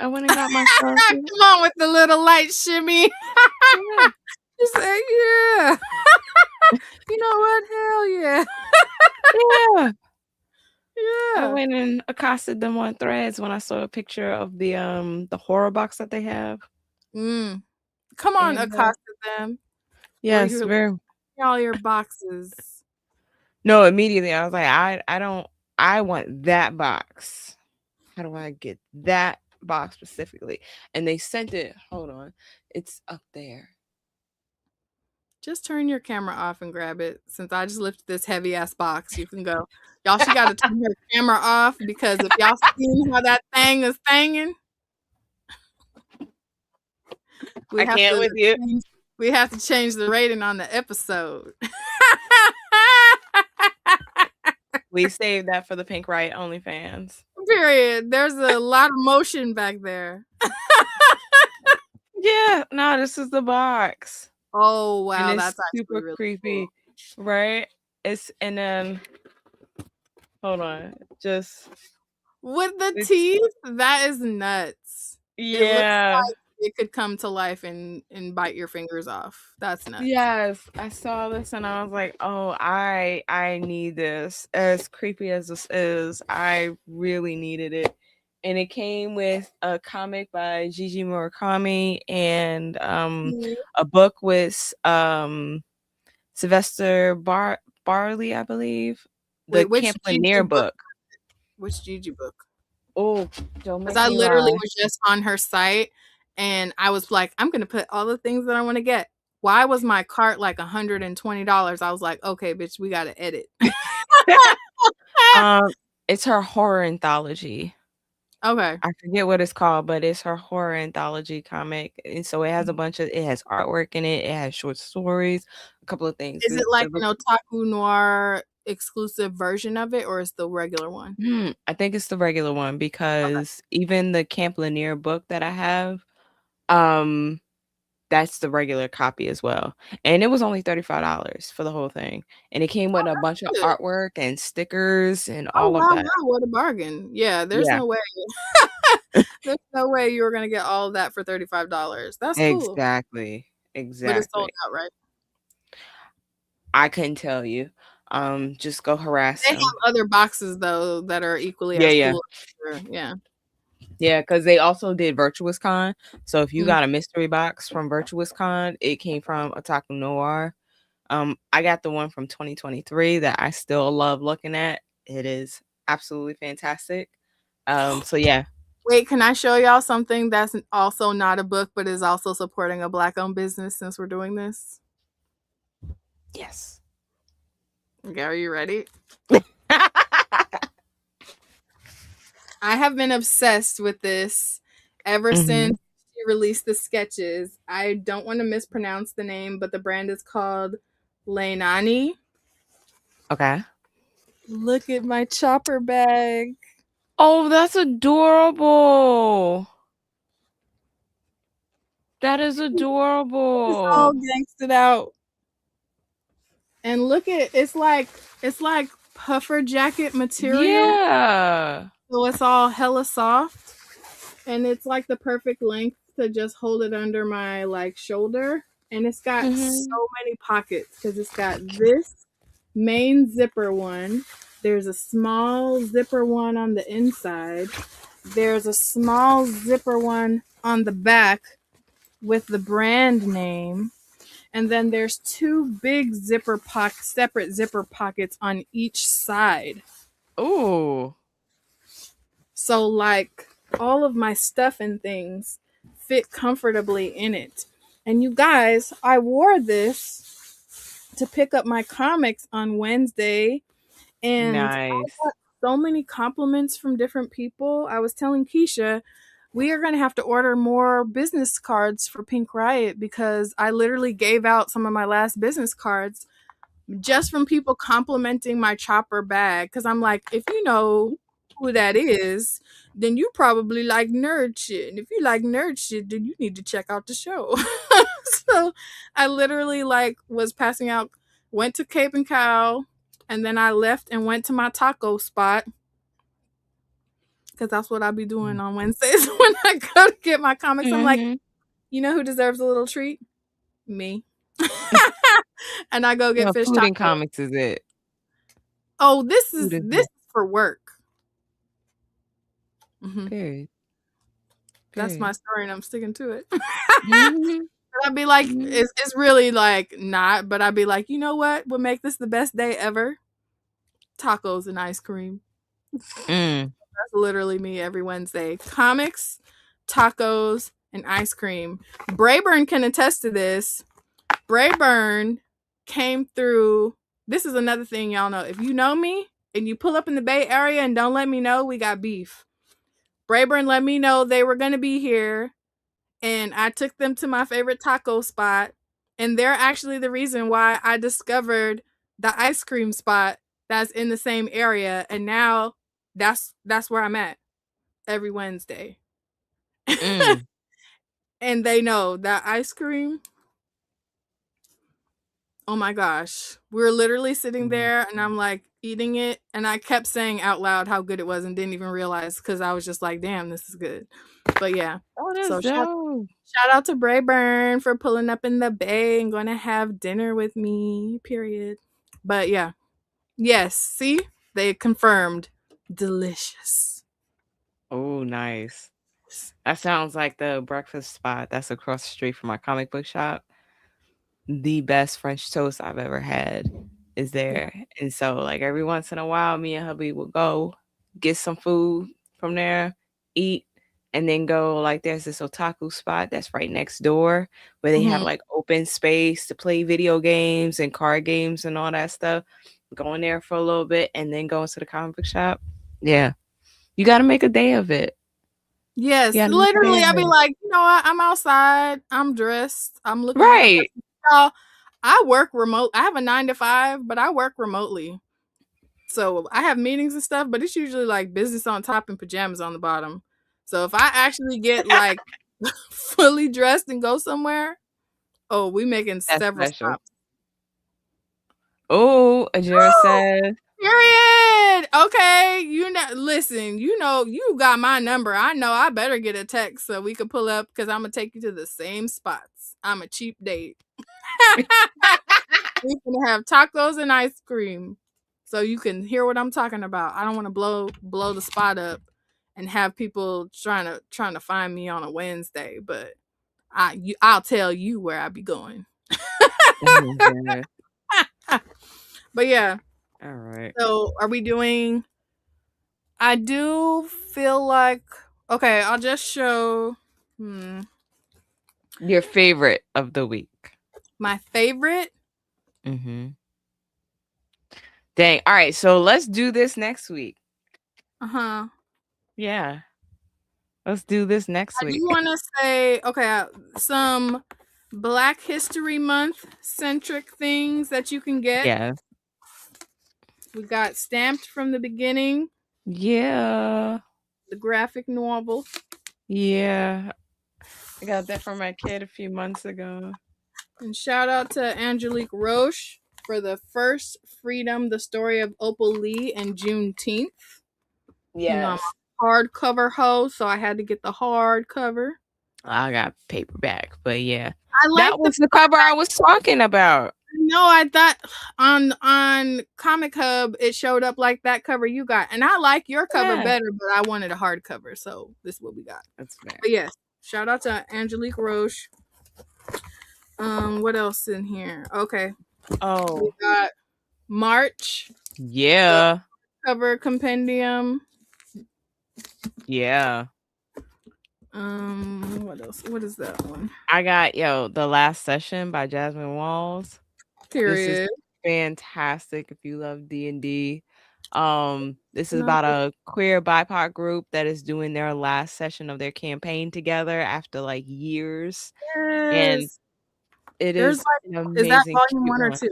I went and got myself. Come on with the little light shimmy. Yeah. You say, yeah. You know what? Hell yeah. Yeah. Yeah. I went and accosted them on Threads when I saw a picture of the horror box that they have. Come on, accosted them. Yes, very. All your boxes. No, immediately I was like, I want that box. How do I get that box specifically? And they sent it. Hold on. It's up there. Just turn your camera off and grab it. Since I just lifted this heavy ass box, you can go. Y'all, she got to turn her camera off because if y'all seen how that thing is hanging, I can't with you. We have to change the rating on the episode. We saved that for the Pink Riot OnlyFans. Period. There's a lot of motion back there. Yeah, no, this is the box. Oh wow, and that's super really creepy, cool. right? And then hold on, just with the teeth. That is nuts. Yeah, it looks like it could come to life and bite your fingers off. That's nuts. Yes, I saw this and I was like, oh, I need this. As creepy as this is, I really needed it. And it came with a comic by Gigi Murakami and a book with Sylvester Barley, I believe. The Camp Lanier book. Which Gigi book? Oh, don't make me I literally lie. was just on her site and I was like, I'm gonna put all the things that I want to get. Why was my cart like $120? I was like, okay, bitch, we gotta edit. It's her horror anthology. Okay. I forget what it's called, but it's her horror anthology comic, and so it has a bunch of it has artwork in it, it has short stories, a couple of things. Is it like The an otaku noir exclusive version of it, or is the regular one? I think it's the regular one Okay. because even the Camp Lanier book that I have, um, that's the regular copy as well, and it was only $35 for the whole thing, and it came with a bunch of Good. artwork and stickers and Oh all of wow, that. wow, what a bargain. Yeah, there's Yeah, no way. There's no way you were gonna get all of that for $35. That's cool. exactly, But it's sold exactly. out, right? I couldn't tell you. Just go harass They have them. other boxes though that are equally Yeah, as yeah. cool. Sure. Yeah. Yeah, because they also did Virtuous Con. So if you Mm. got a mystery box from Virtuous Con, it came from Otaku Noir. I got the one from 2023 that I still love looking at. It is absolutely fantastic. So yeah. Wait, can I show y'all something that's also not a book, but is also supporting a Black-owned business since we're doing this? Yes. Okay, are you ready? I have been obsessed with this ever hmm since she released the sketches. I don't want to mispronounce the name, but the brand is called Leinani. Okay. Look at my chopper bag. Oh, that's adorable. That is It's all adorable. gangsted out. And look at it's like puffer jacket material. Yeah. So it's all hella soft. And it's like the perfect length to just hold it under my like shoulder. And it's got hmm so many pockets because it's got this main zipper one. There's a small zipper one on the inside. There's a small zipper one on the back with the brand name. And then there's two big separate zipper pockets on each side. Ooh. So like all of my stuff and things fit comfortably in it. And you guys, I wore this to pick up my comics on Wednesday, and I Nice. got so many compliments from different people. I was telling Keisha we are going to have to order more business cards for Pink Riot because I literally gave out some of my last business cards just from people complimenting my chopper bag. Because I'm like, if you know who that is, then you probably like nerd shit. And if you like nerd shit, then you need to check out the show. So I literally like was passing out, went to Cape and Cow, and then I left and went to my taco spot because that's what I'll be doing on Wednesdays when I go to get my comics. I'm like, hmm you know who deserves a little treat? Me. And I go get Yeah, fish food and tacos. comics is it. Oh, this Food is is this it. is for work. Hmm. Period. That's my Period. story, and I'm sticking to it. Mhm. But I'd be like, Mhm. it's really like not, but I'd be like, you know what would make this the best day ever? Tacos and ice cream. Mm. That's literally me every Wednesday. Comics, tacos, and ice cream. Brayburn can attest to this. Brayburn came through. This is another thing y'all know. If you know me and you pull up in the Bay Area and don't let me know, we got beef. Brayburn let me know they were going to be here, and I took them to my favorite taco spot. And they're actually the reason why I discovered the ice cream spot that's in the same area. And now that's where I'm at every Wednesday. Mm. And they know that ice cream. Oh my gosh. We were literally sitting Mhm. there and I'm like eating it. And I kept saying out loud how good it was and didn't even realize because I was just like, damn, this is good. But yeah. Oh, that's So dope. shout out to Brayburn for pulling up in the Bay and going to have dinner with me, period. But yeah. Yes. See? They confirmed. Delicious. Oh, nice. That sounds like the breakfast spot that's across the street from my comic book shop. The best French toast I've ever had is Yeah. there. And so, like, every once in a while, me and hubby will go get some food from there, eat, and then go. Like, there's this otaku spot that's right next door where they have Mhm. like open space to play video games and card games and all that stuff. Go in there for a little bit and then go into the comic book shop. Yeah. You got to make a day of it. Yes, You literally, I'd be understand? like, you know what? I'm outside. I'm dressed. I'm looking like a Right. person. Y'all, I work remote. I have a 9 to 5, but I work remotely. So I have meetings and stuff, but it's usually like business on top and pajamas on the bottom. So if I actually get like fully dressed and go somewhere, oh, we making That's several special. stops. Oh, Ajira Oh, says, period. Okay, you know, listen, you know, you got my number. I know I better get a text so we can pull up because I'm gonna take you to the same spots. I'm a cheap date. We're gonna have tacos and ice cream, so you can hear what I'm talking about. I don't want to blow the spot up and have people trying to find me on a Wednesday, but I'll tell you where I be going. oh my goodness. But yeah, All right. so are we doing? I do feel like okay. I'll just show Your favorite of the week. my favorite. Mm-hmm. Dang. All right. So let's do this next week. Uh-huh. Yeah. Let's do this next I do week. want to say okay, some Black History Month centric things that you can get. Yeah. We got Stamped from the Beginning, Yeah. the graphic novel. Yeah. I got that from my kid a few months ago. And shout out to Angelique Roche for the first Freedom, the story of Opal Lee and Juneteenth. You know, I'm Yes. a hardcover hoe, so I had to get the hardcover. I got paperback, but yeah. I like That was the cover I was talking about. No, I thought on Comic Hub it showed up like that cover you got, and I like your cover Yeah. better, but I wanted a hardcover, so this is what we got. That's fair. But yes, shout out to Angelique Roche. What else in here? Okay, we Oh. got March Yeah. cover compendium. Yeah. What else? What is that one? I got The Last Session by Jasmine Walls. This is Period. fantastic if you love D&D. This is about a queer BIPOC group that is doing their last session of their campaign together after like years. And Yes. it There's is like, an is that amazing volume cute 1 or one. 2?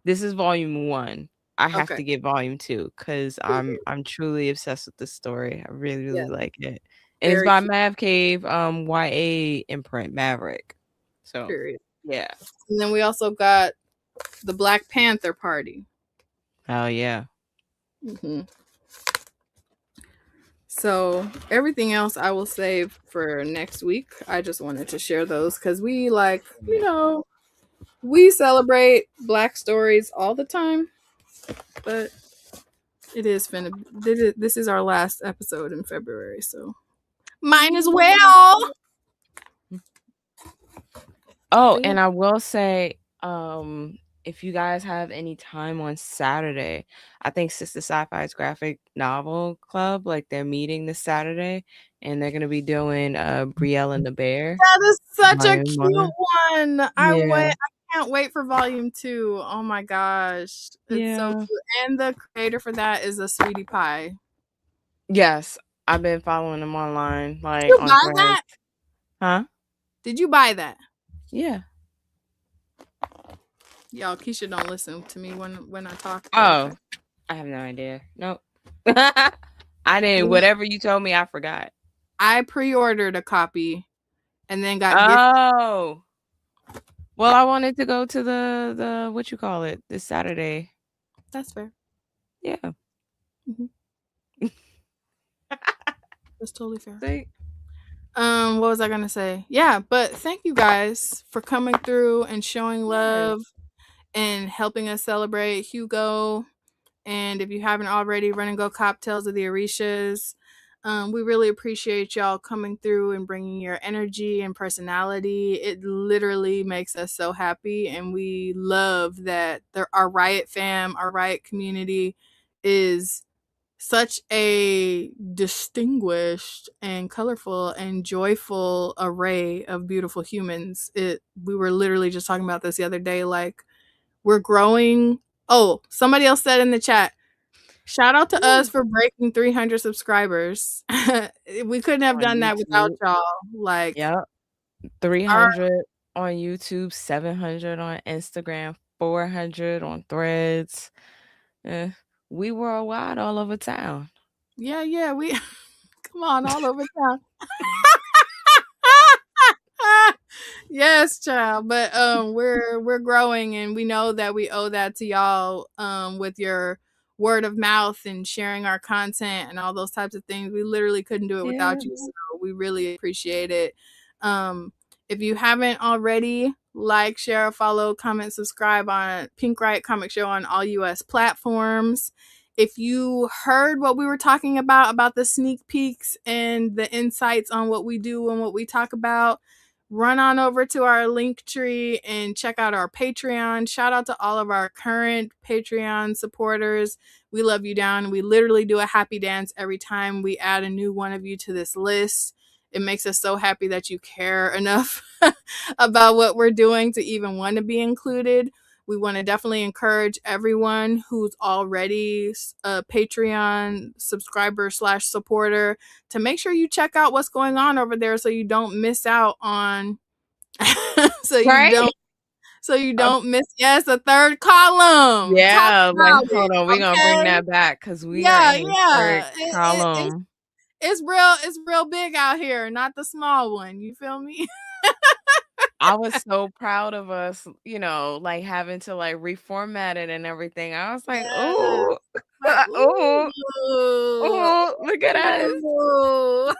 This is volume 1. I have Okay. to get volume 2 because I'm truly obsessed with this story. I really, really Yes. like it. And it's Very by cute. Mav Cave, YA imprint Maverick. So Period. yeah. And then we also got the Black Panther Party. Oh yeah. So everything else I will save for next week. I just wanted to share those because we like, you know, we celebrate Black stories all the time, but it is finna. This is our last episode in February, so might as well. Oh, and I will say, if you guys have any time on Saturday, I think Sister Sci-Fi's graphic novel club, like they're meeting this Saturday, and they're gonna be doing Brielle and the Bear. That is such a Volume cute 1. one. Yeah. I can't wait for volume 2. Oh my gosh. It's so Yeah. cute. And the creator for that is a sweetie pie. Yes, I've been following them online, like You on buy Threads. that? Huh? Did you buy that? Yeah. Y'all, Keisha don't listen to me when I talk. Oh, okay. I have no idea. Nope. I didn't. Whatever you told me, I forgot. I pre-ordered a copy and then got Oh. Well, I wanted to go to the what you call it this Saturday. That's fair. Yeah. Mm-hmm. That's totally fair. See? What was I gonna say? Yeah, but thank you guys for coming through and showing love and helping us celebrate Hugo. And if you haven't already, Run and Go Cocktails of the Orishas. We really appreciate y'all coming through and bringing your energy and personality. It literally makes us so happy, and we love that our Riot fam, our Riot community, is such a distinguished and colorful and joyful array of beautiful humans. We were literally just talking about this the other day. Like, we're growing. Oh, somebody else said in the chat, Shout out to us for breaking 300 subscribers. We couldn't have On done that without YouTube. y'all. Like, Yep. 300 on YouTube, 700 on Instagram, 400 on Threads. Eh, we worldwide all over town. yeah, we come on, all over town. Yes, child. But we're growing, and we know that we owe that to y'all with your word of mouth and sharing our content and all those types of things. We literally couldn't do it without you. So we really appreciate it. If you haven't already, like, share, follow, comment, subscribe on Pink Riot Comic Show on all US platforms. If you heard what we were talking about the sneak peeks and the insights on what we do and what we talk about, run on over to our linktree and check out our Patreon. Shout out to all of our current Patreon supporters. We love you down. We literally do a happy dance every time we add a new one of you to this list. It makes us so happy that you care enough about what we're doing to even want to be included. We want to definitely encourage everyone who's already a Patreon subscriber / supporter to make sure you check out what's going on over there so you don't miss out on so you don't miss a third column. Top Yeah, like knowledge, hold on, we're gonna bring okay? that back because we are Yeah, in the third yeah. column. It's real big out here, not the small one. You feel me? I was so proud of us, like having to like reformat it and everything. I was like, Yes. oh, Like, oh, ooh. oh, look at us. Ooh.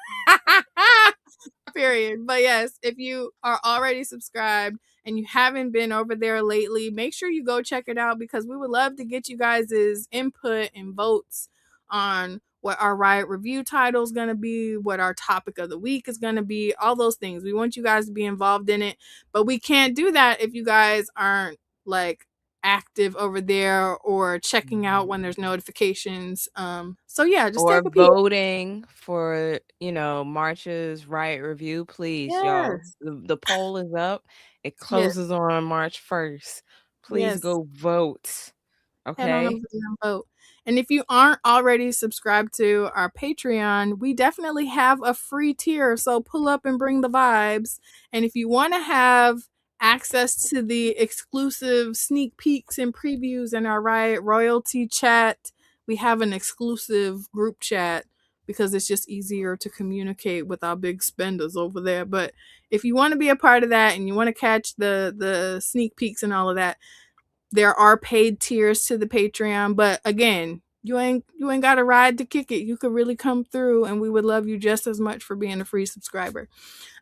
Period. But yes, if you are already subscribed and you haven't been over there lately, make sure you go check it out because we would love to get you guys' input and votes on what our Riot review title is going to be, what our topic of the week is going to be, all those things. We want you guys to be involved in it, but we can't do that if you guys aren't like active over there or checking out when there's notifications. So yeah, just Or take a peek. voting for, March's Riot Review, please, y'all. Yes. The poll is up. It Yes. closes on March 1st. Please Yes. go vote. Head on Okay? over there and vote. And if you aren't already subscribed to our Patreon, we definitely have a free tier. So pull up and bring the vibes. And if you want to have access to the exclusive sneak peeks and previews in our Riot Royalty chat, we have an exclusive group chat because it's just easier to communicate with our big spenders over there. But if you want to be a part of that and you want to catch the sneak peeks and all of that, there are paid tiers to the Patreon, but again, you ain't got to ride to kick it. You could really come through, and we would love you just as much for being a free subscriber.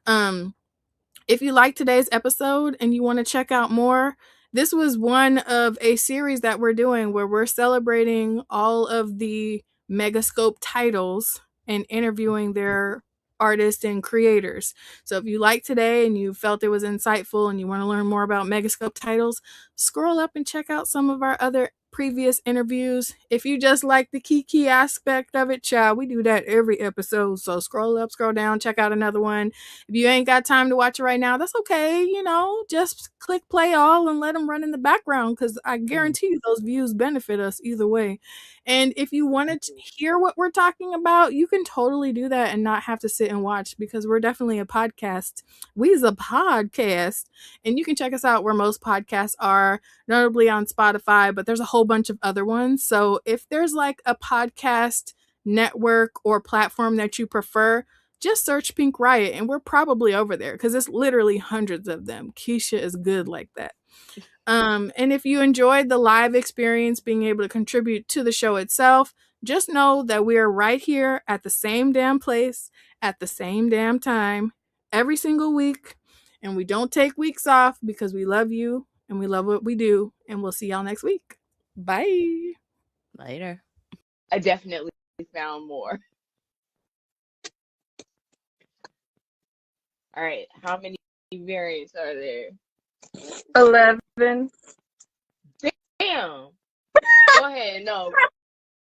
If you like today's episode and you want to check out more, this was one of a series that we're doing where we're celebrating all of the Megascope titles and interviewing their artists and creators. So if you like today and you felt it was insightful and you want to learn more about Megascope titles, scroll up and check out some of our other previous interviews. If you just like the key aspect of it, child, we do that every episode. So scroll up, scroll down, check out another one. If you ain't got time to watch it right now, that's okay. Just click play all and let them run in the background because I guarantee you those views benefit us either way. And if you want to hear what we're talking about, you can totally do that and not have to sit and watch because we're definitely a podcast. We's a podcast. And you can check us out where most podcasts are, notably on Spotify, but there's a whole bunch of other ones. So if there's like a podcast network or platform that you prefer, just search Pink Riot and we're probably over there because it's literally hundreds of them. Keisha is good like that. And if you enjoyed the live experience, being able to contribute to the show itself, just know that we are right here at the same damn place at the same damn time every single week. And we don't take weeks off because we love you and we love what we do. And we'll see y'all next week. Bye. Later. I definitely found more. All right. How many variants are there? 11. Damn. Go ahead. No.